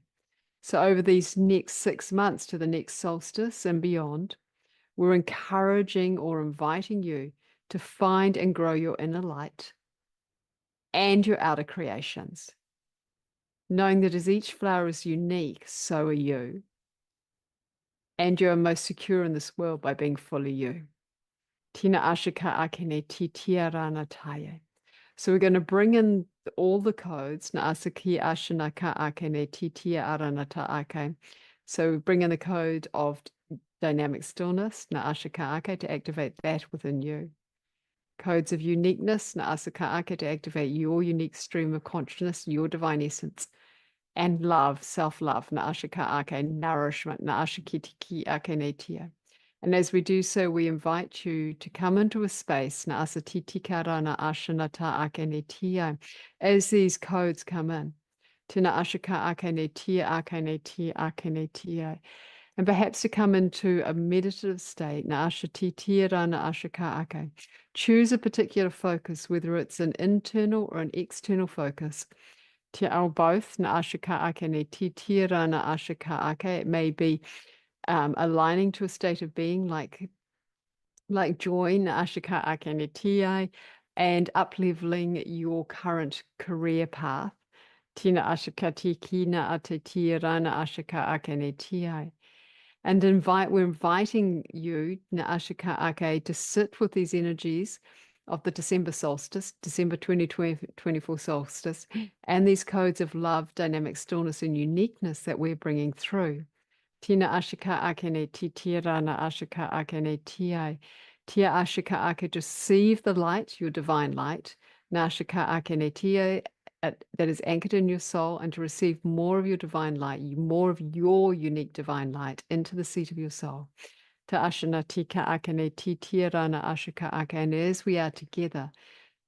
So over these next 6 months to the next solstice and beyond, we're encouraging or inviting you to find and grow your inner light and your outer creations, knowing that as each flower is unique, so are you. And you are most secure in this world by being fully you. Tina ashika akene ti tia rana taye. So we're going to bring in all the codes. Na asaki ashina ka akene ti tia arana ta ake. So we bring in the code of dynamic stillness, na ashika ake, to activate that within you. Codes of uniqueness, na asaka ake, to activate your unique stream of consciousness, your divine essence. And love, self-love, na ashika ake, nourishment, na ashikitiki ake ne tia. And as we do so, we invite you to come into a space, na asatiti kara na ashanata ake ne tia, as these codes come in. Tina ashika ake ne tia ake ne tia ake ne tia. And perhaps to come into a meditative state, na ashati tia na ashika ake. Choose a particular focus, whether it's an internal or an external focus. Tia or both, na ashika ake ne tia na ashika ake. It may be aligning to a state of being like joy, na ashika ake ne tia, and up-leveling your current career path. Tina ashika tiki na ate tia na ashika ake ne tia. And we're inviting you, na ashika ake, to sit with these energies of the December solstice, December 2024 solstice, and these codes of love, dynamic stillness, and uniqueness that we're bringing through. Tina ashika ake ne ti tia rana ashika ake ne tia. Tia ashika ake, to receive the light, your divine light. Na ashika ake ne tia, that is anchored in your soul, and to receive more of your divine light, more of your unique divine light into the seat of your soul. Ta ashana tika akane ti tia rana ashika ake. And as we are together,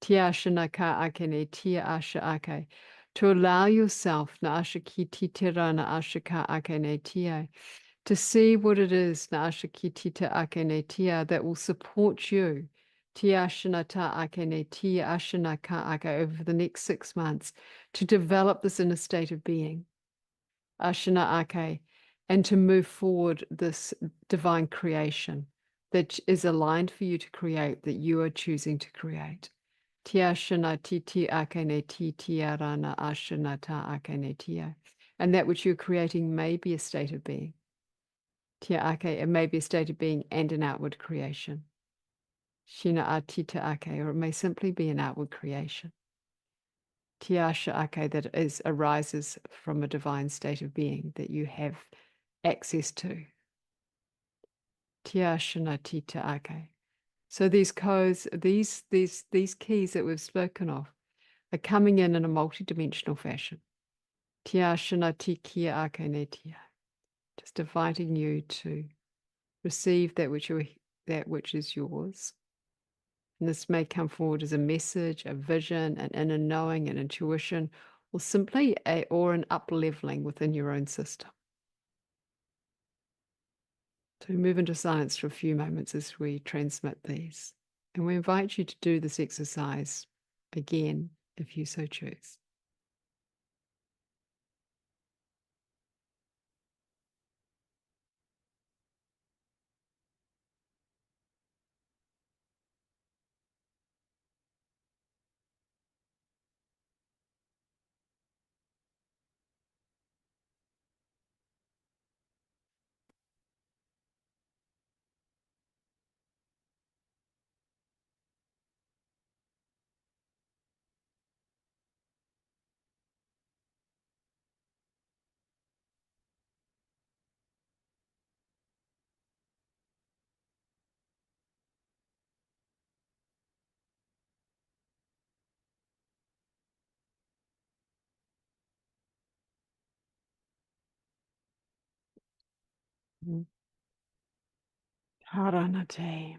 tia ashana ka akane tia asha ake, to allow yourself na ashaki ti tia rana ashika akane tia, to see what it is Na'asha ki tita ake ne tia that will support you. Tia ashana ta ake ne tia ashana ka ake over the next 6 months to develop this inner state of being. Ashana ake, and to move forward this divine creation that is aligned for you to create, that you are choosing to create. Tia ashana ti ti ake ne ti tia rana ashana ta ake ne tia. And that which you're creating may be a state of being. Tia ake, it may be a state of being and an outward creation. Shina a tita ake, or it may simply be an outward creation. Tiasha ake, that arises from a divine state of being that you have access to. Tiashana tita ake. So these codes, these keys that we've spoken of, are coming in a multidimensional fashion. Tiashana tikia ake netia. Just inviting you to receive that which is yours. And this may come forward as a message, a vision, an inner knowing, an intuition, or simply an up-leveling within your own system. So we move into silence for a few moments as we transmit these. And we invite you to do this exercise again if you so choose. Haranate.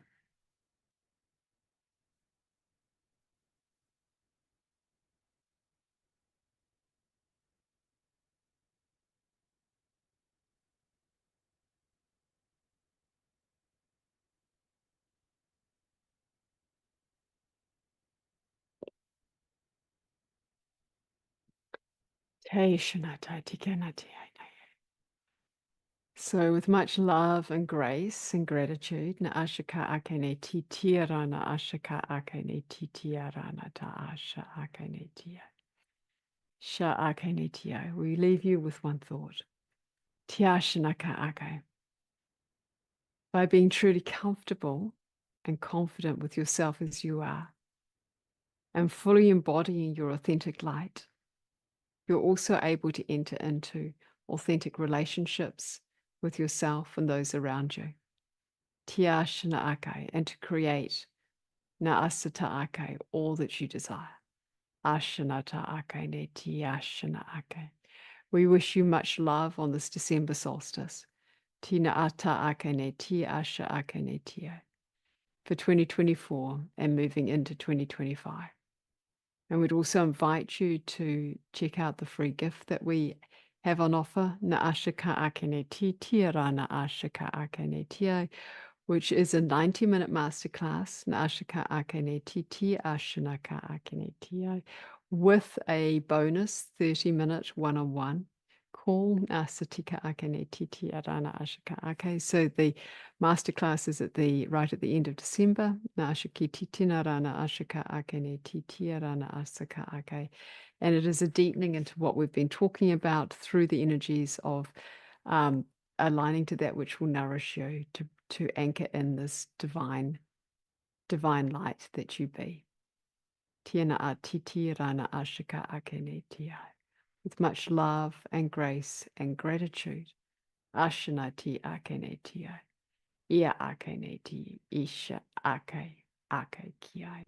So with much love and grace and gratitude, na ashaka akene titiara na ashaka akene titiara na ta asha akene tia. Sha akene tia. We leave you with one thought. Tiashanaka ake. By being truly comfortable and confident with yourself as you are, and fully embodying your authentic light, you're also able to enter into authentic relationships with yourself and those around you. Tiashana ake, and to create naasata ake, all that you desire. Ashanata ake ne tiashana ake. We wish you much love on this December solstice. Tina ata ake ne tiasha ake ne tia. For 2024 and moving into 2025. And we'd also invite you to check out the free gift that we have on offer, Naashaka Akene Tia Na Ashaka Akene Tia, which is a 90-minute masterclass, Naashaka Akene Tia Ashanaka Akene Tia, with a bonus 30-minute one-on-one call, Nasatika Akene Tia Rana Ashaka Ake. So the masterclass is right at the end of December. Naashaki Titina Rana Ashaka Akene Tia Rana Asaka Ake. And it is a deepening into what we've been talking about through the energies of aligning to that which will nourish you, to anchor in this divine light that you be. Tiana a titi rana ashika akene tia. With much love and grace and gratitude. Ashana ti akene tia. Ia akene ti isha ake kiaine.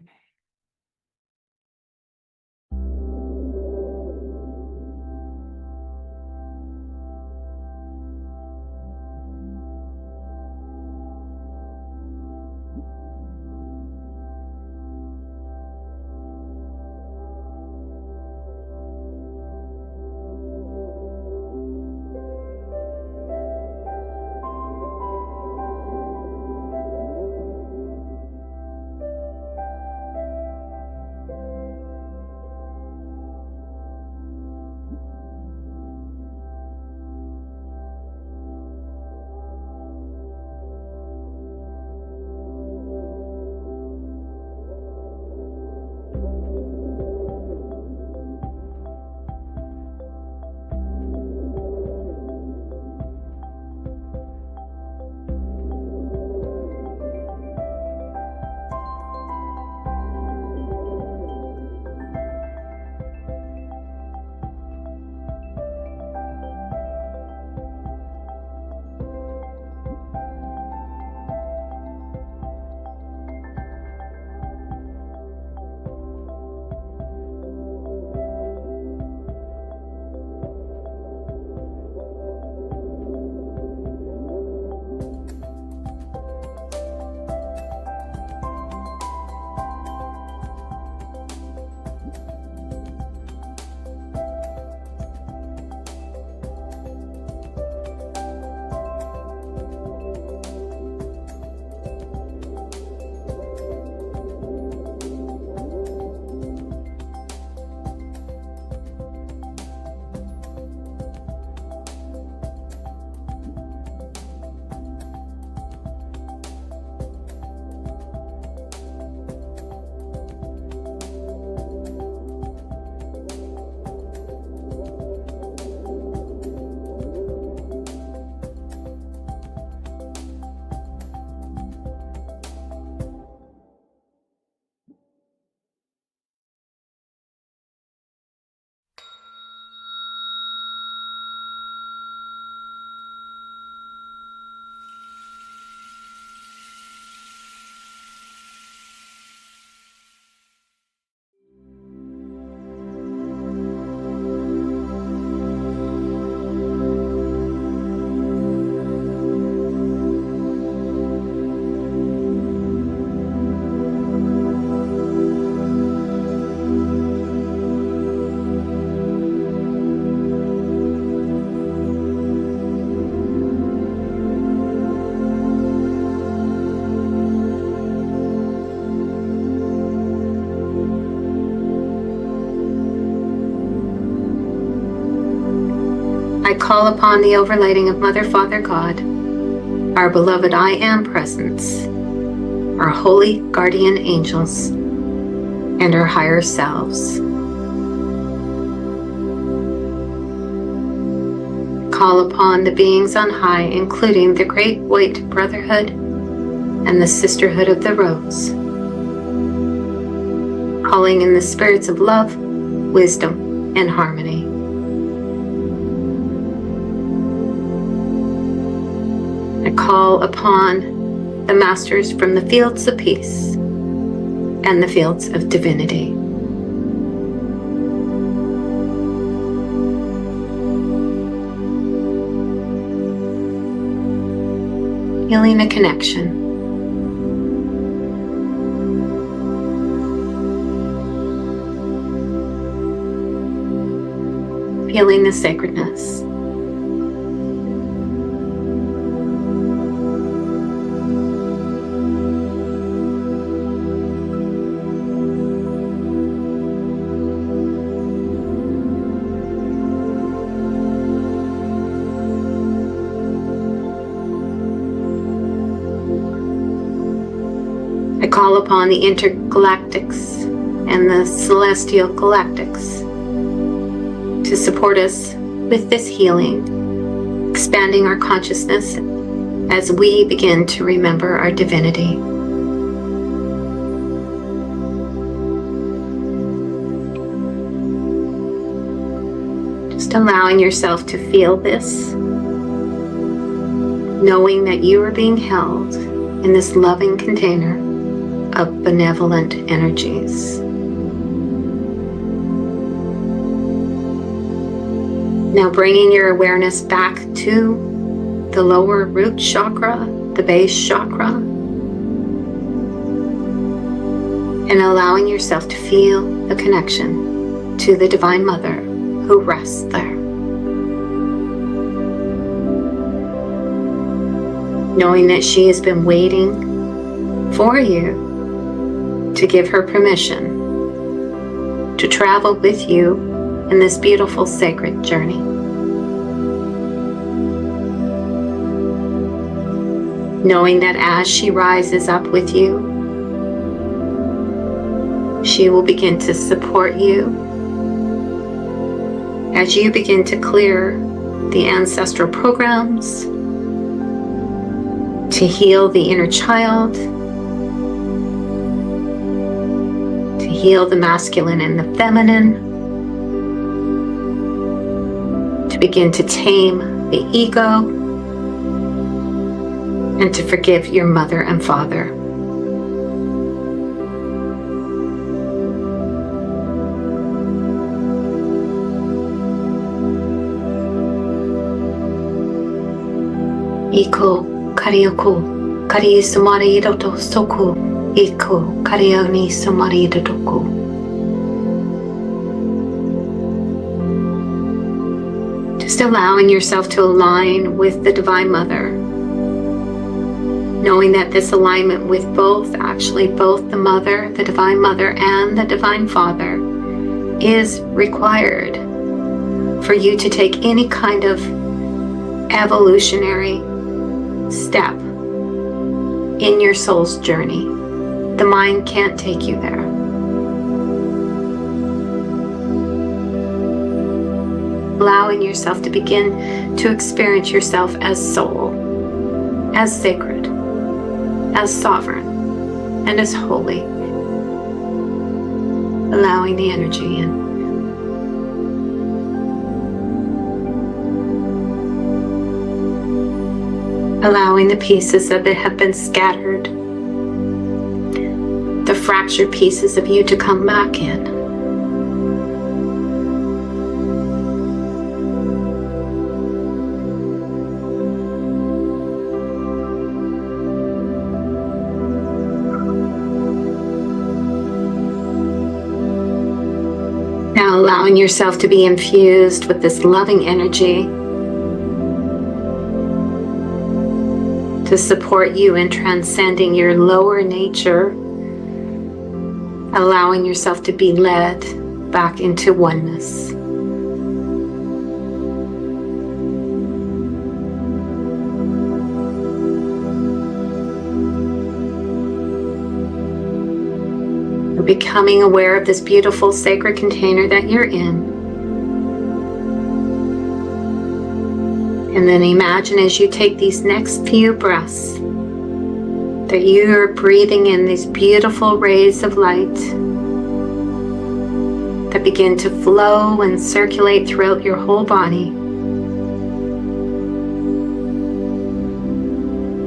I call upon the overlighting of Mother, Father, God, our beloved I Am Presence, our holy guardian angels, and our higher selves. Call upon the beings on high, including the Great White Brotherhood and the Sisterhood of the Rose, calling in the spirits of love, wisdom, and harmony. I call upon the masters from the fields of peace and the fields of divinity. Healing a connection. Feeling the sacredness. I call upon the intergalactics and the celestial galactics to support us with this healing, expanding our consciousness as we begin to remember our divinity. Just allowing yourself to feel this, knowing that you are being held in this loving container of benevolent energies. Now bringing your awareness back to the lower root chakra, the base chakra, and allowing yourself to feel the connection to the Divine Mother who rests there. Knowing that she has been waiting for you to give her permission to travel with you in this beautiful sacred journey. Knowing that as she rises up with you, she will begin to support you as you begin to clear the ancestral programs, to heal the inner child, to heal the masculine and the feminine, to begin to tame the ego, and to forgive your mother and father. Iko Karioko Kari Sumari Roto Soku Iko Karioni Sumari Rotoku. Just allowing yourself to align with the Divine Mother, knowing that this alignment with both the Mother, the Divine Mother, and the Divine Father is required for you to take any kind of evolutionary step in your soul's journey. The mind can't take you there. Allowing yourself to begin to experience yourself as soul, as sacred, as sovereign, and as holy. Allowing the energy in. Allowing the pieces that have been scattered, the fractured pieces of you to come back in. Now allowing yourself to be infused with this loving energy to support you in transcending your lower nature, allowing yourself to be led back into oneness. You're becoming aware of this beautiful sacred container that you're in. And then imagine as you take these next few breaths that you are breathing in these beautiful rays of light that begin to flow and circulate throughout your whole body,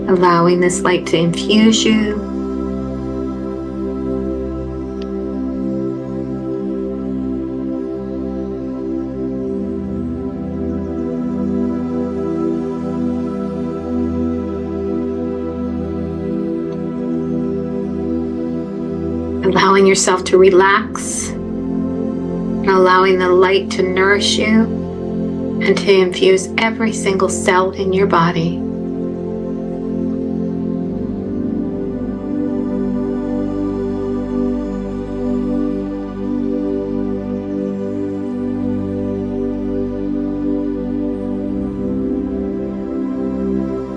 allowing this light to infuse you, allowing yourself to relax, and allowing the light to nourish you and to infuse every single cell in your body.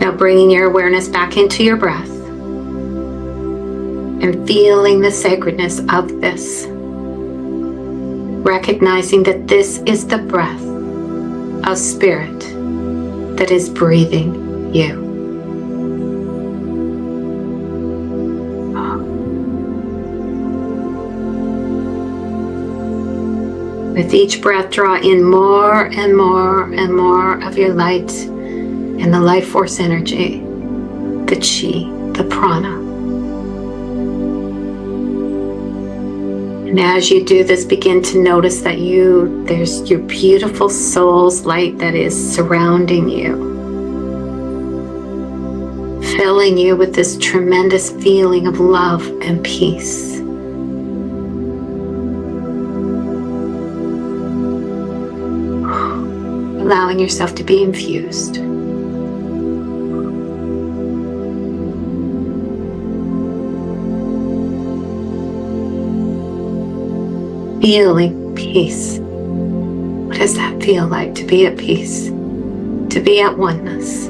Now bringing your awareness back into your breath and feeling the sacredness of this. Recognizing that this is the breath of spirit that is breathing you. With each breath, draw in more and more and more of your light and the life force energy, the chi, the prana. And as you do this, begin to notice that there's your beautiful soul's light that is surrounding you, filling you with this tremendous feeling of love and peace. Allowing yourself to be infused. Feeling peace. What does that feel like to be at peace? To be at oneness?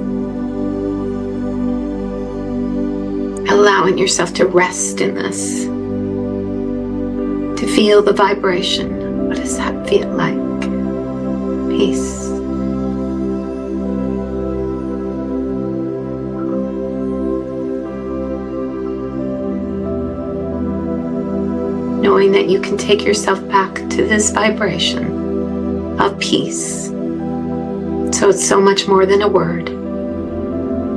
Allowing yourself to rest in this. To feel the vibration. What does that feel like? Peace. Knowing that you can take yourself back to this vibration of peace. So it's so much more than a word.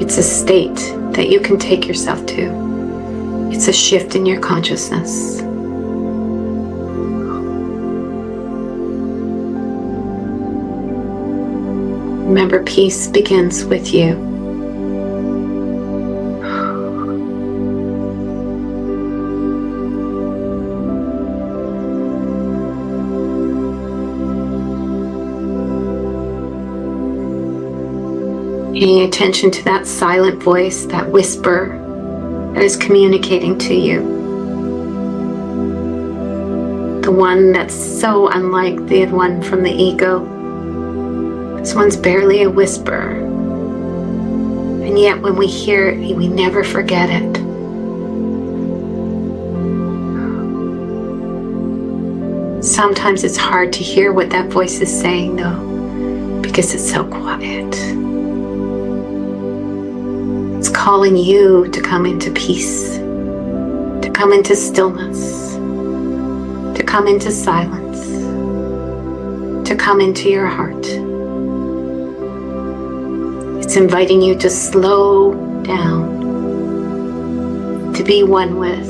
It's a state that you can take yourself to. It's a shift in your consciousness. Remember, peace begins with you. Paying attention to that silent voice, that whisper that is communicating to you. The one that's so unlike the one from the ego. This one's barely a whisper. And yet when we hear it, we never forget it. Sometimes it's hard to hear what that voice is saying though, because it's so quiet. It's calling you to come into peace, to come into stillness, to come into silence, to come into your heart. It's inviting you to slow down, to be one with.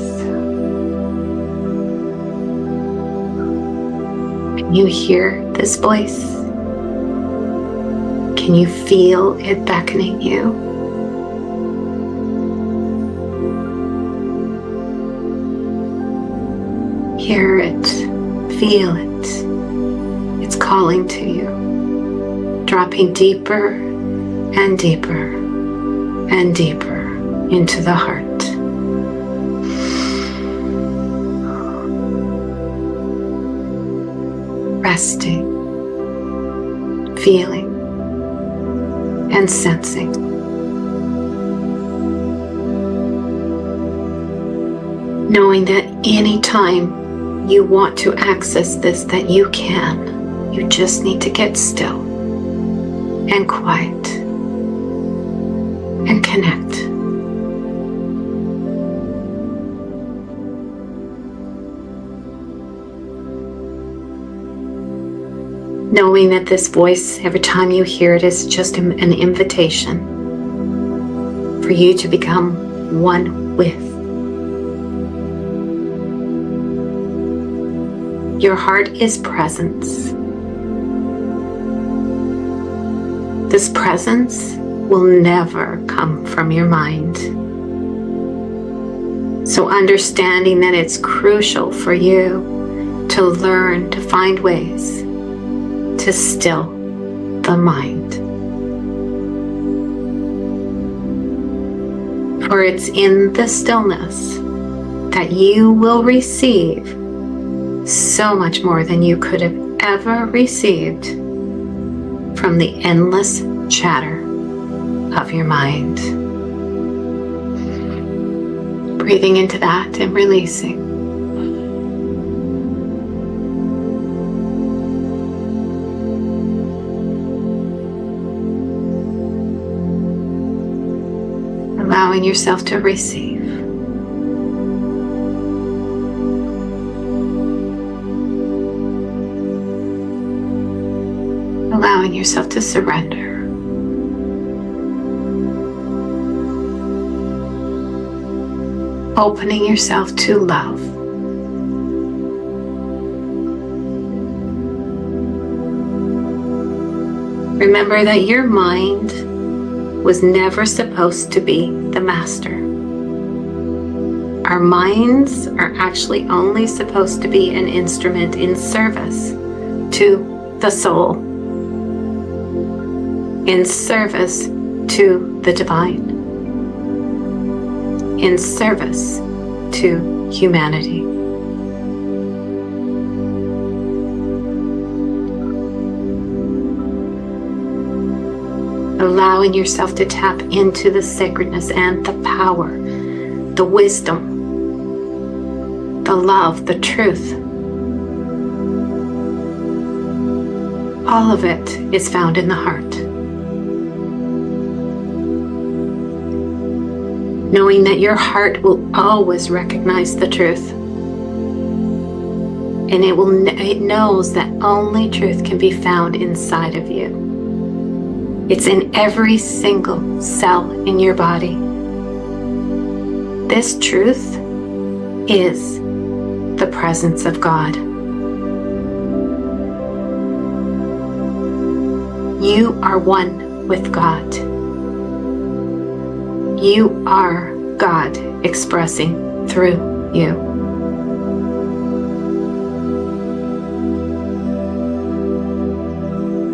Can you hear this voice? Can you feel it beckoning you? Hear it, feel it. It's calling to you, dropping deeper and deeper and deeper into the heart. Resting, feeling, and sensing. knowing that anytime you want to access this, that you can. You just need to get still and quiet and connect. Knowing that this voice, every time you hear it, is just an invitation for you to become one with. Your heart is presence. This presence will never come from your mind. So understanding that it's crucial for you to learn to find ways to still the mind. For it's in the stillness that you will receive so much more than you could have ever received from the endless chatter of your mind. Breathing into that and releasing. Allowing yourself to receive. Allowing yourself to surrender. Opening yourself to love. Remember that your mind was never supposed to be the master. Our minds are actually only supposed to be an instrument in service to the soul, in service to the divine, in service to humanity. Allowing yourself to tap into the sacredness and the power, the wisdom, the love, the truth. All of it is found in the heart. Knowing that your heart will always recognize the truth. And it knows that only truth can be found inside of you. It's in every single cell in your body. This truth is the presence of God. You are one with God. You are God expressing through you.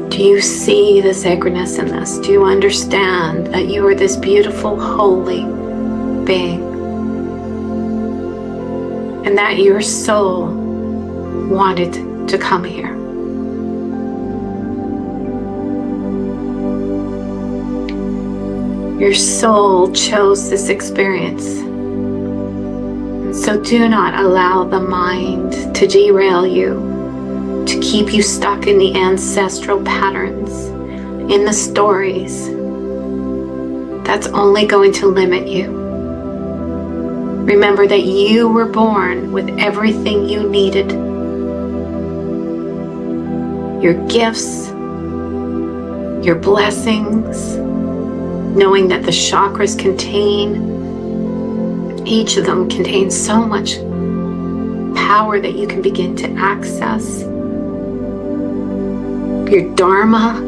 Do you see the sacredness in this? Do you understand that you are this beautiful, holy being? And that your soul wanted to come here? Your soul chose this experience. And so do not allow the mind to derail you, to keep you stuck in the ancestral patterns, in the stories. That's only going to limit you. Remember that you were born with everything you needed. Your gifts, your blessings, knowing that the chakras each of them contains so much power that you can begin to access. Your dharma,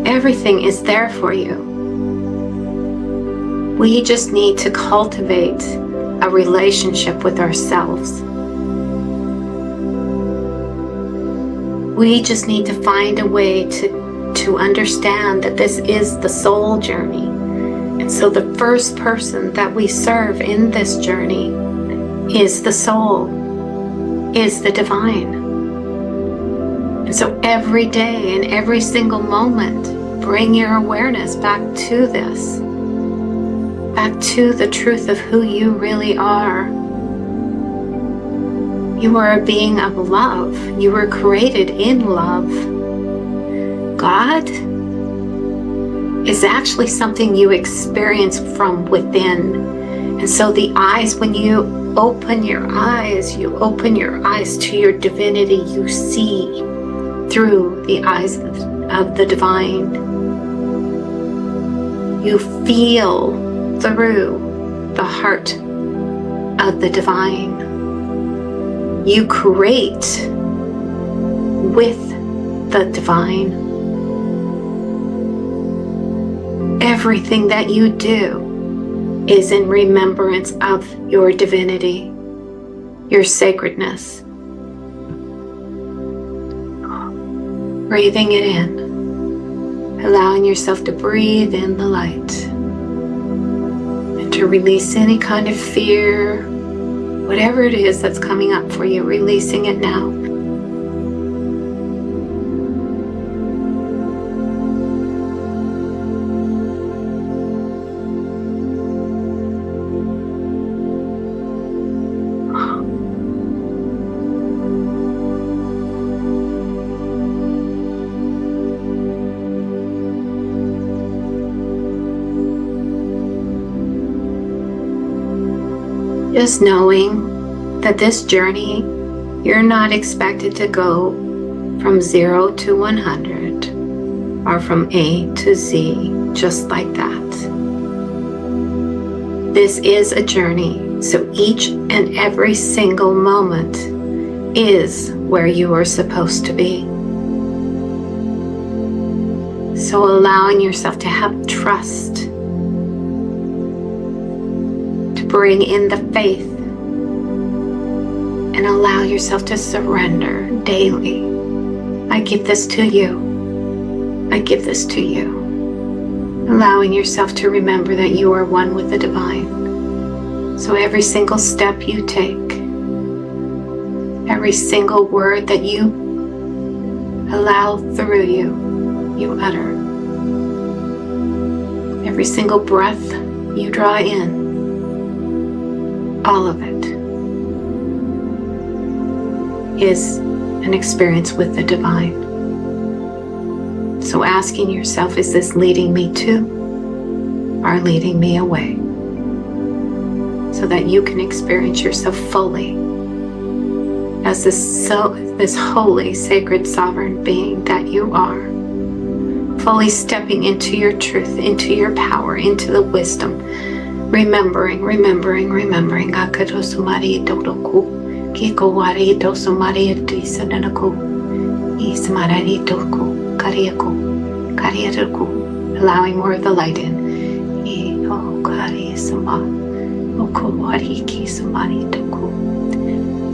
everything is there for you. We just need to cultivate a relationship with ourselves. We just need to find a way to understand that this is the soul journey. And so the first person that we serve in this journey is the soul, is the divine. And so every day and every single moment, bring your awareness back to this, back to the truth of who you really are. You are a being of love. You were created in love. God is actually something you experience from within. And so the eyes, when you open your eyes to your divinity, you see through the eyes of the divine. You feel through the heart of the divine. You create with the divine. Everything that you do is in remembrance of your divinity, your sacredness. Breathing it in, allowing yourself to breathe in the light and to release any kind of fear, whatever it is that's coming up for you, releasing it now. Just knowing that this journey, you're not expected to go from 0 to 100 or from A to Z just like that. This is a journey, so each and every single moment is where you are supposed to be. So allowing yourself to have trust, bring in the faith, and allow yourself to surrender daily. I give this to you. I give this to you. Allowing yourself to remember that you are one with the divine. So every single step you take, every single word that you allow through you, you utter. Every single breath you draw in, all of it is an experience with the divine. So asking yourself, is this leading me to or leading me away? So that you can experience yourself fully as this holy, sacred, sovereign being that you are. Fully stepping into your truth, into your power, into the wisdom. Remembering. Akadosumari dodoku, kikowari dosumari disananaku, ismarari doku, kariaku, allowing more of the light in.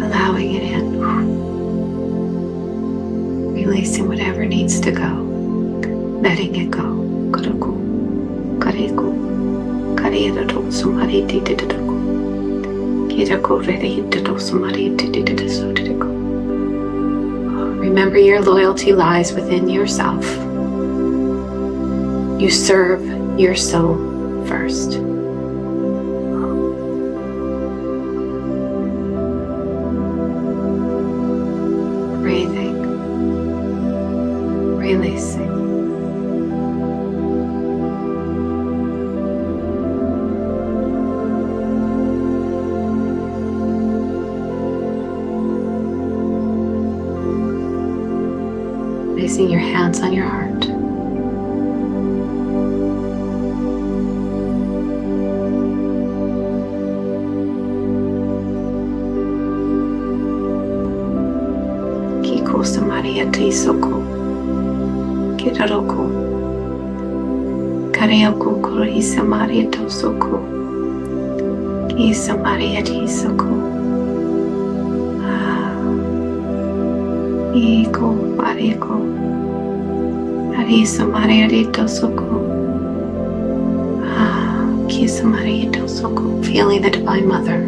Allowing it in. Releasing whatever needs to go. Letting it go. Remember, your loyalty lies within yourself. You serve your soul first. Breathing, releasing. Placing your hands on your heart. Kiko Samaria Tisoko, Kitaroko, Kareoko Kuri Samaria Tosoko, Ki Samaria Tisoko, Iko Mariko. Feeling the Divine Mother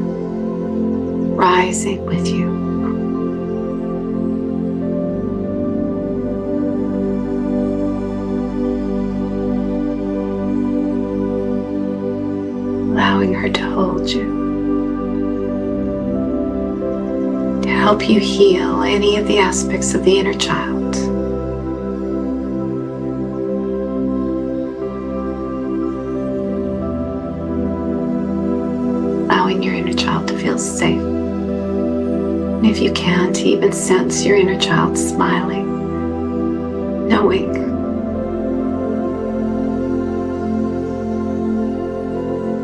rising with you. hold you, to help you heal any of the aspects of the inner child. Allowing your inner child to feel safe. And if you can, to even sense your inner child smiling, knowing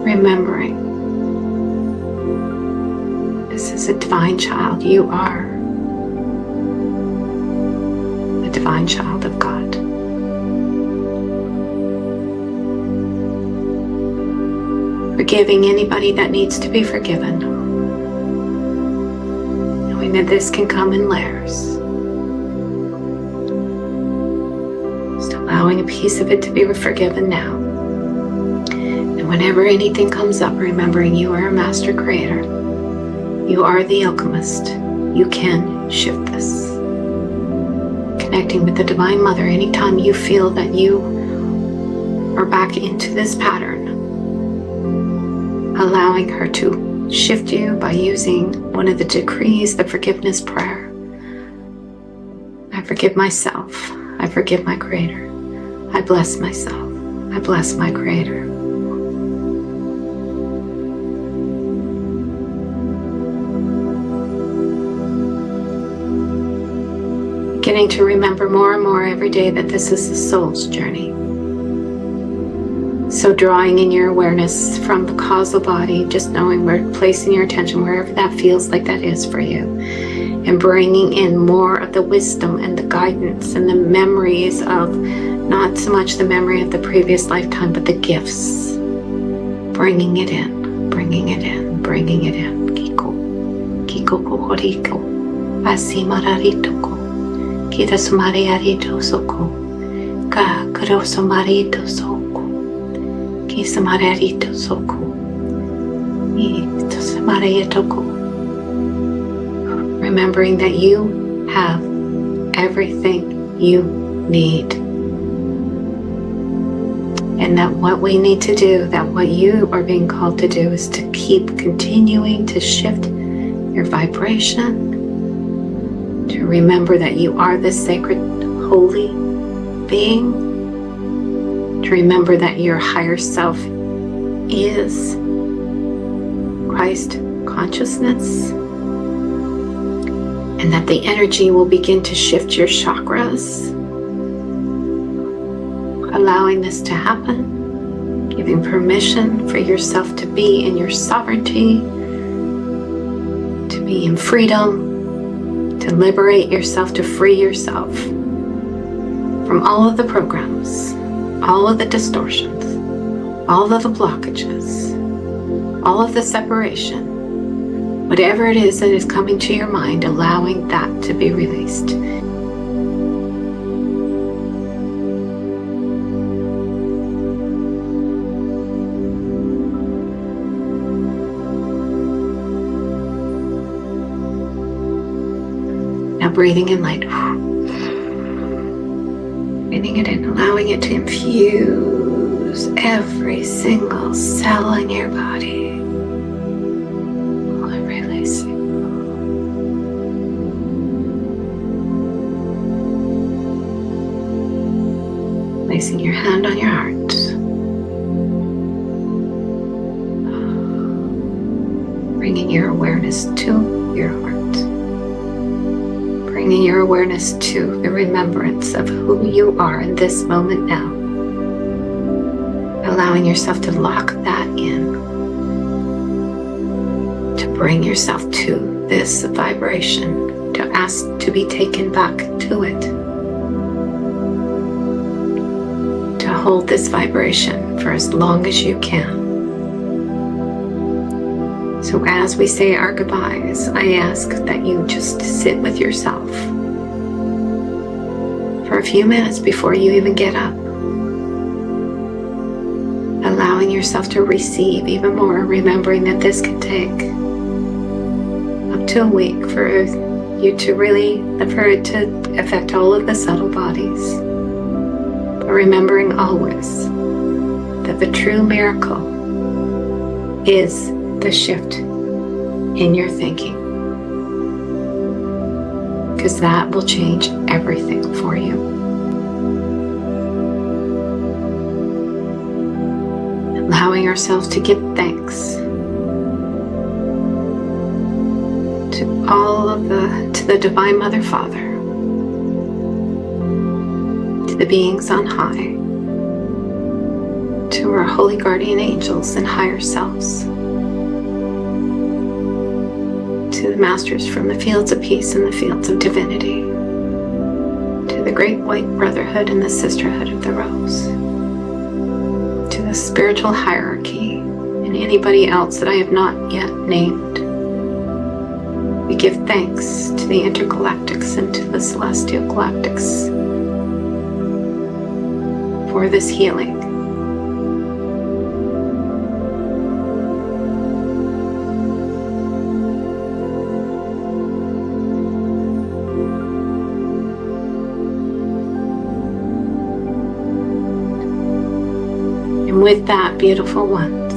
remembering this is a divine child. You are a divine child of God. Forgiving anybody that needs to be forgiven. Knowing that this can come in layers. Just allowing a piece of it to be forgiven now. And whenever anything comes up, remembering you are a master creator. You are the alchemist. You can shift this. Connecting with the Divine Mother anytime you feel that you are back into this pattern. Allowing her to shift you by using one of the decrees, the forgiveness prayer. I forgive myself. I forgive my Creator. I bless myself. I bless my Creator. Beginning to remember more and more every day that this is the soul's journey. So drawing in your awareness from the causal body, just knowing where, placing your attention wherever that feels like that is for you, and bringing in more of the wisdom and the guidance and the memories of, not so much the memory of the previous lifetime, but the gifts. Bringing it in, bringing it in, bringing it in. Kiko, Kiko Kokoriko, Asimararito ko, Kita Sumariarito soko, Ka Karo Sumarito soko. Kisamararito soko. Remembering that you have everything you need. And that what we need to do, that what you are being called to do, is to keep continuing to shift your vibration. To remember that you are this sacred, holy being. To remember that your higher self is Christ consciousness, and that the energy will begin to shift your chakras, allowing this to happen, giving permission for yourself to be in your sovereignty, to be in freedom, to liberate yourself, to free yourself from all of the programs, all of the distortions, all of the blockages, all of the separation, whatever it is that is coming to your mind, allowing that to be released. Now breathing in light. Breathing it in, allowing it to infuse every single cell in your body. And releasing. Placing your hand on your heart. Bringing your awareness to your heart. Bringing your awareness to the remembrance of who you are in this moment now. Allowing yourself to lock that in. To bring yourself to this vibration. To ask to be taken back to it. To hold this vibration for as long as you can. So as we say our goodbyes, I ask that you just sit with yourself for a few minutes before you even get up. Allowing yourself to receive even more, remembering that this can take up to a week for you to really, for it to affect all of the subtle bodies. But remembering always that the true miracle is the shift in your thinking, because that will change everything for you. Allowing ourselves to give thanks to the Divine Mother Father, to the beings on high, to our holy guardian angels and higher selves, to the masters from the fields of peace and the fields of divinity, to the great white brotherhood and the sisterhood of the rose, to the spiritual hierarchy and anybody else that I have not yet named. We give thanks to the intergalactics and to the celestial galactics for this healing. And with that, beautiful ones,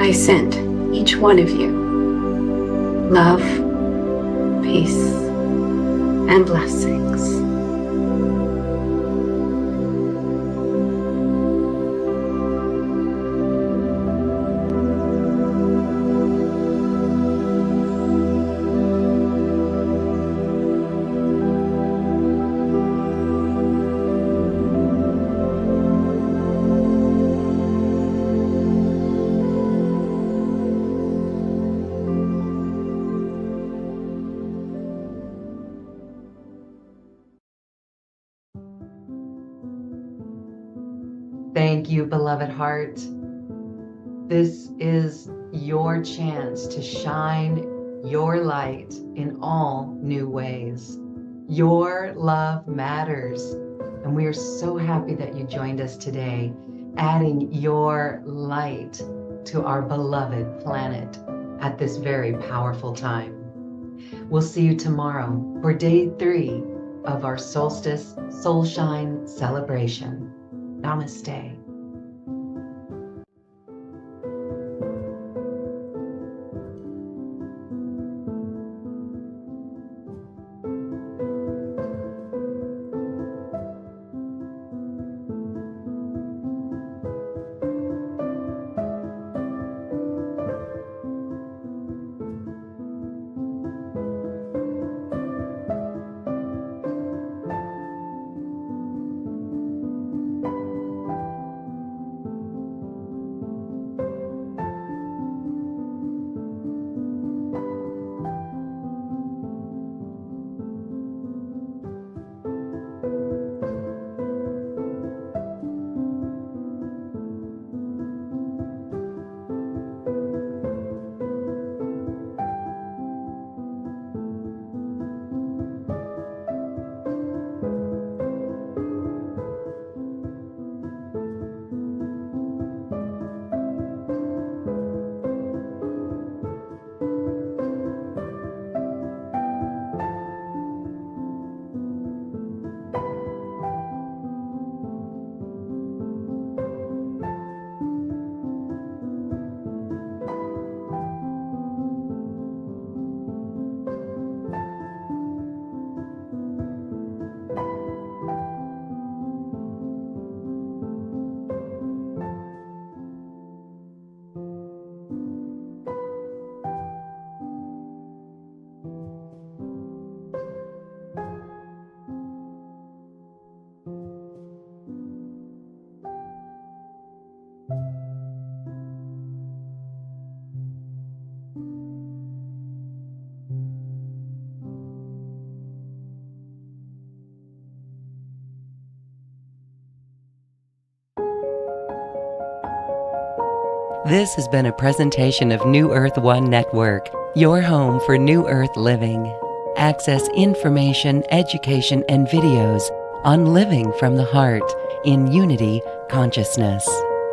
I send each one of you love, peace, and blessings. Thank you, beloved heart. This is your chance to shine your light in all new ways. Your love matters, and we are so happy that you joined us today, adding your light to our beloved planet at this very powerful time. We'll see you tomorrow for day 3 of our Solstice Soulshine celebration. Namaste. This has been a presentation of New Earth One Network, your home for New Earth living. Access information, education, and videos on living from the heart in unity consciousness.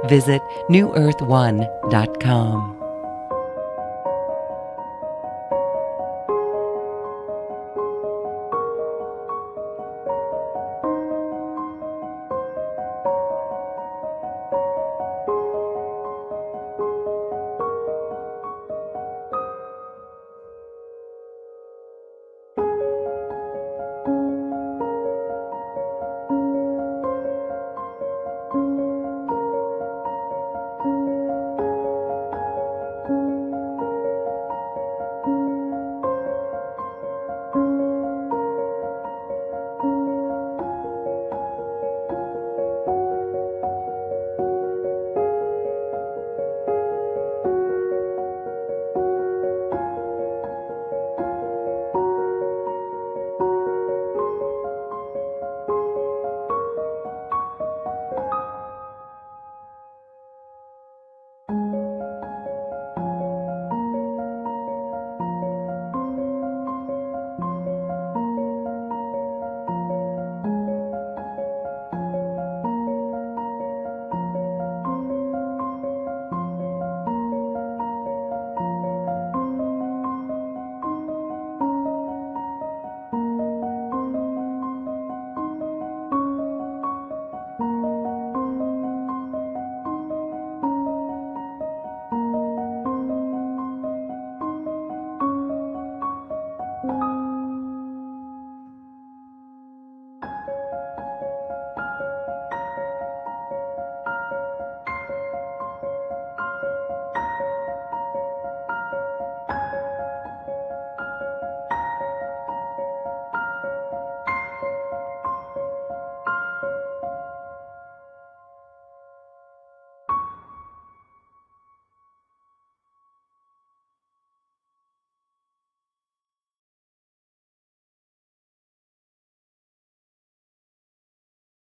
Visit newearth1.com.